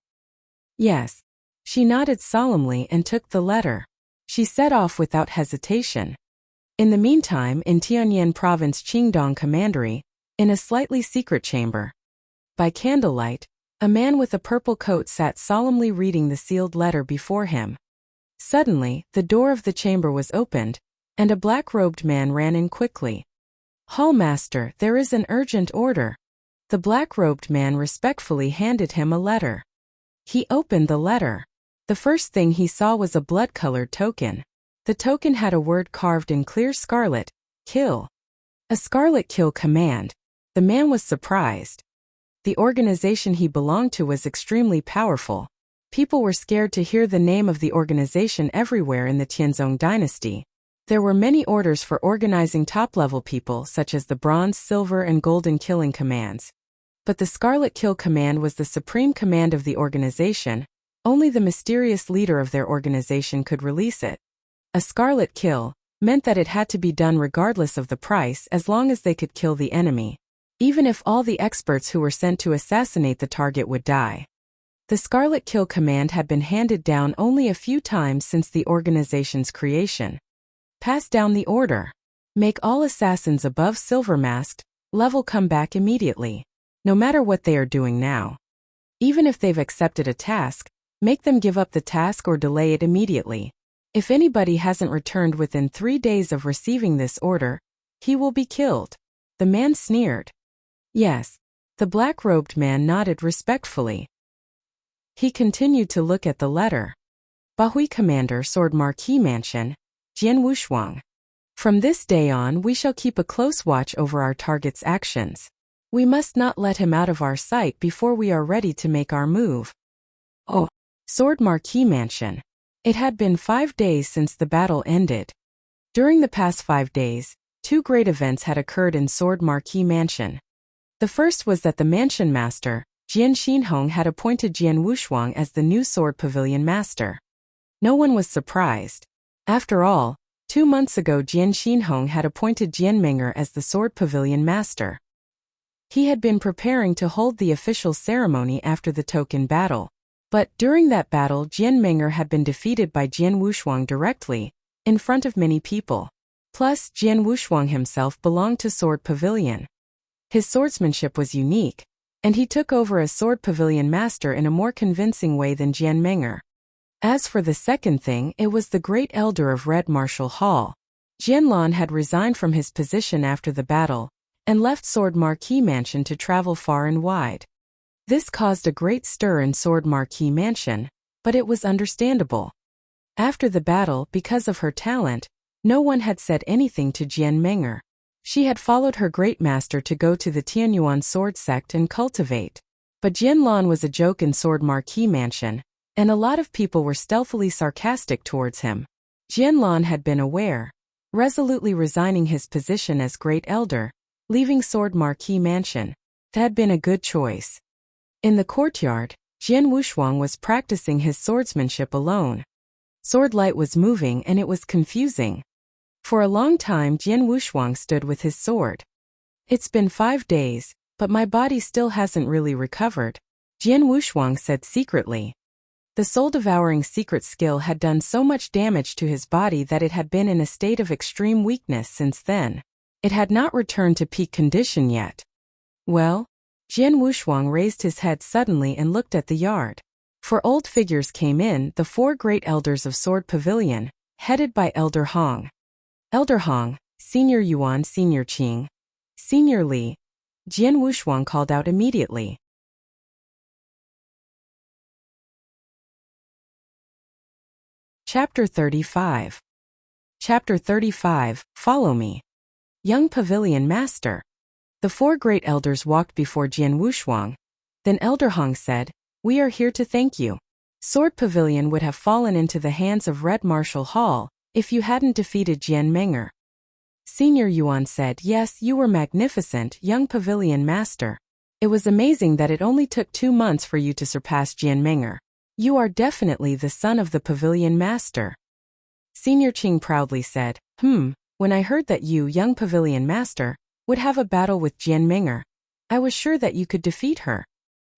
Yes. She nodded solemnly and took the letter. She set off without hesitation. In the meantime, in Tianyan Province Qingdong Commandery, in a slightly secret chamber, by candlelight, a man with a purple coat sat solemnly reading the sealed letter before him. Suddenly, the door of the chamber was opened, and a black-robed man ran in quickly. Hallmaster, there is an urgent order. The black-robed man respectfully handed him a letter. He opened the letter. The first thing he saw was a blood-colored token. The token had a word carved in clear scarlet, kill. A scarlet kill command. The man was surprised. The organization he belonged to was extremely powerful. People were scared to hear the name of the organization everywhere in the Tianzong dynasty. There were many orders for organizing top-level people such as the bronze, silver, and golden killing commands. But the Scarlet Kill Command was the supreme command of the organization. Only the mysterious leader of their organization could release it. A Scarlet Kill meant that it had to be done regardless of the price as long as they could kill the enemy, even if all the experts who were sent to assassinate the target would die. The Scarlet Kill Command had been handed down only a few times since the organization's creation. Pass down the order. Make all assassins above Silver Masked level come back immediately, no matter what they are doing now. Even if they've accepted a task, make them give up the task or delay it immediately. If anybody hasn't returned within 3 days of receiving this order, he will be killed. The man sneered. Yes. The black-robed man nodded respectfully. He continued to look at the letter. Bahui Commander Sword Marquis Mansion, Jian Wushuang. From this day on we shall keep a close watch over our target's actions. We must not let him out of our sight before we are ready to make our move. Oh, Sword Marquis Mansion. It had been 5 days since the battle ended. During the past 5 days, 2 great events had occurred in Sword Marquis Mansion. The first was that the mansion master, Jian Xinhong, had appointed Jian Wushuang as the new Sword Pavilion Master. No one was surprised. After all, 2 months ago Jian Xinhong had appointed Jian Menger as the Sword Pavilion Master. He had been preparing to hold the official ceremony after the token battle. But during that battle Jian Menger had been defeated by Jian Wushuang directly, in front of many people. Plus, Jian Wushuang himself belonged to Sword Pavilion. His swordsmanship was unique, and he took over as Sword Pavilion Master in a more convincing way than Jian Menger. As for the second thing, it was the great elder of Red Martial Hall. Jian Lan had resigned from his position after the battle, and left Sword Marquis Mansion to travel far and wide. This caused a great stir in Sword Marquis Mansion, but it was understandable. After the battle, because of her talent, no one had said anything to Jian Menger. She had followed her great master to go to the Tianyuan sword sect and cultivate. But Jian Lan was a joke in Sword Marquis Mansion, and a lot of people were stealthily sarcastic towards him. Jian Lan had been aware, resolutely resigning his position as Great Elder, leaving Sword Marquis Mansion. That had been a good choice. In the courtyard, Jian Wushuang was practicing his swordsmanship alone. Sword light was moving and it was confusing. For a long time Jian Wushuang stood with his sword. It's been 5 days, but my body still hasn't really recovered, Jian Wushuang said secretly. The soul-devouring secret skill had done so much damage to his body that it had been in a state of extreme weakness since then. It had not returned to peak condition yet. Well? Jian Wushuang raised his head suddenly and looked at the yard. 4 old figures came in, the 4 great elders of Sword Pavilion, headed by Elder Hong. Elder Hong, Senior Yuan, Senior Qing, Senior Li. Jian Wushuang called out immediately. Chapter 35. Chapter 35, Follow Me. Young Pavilion Master. The four great elders walked before Jian Wushuang. Then Elder Hong said, "We are here to thank you. Sword Pavilion would have fallen into the hands of Red Marshal Hall if you hadn't defeated Jian Menger." Senior Yuan said, "Yes, you were magnificent, Young Pavilion Master. It was amazing that it only took 2 months for you to surpass Jian Menger. You are definitely the son of the Pavilion Master." Senior Qing proudly said, When I heard that you, Young Pavilion Master, would have a battle with Jian Menger, I was sure that you could defeat her."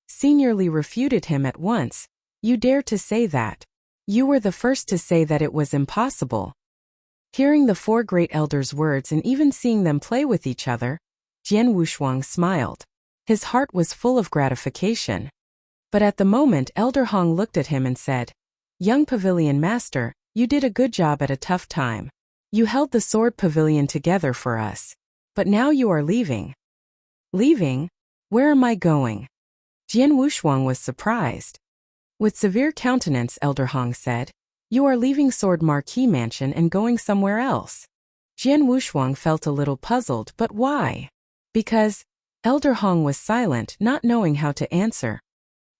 Senior Li refuted him at once. "You dare to say that? You were the first to say that it was impossible." Hearing the four great elders' words and even seeing them play with each other, Jian Wushuang smiled. His heart was full of gratification. But at the moment Elder Hong looked at him and said, "Young Pavilion Master, you did a good job at a tough time. You held the Sword Pavilion together for us. But now you are leaving." "Leaving? Where am I going?" Jian Wushuang was surprised. With severe countenance, Elder Hong said, "You are leaving Sword Marquee Mansion and going somewhere else." Jian Wushuang felt a little puzzled, but why? Because Elder Hong was silent, not knowing how to answer.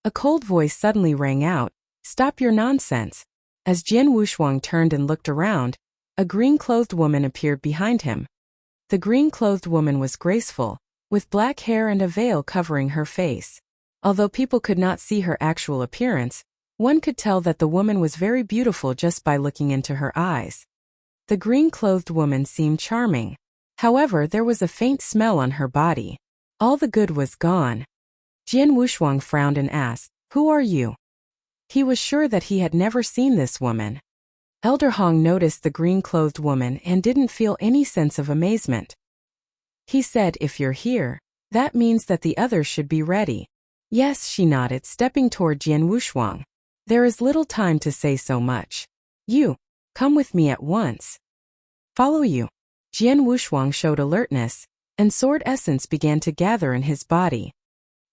A cold voice suddenly rang out, "Stop your nonsense." As Jian Wushuang turned and looked around, a green-clothed woman appeared behind him. The green-clothed woman was graceful, with black hair and a veil covering her face. Although people could not see her actual appearance, one could tell that the woman was very beautiful just by looking into her eyes. The green-clothed woman seemed charming. However, there was a faint smell on her body. All the good was gone. Jian Wushuang frowned and asked, "Who are you?" He was sure that he had never seen this woman. Elder Hong noticed the green-clothed woman and didn't feel any sense of amazement. He said, "If you're here, that means that the others should be ready." "Yes," she nodded, stepping toward Jian Wushuang. "There is little time to say so much. You, come with me at once." "Follow you." Jian Wushuang showed alertness, and sword essence began to gather in his body.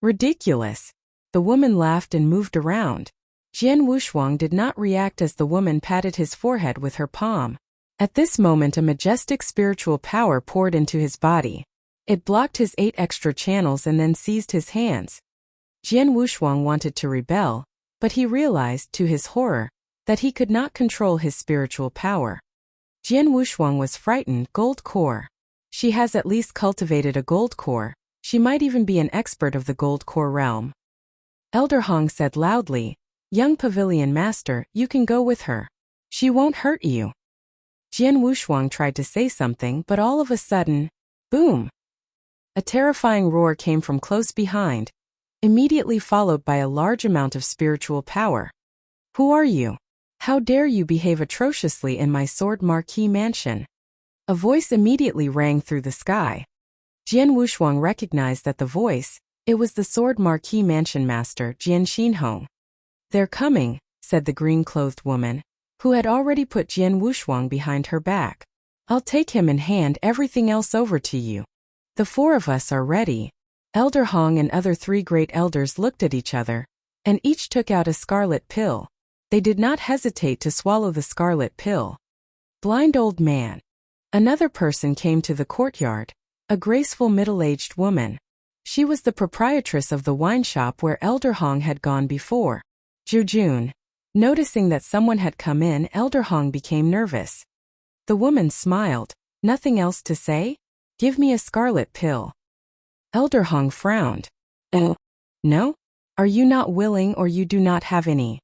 "Ridiculous." The woman laughed and moved around. Jian Wushuang did not react as the woman patted his forehead with her palm. At this moment a majestic spiritual power poured into his body. It blocked his 8 extra channels and then seized his hands. Jian Wushuang wanted to rebel, but he realized, to his horror, that he could not control his spiritual power. Jian Wushuang was frightened. Gold core. She has at least cultivated a gold core. She might even be an expert of the gold core realm. Elder Hong said loudly, "Young Pavilion Master, you can go with her. She won't hurt you." Jian Wushuang tried to say something, but all of a sudden, boom! A terrifying roar came from close behind, immediately followed by a large amount of spiritual power. "Who are you? How dare you behave atrociously in my Sword Marquee Mansion?" A voice immediately rang through the sky. Jian Wushuang recognized that the voice, it was the Sword Marquee Mansion Master, Jian Xinhong. "They're coming," said the green-clothed woman, who had already put Jian Wushuang behind her back. "I'll take him and hand everything else over to you. The 4 of us are ready." Elder Hong and other 3 great elders looked at each other, and each took out a scarlet pill. They did not hesitate to swallow the scarlet pill. Blind old man. Another person came to the courtyard, a graceful middle-aged woman. She was the proprietress of the wine shop where Elder Hong had gone before. Jujun. Noticing that someone had come in, Elder Hong became nervous. The woman smiled. "Nothing else to say? Give me a scarlet pill." Elder Hong frowned. "Oh, no? Are you not willing or you do not have any?"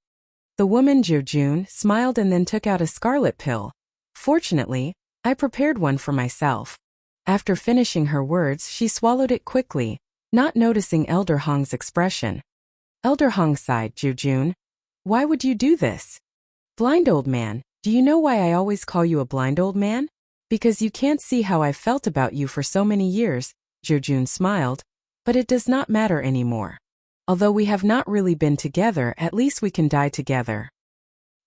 The woman Jujun smiled and then took out a scarlet pill. "Fortunately, I prepared one for myself." After finishing her words, she swallowed it quickly, not noticing Elder Hong's expression. Elder Hong sighed. "Jujun, why would you do this?" "Blind old man, do you know why I always call you a blind old man? Because you can't see how I've felt about you for so many years." Jujun smiled. "But it does not matter anymore. Although we have not really been together, at least we can die together."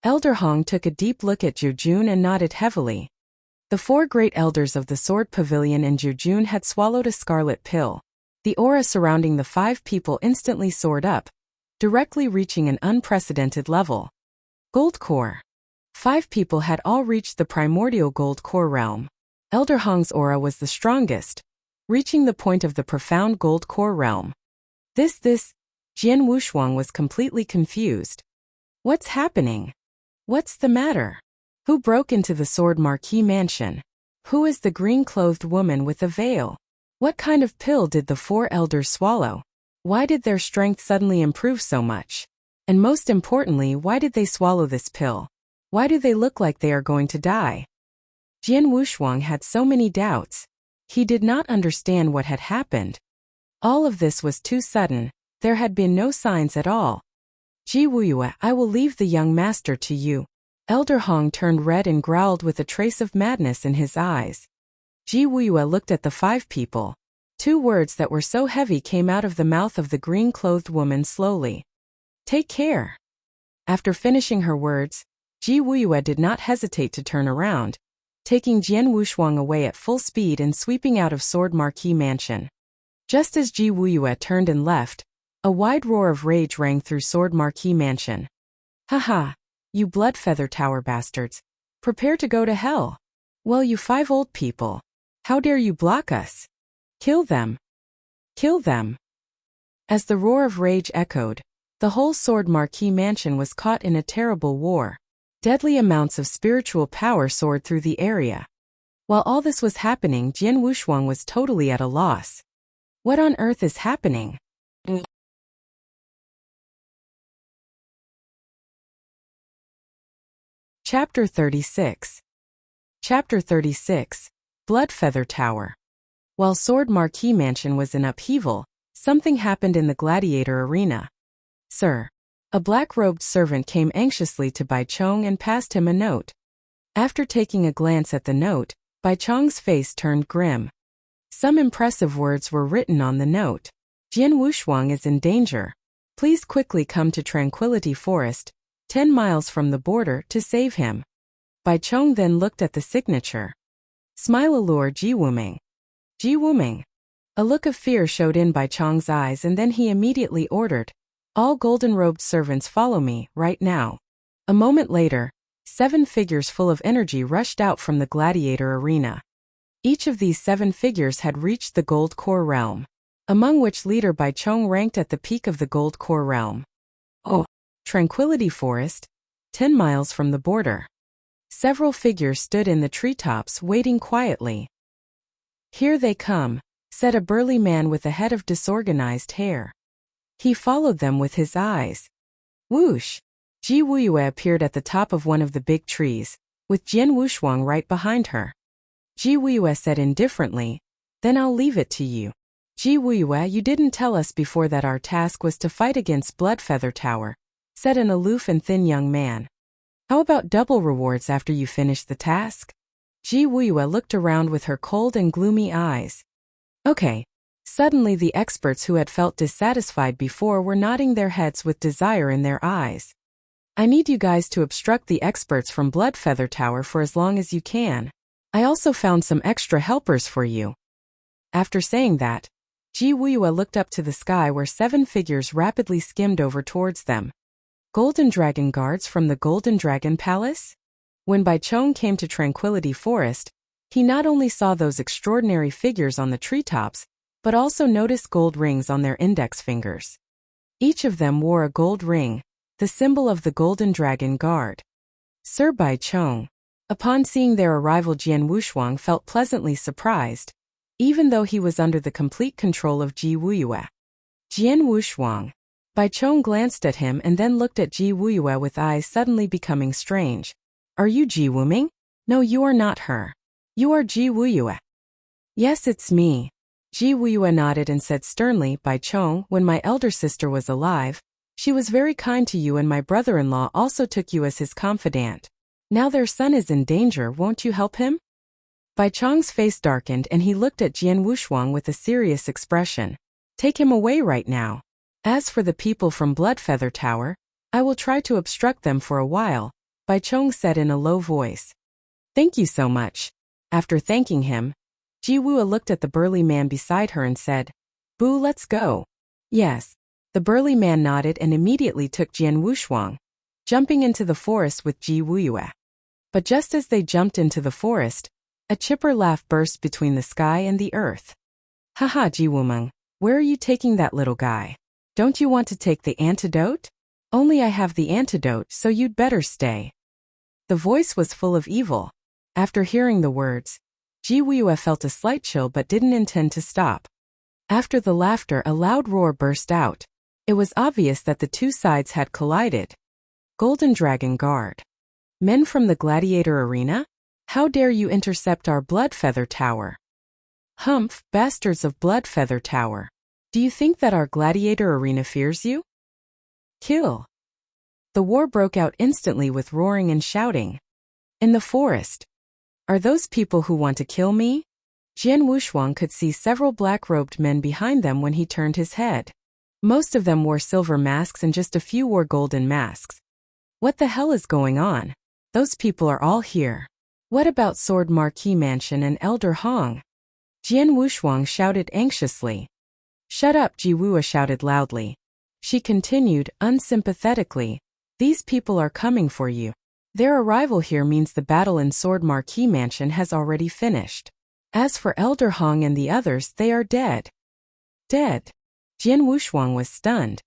Elder Hong took a deep look at Jujun and nodded heavily. The 4 great elders of the Sword Pavilion and Jujun had swallowed a scarlet pill. The aura surrounding the 5 people instantly soared up, directly reaching an unprecedented level. Gold core. 5 people had all reached the primordial gold core realm. Elder Hong's aura was the strongest, reaching the point of the profound gold core realm. This, Jian Wushuang was completely confused. What's happening? What's the matter? Who broke into the Sword Marquis mansion? Who is the green-clothed woman with a veil? What kind of pill did the four elders swallow? Why did their strength suddenly improve so much? And most importantly, why did they swallow this pill? Why do they look like they are going to die? Jian Wushuang had so many doubts. He did not understand what had happened. All of this was too sudden. There had been no signs at all. Ji Wuyue, I will leave the young master to you. Elder Hong turned red and growled with a trace of madness in his eyes. Ji Wuyue looked at the five people. Two words that were so heavy came out of the mouth of the green-clothed woman slowly. Take care. After finishing her words, Ji Wuyue did not hesitate to turn around, taking Jian Wushuang away at full speed and sweeping out of Sword Marquis Mansion. Just as Ji Wuyue turned and left, a wide roar of rage rang through Sword Marquis Mansion. Haha, you blood feather tower bastards. Prepare to go to hell. Well, you five old people. How dare you block us? Kill them. Kill them. As the roar of rage echoed, the whole Sword Marquis Mansion was caught in a terrible war. Deadly amounts of spiritual power soared through the area. While all this was happening, Jian Wushuang was totally at a loss. What on earth is happening? Chapter 36. Chapter 36. Blood Feather Tower. While Sword Marquis Mansion was in upheaval, something happened in the gladiator arena. Sir. A black-robed servant came anxiously to Bai Chong and passed him a note. After taking a glance at the note, Bai Chong's face turned grim. Some impressive words were written on the note. Jian Wushuang is in danger. Please quickly come to Tranquility Forest, 10 miles from the border, to save him. Bai Chong then looked at the signature. Smile allure Ji Wuming. Ji Wuming. A look of fear showed in Bai Chong's eyes, and then he immediately ordered, all golden-robed servants follow me, right now. A moment later, 7 figures full of energy rushed out from the gladiator arena. Each of these 7 figures had reached the gold core realm, among which leader Bai Chong ranked at the peak of the gold core realm. Oh, Tranquility Forest, 10 miles from the border. Several figures stood in the treetops waiting quietly. Here they come, said a burly man with a head of disorganized hair. He followed them with his eyes. Whoosh! Ji Wuyue appeared at the top of one of the big trees, with Jian Wushuang right behind her. Ji Wuyue said indifferently, then I'll leave it to you. Ji Wuyue, you didn't tell us before that our task was to fight against Blood Feather Tower, said an aloof and thin young man. How about double rewards after you finish the task? Ji Wuyue looked around with her cold and gloomy eyes. Okay. Suddenly the experts who had felt dissatisfied before were nodding their heads with desire in their eyes. I need you guys to obstruct the experts from Blood Feather Tower for as long as you can. I also found some extra helpers for you. After saying that, Ji Wuyue looked up to the sky where 7 figures rapidly skimmed over towards them. Golden Dragon guards from the Golden Dragon Palace? When Bai Chong came to Tranquility Forest, he not only saw those extraordinary figures on the treetops, but also noticed gold rings on their index fingers. Each of them wore a gold ring, the symbol of the Golden Dragon Guard. Sir Bai Chong. Upon seeing their arrival, Jian Wushuang felt pleasantly surprised, even though he was under the complete control of Ji Wuyue. Jian Wushuang. Bai Chong glanced at him and then looked at Ji Wuyue with eyes suddenly becoming strange. Are you Ji Wuming? No, you are not her. You are Ji Wuyue. Yes, it's me. Ji Wuyue nodded and said sternly, Bai Chong, when my elder sister was alive, she was very kind to you, and my brother-in-law also took you as his confidant. Now their son is in danger, won't you help him? Bai Chong's face darkened and he looked at Jian Wushuang with a serious expression. Take him away right now. As for the people from Blood Feather Tower, I will try to obstruct them for a while, Bai Chong said in a low voice. Thank you so much. After thanking him, Ji Wuyue looked at the burly man beside her and said, Boo, let's go. Yes. The burly man nodded and immediately took Jian Wushuang, jumping into the forest with Ji Wuyue. But just as they jumped into the forest, A chipper laugh burst between the sky and the earth. Haha, Ji Wumeng, where are you taking that little guy? Don't you want to take the antidote? Only I have the antidote, so you'd better stay. The voice was full of evil. After hearing the words, Ji Wuye felt a slight chill but didn't intend to stop. After the laughter, a loud roar burst out. It was obvious that the two sides had collided. Golden Dragon Guard. Men from the gladiator arena? How dare you intercept our Bloodfeather Tower? Humph, bastards of Bloodfeather Tower. Do you think that our gladiator arena fears you? Kill. The war broke out instantly with roaring and shouting. In the forest. Are those people who want to kill me? Jian Wushuang could see several black-robed men behind them when he turned his head. Most of them wore silver masks and just a few wore golden masks. What the hell is going on? Those people are all here. What about Sword Marquis Mansion and Elder Hong? Jian Wushuang shouted anxiously. Shut up, Ji Wuye shouted loudly. She continued, unsympathetically. These people are coming for you. Their arrival here means the battle in Sword Marquis Mansion has already finished. As for Elder Hong and the others, they are dead. Dead? Jian Wushuang was stunned.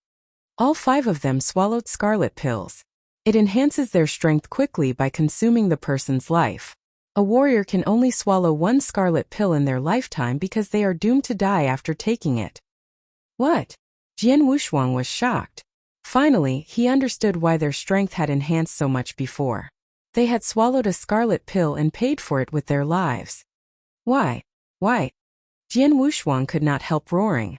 All 5 of them swallowed scarlet pills. It enhances their strength quickly by consuming the person's life. A warrior can only swallow 1 scarlet pill in their lifetime because they are doomed to die after taking it. What? Jian Wushuang was shocked. Finally, he understood why their strength had enhanced so much before. They had swallowed a scarlet pill and paid for it with their lives. Why? Why? Jian Wushuang could not help roaring.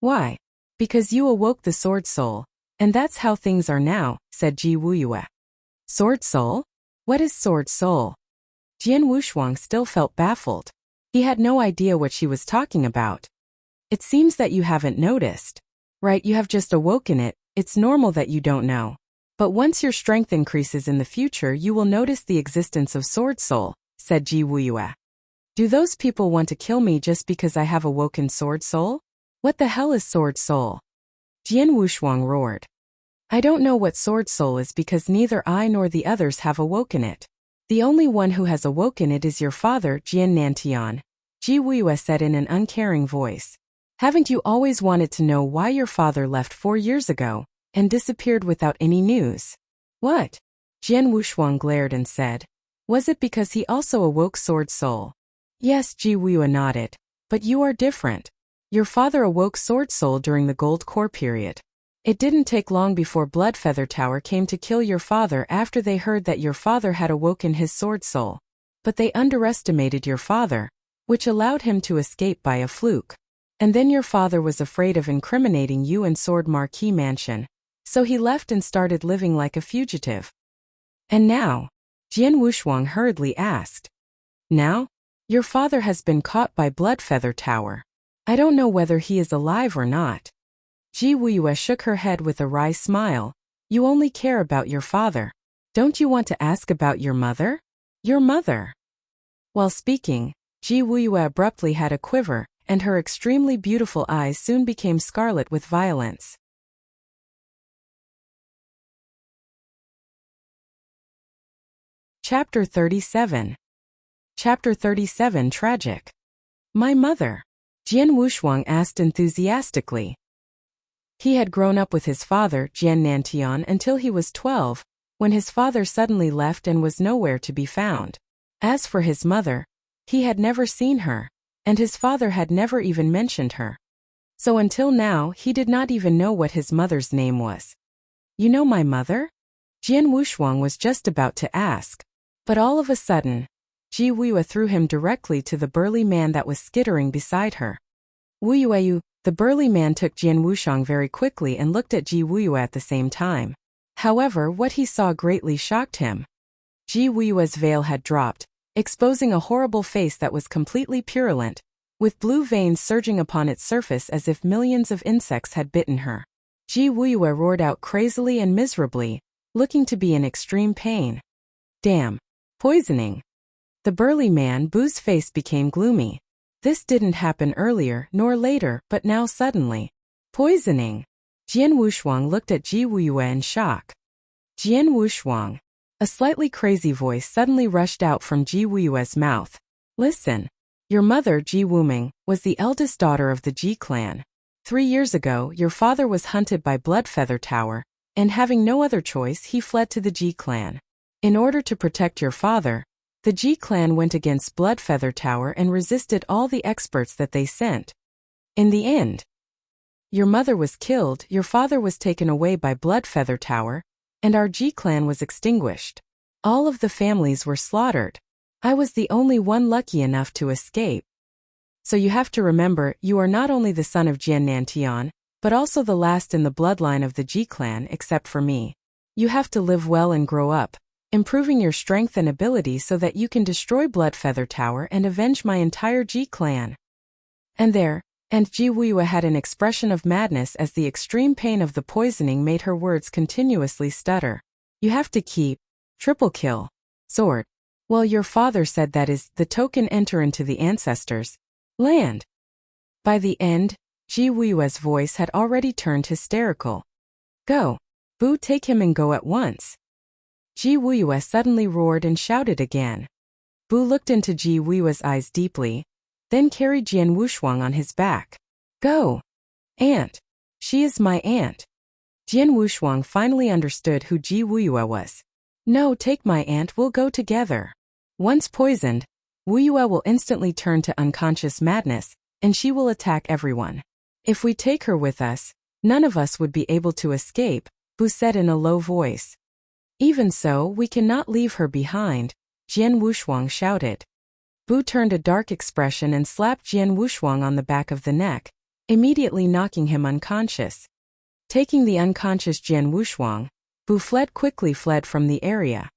Why? Because you awoke the Sword Soul, and that's how things are now, said Ji Wuye. Sword Soul? What is Sword Soul? Jian Wushuang still felt baffled. He had no idea what she was talking about. It seems that you haven't noticed. Right, you have just awoken it. It's normal that you don't know. But once your strength increases in the future, you will notice the existence of Sword Soul, said Ji Wuye. Do those people want to kill me just because I have awoken Sword Soul? What the hell is Sword Soul? Jian Wushuang roared. I don't know what Sword Soul is because neither I nor the others have awoken it. The only one who has awoken it is your father, Jian Nantian, Ji Wuye said in an uncaring voice. Haven't you always wanted to know why your father left 4 years ago and disappeared without any news? What? Jian Wushuang glared and said. Was it because he also awoke Sword Soul? Yes, Ji Wuye nodded. But you are different. Your father awoke Sword Soul during the Gold Core period. It didn't take long before Bloodfeather Tower came to kill your father after they heard that your father had awoken his Sword Soul. But they underestimated your father, which allowed him to escape by a fluke. And then your father was afraid of incriminating you in Sword Marquis Mansion, so he left and started living like a fugitive. And now? Jian Wushuang hurriedly asked. Now? Your father has been caught by Bloodfeather Tower. I don't know whether he is alive or not. Ji Wuye shook her head with a wry smile. You only care about your father. Don't you want to ask about your mother? Your mother. While speaking, Ji Wuye abruptly had a quiver, and her extremely beautiful eyes soon became scarlet with violence. Chapter 37. Chapter 37 Tragic. My mother. Jian Wushuang asked enthusiastically. He had grown up with his father, Jian Nantian, until he was 12, when his father suddenly left and was nowhere to be found. As for his mother, he had never seen her, and his father had never even mentioned her. So until now, he did not even know what his mother's name was. You know my mother? Jian Wushuang was just about to ask. But all of a sudden, Ji Wuye threw him directly to the burly man that was skittering beside her. Wuye, the burly man took Jian Wushuang very quickly and looked at Ji Wuye at the same time. However, what he saw greatly shocked him. Ji Wuye's veil had dropped, exposing a horrible face that was completely purulent, with blue veins surging upon its surface as if millions of insects had bitten her. Ji Wuye roared out crazily and miserably, looking to be in extreme pain. Damn. Poisoning. The burly man Bu's face became gloomy. This didn't happen earlier nor later, but now suddenly. Poisoning. Jian Wushuang looked at Ji Wuye in shock. Jian Wushuang. A slightly crazy voice suddenly rushed out from Ji Wuye's mouth. Listen. Your mother, Ji Wuming, was the eldest daughter of the Ji clan. 3 years ago, your father was hunted by Bloodfeather Tower, and having no other choice, he fled to the Ji clan. In order to protect your father, the Ji clan went against Bloodfeather Tower and resisted all the experts that they sent. In the end, your mother was killed, your father was taken away by Bloodfeather Tower, and our Ji clan was extinguished. All of the families were slaughtered. I was the only one lucky enough to escape. So you have to remember, you are not only the son of Jian Nantian, but also the last in the bloodline of the Ji clan except for me. You have to live well and grow up, improving your strength and ability so that you can destroy Bloodfeather Tower and avenge my entire Ji clan. And Ji Wuya had an expression of madness as the extreme pain of the poisoning made her words continuously stutter. You have to keep triple kill sword. Well, your father said that is the token enter into the ancestors' land. By the end, Ji Wuyue's voice had already turned hysterical. Go. Bu, take him and go at once. Ji Wuyue suddenly roared and shouted again. Bu looked into Ji Wuyue's eyes deeply, then carried Jian Wushuang on his back. Go. Aunt. She is my aunt. Jian Wushuang finally understood who Ji Wuyue was. No, take my aunt, we'll go together. Once poisoned, Wuyue will instantly turn to unconscious madness, and she will attack everyone. If we take her with us, none of us would be able to escape, Bu said in a low voice. Even so, we cannot leave her behind, Jian Wushuang shouted. Bu turned a dark expression and slapped Jian Wushuang on the back of the neck, immediately knocking him unconscious. Taking the unconscious Jian Wushuang, Bu quickly fled from the area.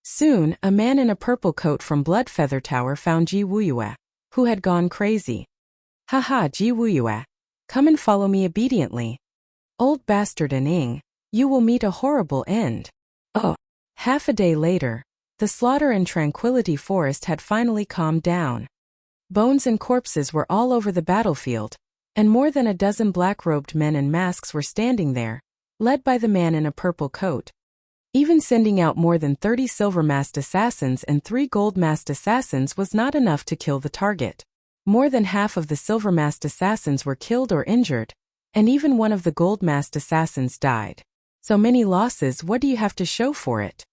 Soon, a man in a purple coat from Bloodfeather Tower found Ji Wuyue, who had gone crazy. Haha, Ji Wuyue. Come and follow me obediently. Old bastard Ning, you will meet a horrible end. Oh. Half a day later, the slaughter in Tranquility Forest had finally calmed down. Bones and corpses were all over the battlefield, and more than a dozen black-robed men in masks were standing there, led by the man in a purple coat. Even sending out more than 30 silver-masked assassins and 3 gold-masked assassins was not enough to kill the target. More than half of the silver-masked assassins were killed or injured, and even one of the gold-masked assassins died. So many losses, what do you have to show for it?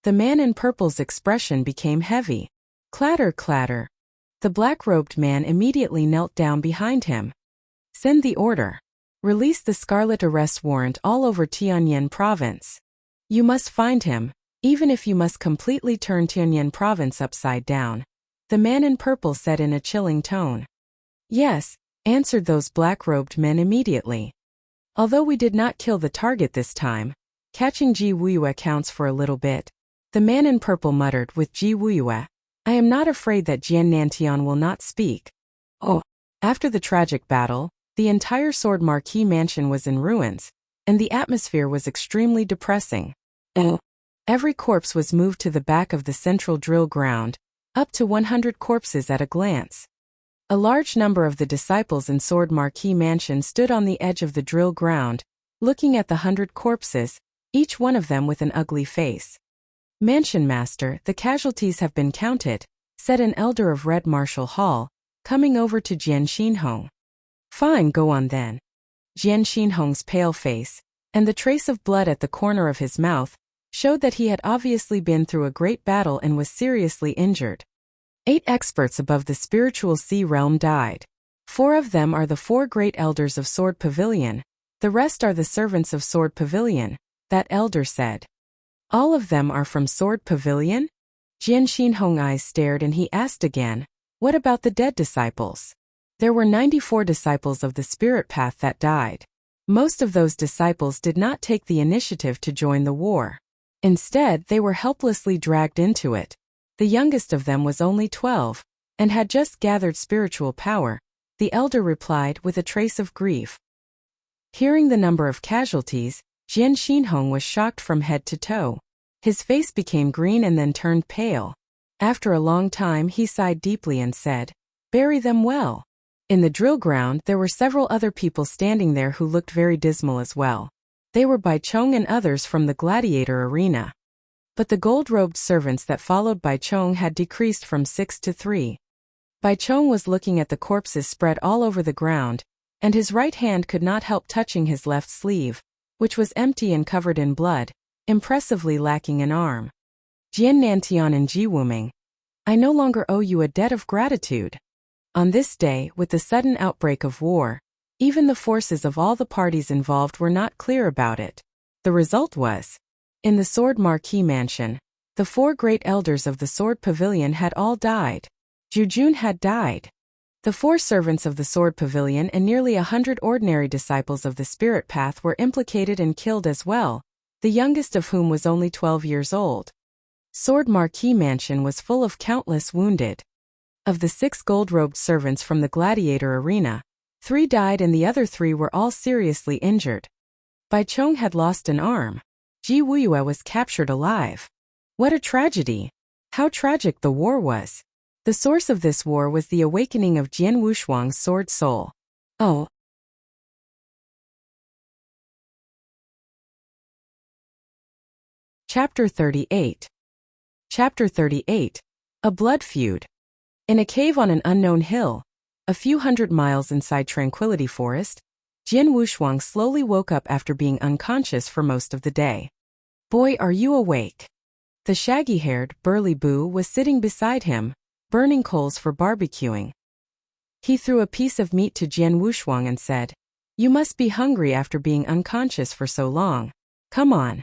The man in purple's expression became heavy. Clatter, clatter. The black-robed man immediately knelt down behind him. Send the order. Release the scarlet arrest warrant all over Tianyan province. You must find him, even if you must completely turn Tianyan province upside down, the man in purple said in a chilling tone. Yes, answered those black-robed men immediately. Although we did not kill the target this time, catching Ji Wuyue counts for a little bit, the man in purple muttered with Ji Wuyue, I am not afraid that Jian Nantian will not speak. Oh. After the tragic battle, the entire Sword Marquis mansion was in ruins, and the atmosphere was extremely depressing. Every corpse was moved to the back of the central drill ground, up to 100 corpses at a glance. A large number of the disciples in Sword Marquis mansion stood on the edge of the drill ground, looking at the 100 corpses, each one of them with an ugly face. Mansion Master, the casualties have been counted, said an elder of Red Martial Hall, coming over to Jian Xinhong. Fine, go on then. Jian Xinhong's pale face, and the trace of blood at the corner of his mouth, showed that he had obviously been through a great battle and was seriously injured. 8 experts above the spiritual sea realm died. 4 of them are the 4 great elders of Sword Pavilion, the rest are the servants of Sword Pavilion, that elder said. All of them are from Sword Pavilion? Jian Xinhong's eyes stared and he asked again, what about the dead disciples? There were 94 disciples of the spirit path that died. Most of those disciples did not take the initiative to join the war. Instead, they were helplessly dragged into it. The youngest of them was only 12, and had just gathered spiritual power, the elder replied with a trace of grief. Hearing the number of casualties, Jian Xinhong was shocked from head to toe. His face became green and then turned pale. After a long time he sighed deeply and said, bury them well. In the drill ground there were several other people standing there who looked very dismal as well. They were Bai Chong and others from the gladiator arena. But the gold-robed servants that followed Bai Chong had decreased from 6 to 3. Bai Chong was looking at the corpses spread all over the ground, and his right hand could not help touching his left sleeve, which was empty and covered in blood, impressively lacking an arm. Jian Nantian and Ji Wuming, I no longer owe you a debt of gratitude. On this day, with the sudden outbreak of war, even the forces of all the parties involved were not clear about it. The result was, in the Sword Marquis Mansion, the 4 great elders of the Sword Pavilion had all died. Zhu Jun had died. The 4 servants of the Sword Pavilion and nearly 100 ordinary disciples of the Spirit Path were implicated and killed as well, the youngest of whom was only 12 years old. Sword Marquis Mansion was full of countless wounded. Of the 6 gold-robed servants from the gladiator arena, 3 died and the other 3 were all seriously injured. Bai Chong had lost an arm. Ji Wuyue was captured alive. What a tragedy! How tragic the war was! The source of this war was the awakening of Jian Wushuang's sword soul. Oh. Chapter 38. Chapter 38. A Blood Feud. In a cave on an unknown hill, a few hundred miles inside Tranquility Forest, Jian Wushuang slowly woke up after being unconscious for most of the day. Boy, are you awake? The shaggy-haired, burly Boo was sitting beside him, burning coals for barbecuing. He threw a piece of meat to Jian Wushuang and said, You must be hungry after being unconscious for so long. Come on.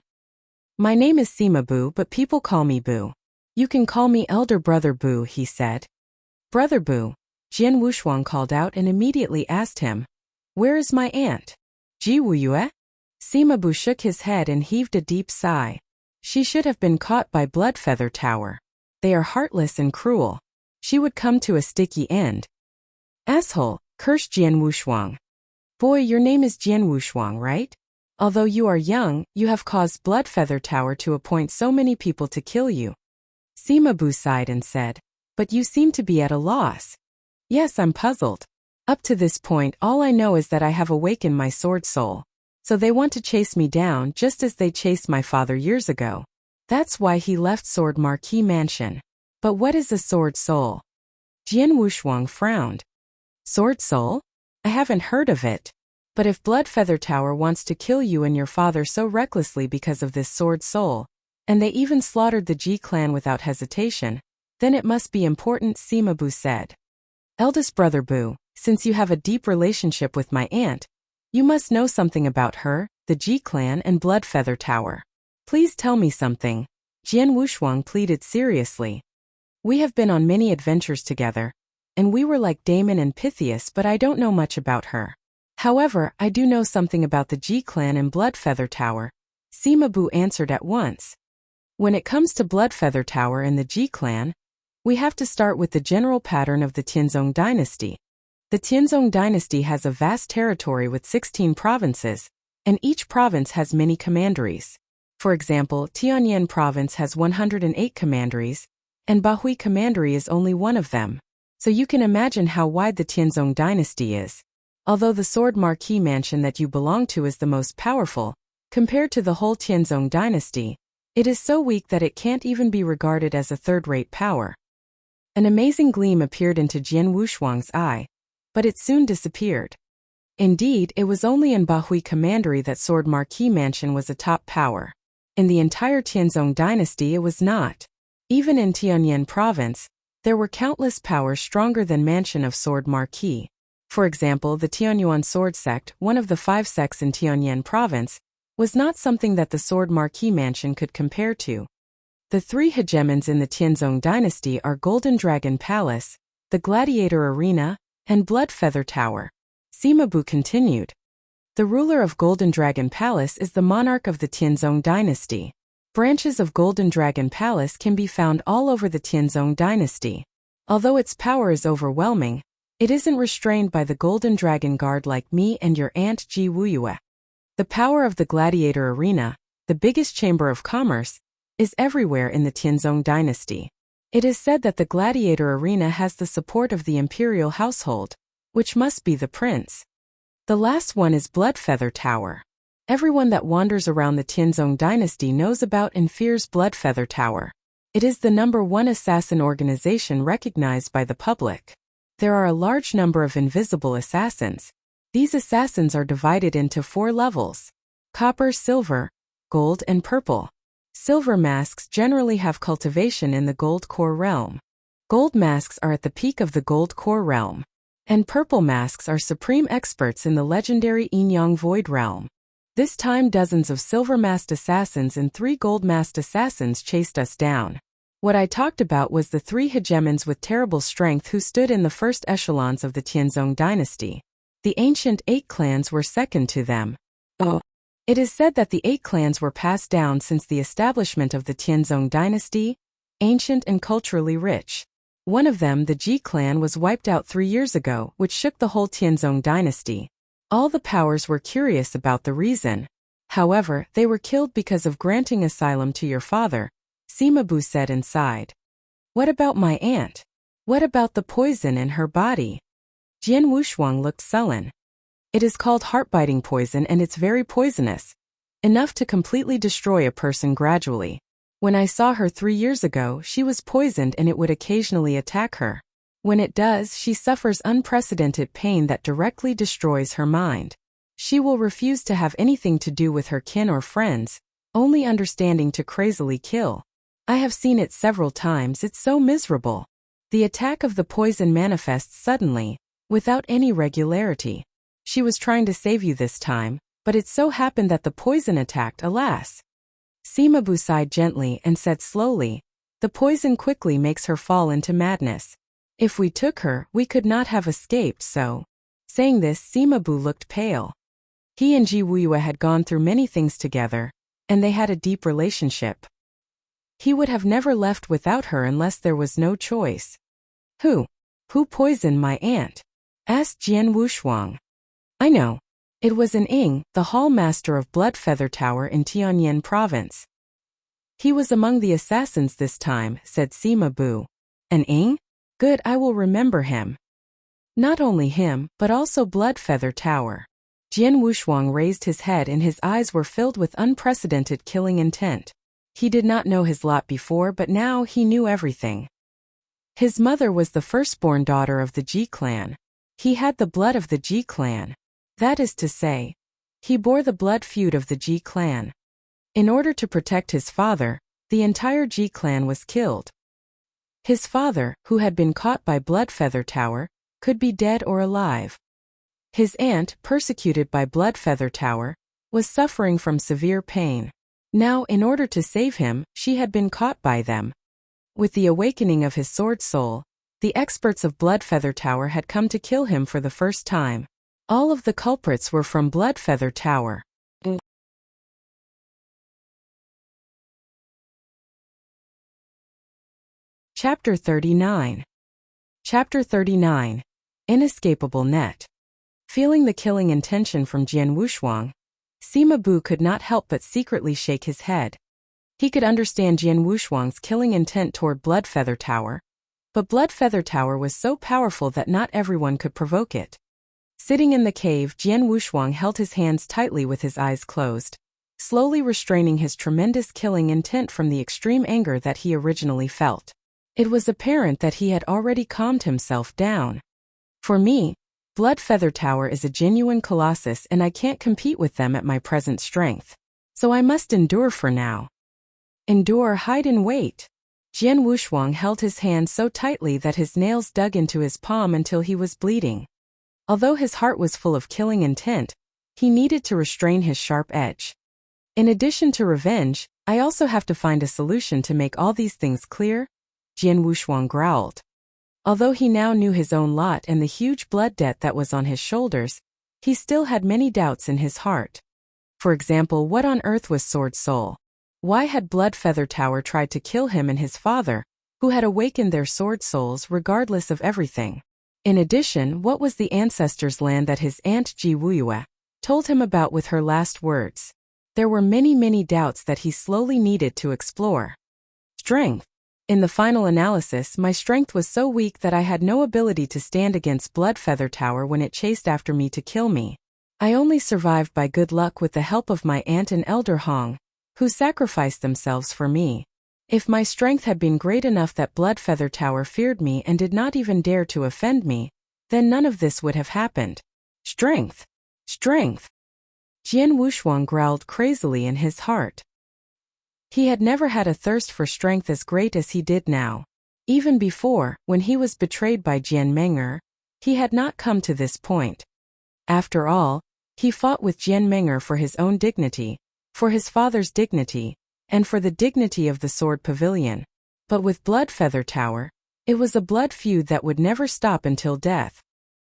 My name is Sima Boo, but people call me Boo. You can call me Elder Brother Boo, he said. Brother Boo, Jian Wushuang called out and immediately asked him, Where is my aunt? Ji Wuyue? Sima Boo shook his head and heaved a deep sigh. She should have been caught by Bloodfeather Tower. They are heartless and cruel. She would come to a sticky end. Asshole, cursed Jian Wushuang. Boy, your name is Jian Wushuang, right? Although you are young, you have caused Bloodfeather Tower to appoint so many people to kill you. Sima Boo sighed and said, But you seem to be at a loss. Yes, I'm puzzled. Up to this point, all I know is that I have awakened my sword soul. So they want to chase me down just as they chased my father years ago. That's why he left Sword Marquis Mansion. But what is a sword soul? Jian Wushuang frowned. Sword soul? I haven't heard of it. But if Bloodfeather Tower wants to kill you and your father so recklessly because of this sword soul, and they even slaughtered the Ji clan without hesitation, then it must be important, Sima Boo said. Eldest brother Boo, since you have a deep relationship with my aunt, you must know something about her, the Ji clan and Bloodfeather Tower. Please tell me something. Jian Wushuang pleaded seriously. We have been on many adventures together, and we were like Damon and Pythias, but I don't know much about her. However, I do know something about the Ji clan and Bloodfeather Tower, Sima Boo answered at once. When it comes to Bloodfeather Tower and the Ji clan, we have to start with the general pattern of the Tianzong dynasty. The Tianzong dynasty has a vast territory with 16 provinces, and each province has many commanderies. For example, Tianyan province has 108 commanderies, and Bahui commandery is only one of them. So you can imagine how wide the Tianzong dynasty is. Although the Sword Marquis Mansion that you belong to is the most powerful, compared to the whole Tianzong dynasty, it is so weak that it can't even be regarded as a third-rate power. An amazing gleam appeared into Jian Wushuang's eye, but it soon disappeared. Indeed, it was only in Bahui commandery that Sword Marquis Mansion was a top power. In the entire Tianzong dynasty it was not. Even in Tianyan province, there were countless powers stronger than Mansion of Sword Marquis. For example, the Tianyuan sword sect, one of the 5 sects in Tianyan province, was not something that the Sword Marquis Mansion could compare to. The 3 hegemons in the Tianzong dynasty are Golden Dragon Palace, the Gladiator Arena, and Bloodfeather Tower. Sima Boo continued. The ruler of Golden Dragon Palace is the monarch of the Tianzong dynasty. Branches of Golden Dragon Palace can be found all over the Tianzong dynasty. Although its power is overwhelming, it isn't restrained by the Golden Dragon Guard like me and your aunt Ji Wuyue. The power of the Gladiator Arena, the biggest chamber of commerce, is everywhere in the Tianzong dynasty. It is said that the Gladiator Arena has the support of the imperial household, which must be the prince. The last one is Bloodfeather Tower. Everyone that wanders around the Tianzong dynasty knows about and fears Bloodfeather Tower. It is the #1 assassin organization recognized by the public. There are a large number of invisible assassins. These assassins are divided into 4 levels: copper, silver, gold, and purple. Silver masks generally have cultivation in the gold core realm. Gold masks are at the peak of the gold core realm. And purple masks are supreme experts in the legendary Yin-Yang Void realm. This time dozens of silver-masked assassins and 3 gold-masked assassins chased us down. What I talked about was the 3 hegemons with terrible strength who stood in the first echelons of the Tianzong dynasty. The ancient 8 clans were second to them. It is said that the 8 clans were passed down since the establishment of the Tianzong dynasty, ancient and culturally rich. One of them, the Ji clan, was wiped out 3 years ago, which shook the whole Tianzong dynasty. All the powers were curious about the reason. However, they were killed because of granting asylum to your father, Sima Bu said and sighed. What about my aunt? What about the poison in her body? Jian Wushuang looked sullen. It is called heart-biting poison and it's very poisonous. Enough to completely destroy a person gradually. When I saw her 3 years ago, she was poisoned and it would occasionally attack her. When it does, she suffers unprecedented pain that directly destroys her mind. She will refuse to have anything to do with her kin or friends, only understanding to crazily kill. I have seen it several times. It's so miserable. The attack of the poison manifests suddenly, without any regularity. She was trying to save you this time, but it so happened that the poison attacked, alas. Sima Bu sighed gently and said slowly, the poison quickly makes her fall into madness. If we took her, we could not have escaped, so. Saying this, Sima Bu looked pale. He and Ji Wuya had gone through many things together, and they had a deep relationship. He would have never left without her unless there was no choice. Who poisoned my aunt? Asked Jian Wushuang. I know. It was an Ing, the hall master of Blood Feather Tower in Tianyin province. He was among the assassins this time, said Sima Bu. An Ing? Good, I will remember him. Not only him, but also Blood Feather Tower. Jian Wushuang raised his head and his eyes were filled with unprecedented killing intent. He did not know his lot before, but now he knew everything. His mother was the firstborn daughter of the Ji clan. He had the blood of the Ji clan. That is to say, he bore the blood feud of the Ji clan. In order to protect his father, the entire Ji clan was killed. His father, who had been caught by Blood Feather Tower, could be dead or alive. His aunt, persecuted by Blood Feather Tower, was suffering from severe pain. Now, in order to save him, she had been caught by them. With the awakening of his sword soul, the experts of Blood Feather Tower had come to kill him for the first time. All of the culprits were from Blood Feather Tower. Chapter 39. Chapter 39. Inescapable Net. Feeling the killing intention from Jian Wushuang, Sima Bu could not help but secretly shake his head. He could understand Jian Wushuang's killing intent toward Blood Feather Tower, but Blood Feather Tower was so powerful that not everyone could provoke it. Sitting in the cave, Jian Wushuang held his hands tightly with his eyes closed, slowly restraining his tremendous killing intent from the extreme anger that he originally felt. It was apparent that he had already calmed himself down. For me, Blood Feather Tower is a genuine colossus and I can't compete with them at my present strength. So I must endure for now. Endure, hide and wait. Jian Wushuang held his hand so tightly that his nails dug into his palm until he was bleeding. Although his heart was full of killing intent, he needed to restrain his sharp edge. In addition to revenge, I also have to find a solution to make all these things clear, Jian Wushuang growled. Although he now knew his own lot and the huge blood debt that was on his shoulders, he still had many doubts in his heart. For example, what on earth was Sword Soul? Why had Blood Feather Tower tried to kill him and his father, who had awakened their sword souls regardless of everything? In addition, what was the ancestors' land that his aunt Ji Wuya told him about with her last words? There were many doubts that he slowly needed to explore. Strength. In the final analysis, my strength was so weak that I had no ability to stand against Blood Feather Tower when it chased after me to kill me. I only survived by good luck with the help of my aunt and Elder Hong, who sacrificed themselves for me. If my strength had been great enough that Bloodfeather Tower feared me and did not even dare to offend me, then none of this would have happened. Strength! Strength! Jian Wushuang growled crazily in his heart. He had never had a thirst for strength as great as he did now. Even before, when he was betrayed by Jian Meng'er, he had not come to this point. After all, he fought with Jian Meng'er for his own dignity, for his father's dignity, and for the dignity of the Sword Pavilion. But with Bloodfeather Tower, it was a blood feud that would never stop until death.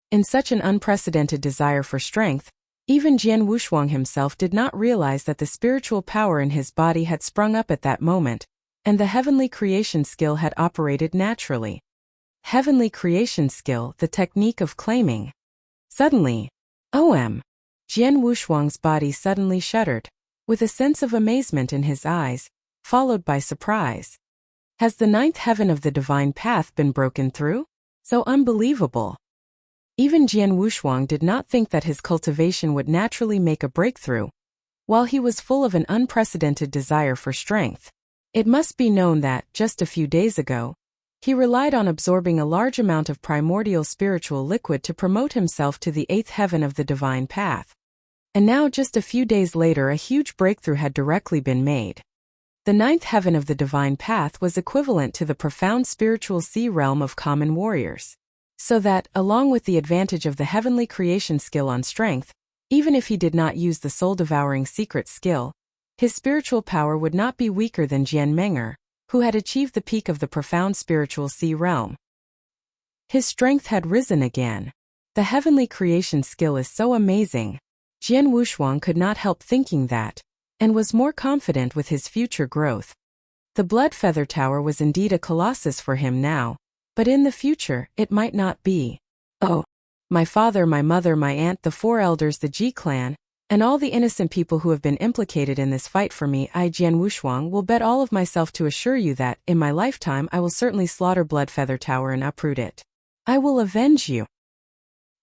In such an unprecedented desire for strength, even Jian Wushuang himself did not realize that the spiritual power in his body had sprung up at that moment, and the heavenly creation skill had operated naturally. Heavenly creation skill, the technique of claiming. Suddenly, Jian Wushuang's body suddenly shuddered, with a sense of amazement in his eyes, followed by surprise. Has the ninth heaven of the divine path been broken through? So unbelievable. Even Jian Wushuang did not think that his cultivation would naturally make a breakthrough. While he was full of an unprecedented desire for strength, it must be known that, just a few days ago, he relied on absorbing a large amount of primordial spiritual liquid to promote himself to the eighth heaven of the divine path. And now, just a few days later, a huge breakthrough had directly been made. The ninth heaven of the divine path was equivalent to the profound spiritual sea realm of common warriors. So that, along with the advantage of the heavenly creation skill on strength, even if he did not use the soul-devouring secret skill, his spiritual power would not be weaker than Jian Meng'er, who had achieved the peak of the profound spiritual sea realm. His strength had risen again. The heavenly creation skill is so amazing. Jian Wushuang could not help thinking that, and was more confident with his future growth. The Bloodfeather Tower was indeed a colossus for him now, but in the future, it might not be. Oh, my father, my mother, my aunt, the four elders, the Ji clan, and all the innocent people who have been implicated in this fight for me, I, Jian Wushuang, will bet all of myself to assure you that, in my lifetime, I will certainly slaughter Bloodfeather Tower and uproot it. I will avenge you.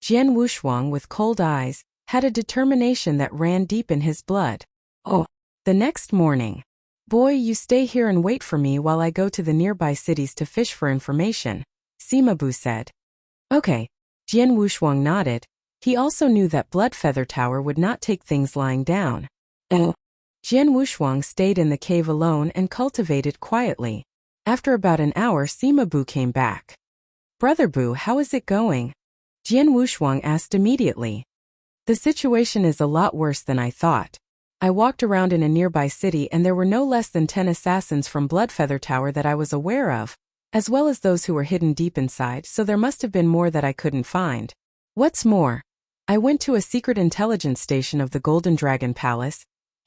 Jian Wushuang, with cold eyes, had a determination that ran deep in his blood. Oh, the next morning. Boy, you stay here and wait for me while I go to the nearby cities to fish for information, Sima Bu said. Okay. Jian Wushuang nodded. He also knew that Bloodfeather Tower would not take things lying down. Jian Wushuang stayed in the cave alone and cultivated quietly. After about an hour, Sima Bu came back. Brother Bu, how is it going? Jian Wushuang asked immediately. The situation is a lot worse than I thought. I walked around in a nearby city and there were no less than 10 assassins from Bloodfeather Tower that I was aware of, as well as those who were hidden deep inside, so there must have been more that I couldn't find. What's more, I went to a secret intelligence station of the Golden Dragon Palace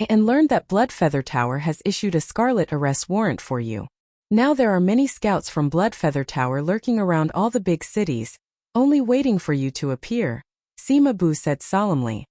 and learned that Bloodfeather Tower has issued a scarlet arrest warrant for you. Now there are many scouts from Bloodfeather Tower lurking around all the big cities, only waiting for you to appear, Sima Bu said solemnly.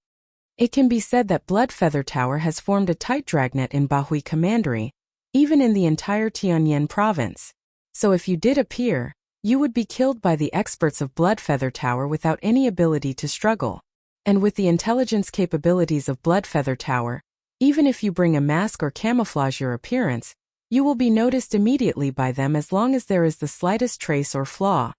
It can be said that Bloodfeather Tower has formed a tight dragnet in Bahui Commandery, even in the entire Tianyan province. So if you did appear, you would be killed by the experts of Bloodfeather Tower without any ability to struggle. And with the intelligence capabilities of Bloodfeather Tower, even if you bring a mask or camouflage your appearance, you will be noticed immediately by them as long as there is the slightest trace or flaw.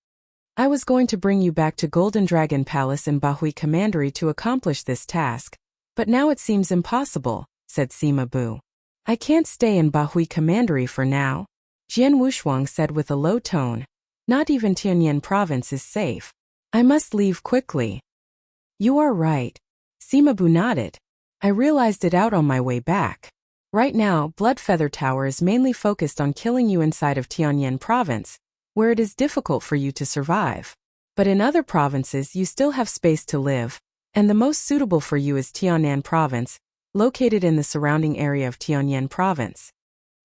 I was going to bring you back to Golden Dragon Palace in Bahui Commandery to accomplish this task, but now it seems impossible, said Sima Bu. I can't stay in Bahui Commandery for now, Jian Wushuang said with a low tone. Not even Tianyan province is safe. I must leave quickly. You are right. Sima Bu nodded. I realized it out on my way back. Right now, Bloodfeather Tower is mainly focused on killing you inside of Tianyan province, where it is difficult for you to survive. But in other provinces you still have space to live, and the most suitable for you is Tiannan province, located in the surrounding area of Tianyan province.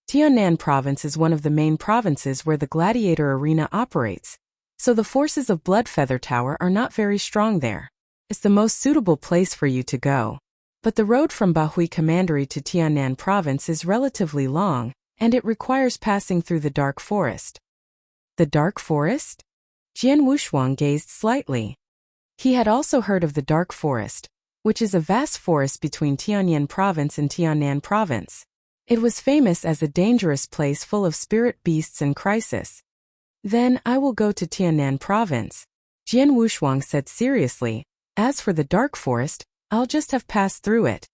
Tiannan province is one of the main provinces where the gladiator arena operates, so the forces of Bloodfeather Tower are not very strong there. It's the most suitable place for you to go. But the road from Bahui Commandery to Tiannan province is relatively long, and it requires passing through the dark forest. The dark forest? Jian Wushuang gazed slightly. He had also heard of the dark forest, which is a vast forest between Tianyan province and Tiannan province. It was famous as a dangerous place full of spirit beasts and crisis. Then I will go to Tiannan province, Jian Wushuang said seriously. As for the dark forest, I'll just have passed through it.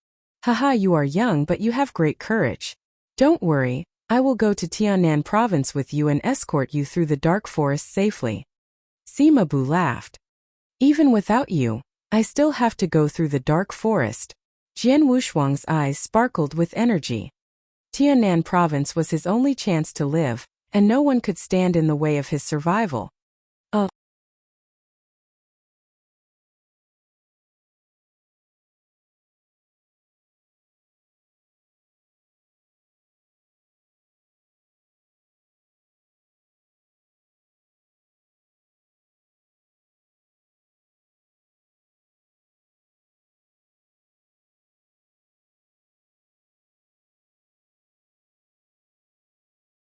Haha, you are young but you have great courage. Don't worry, I will go to Tiannan province with you and escort you through the dark forest safely. Sima Bu laughed. Even without you, I still have to go through the dark forest. Jian Wushuang's eyes sparkled with energy. Tiannan province was his only chance to live, and no one could stand in the way of his survival.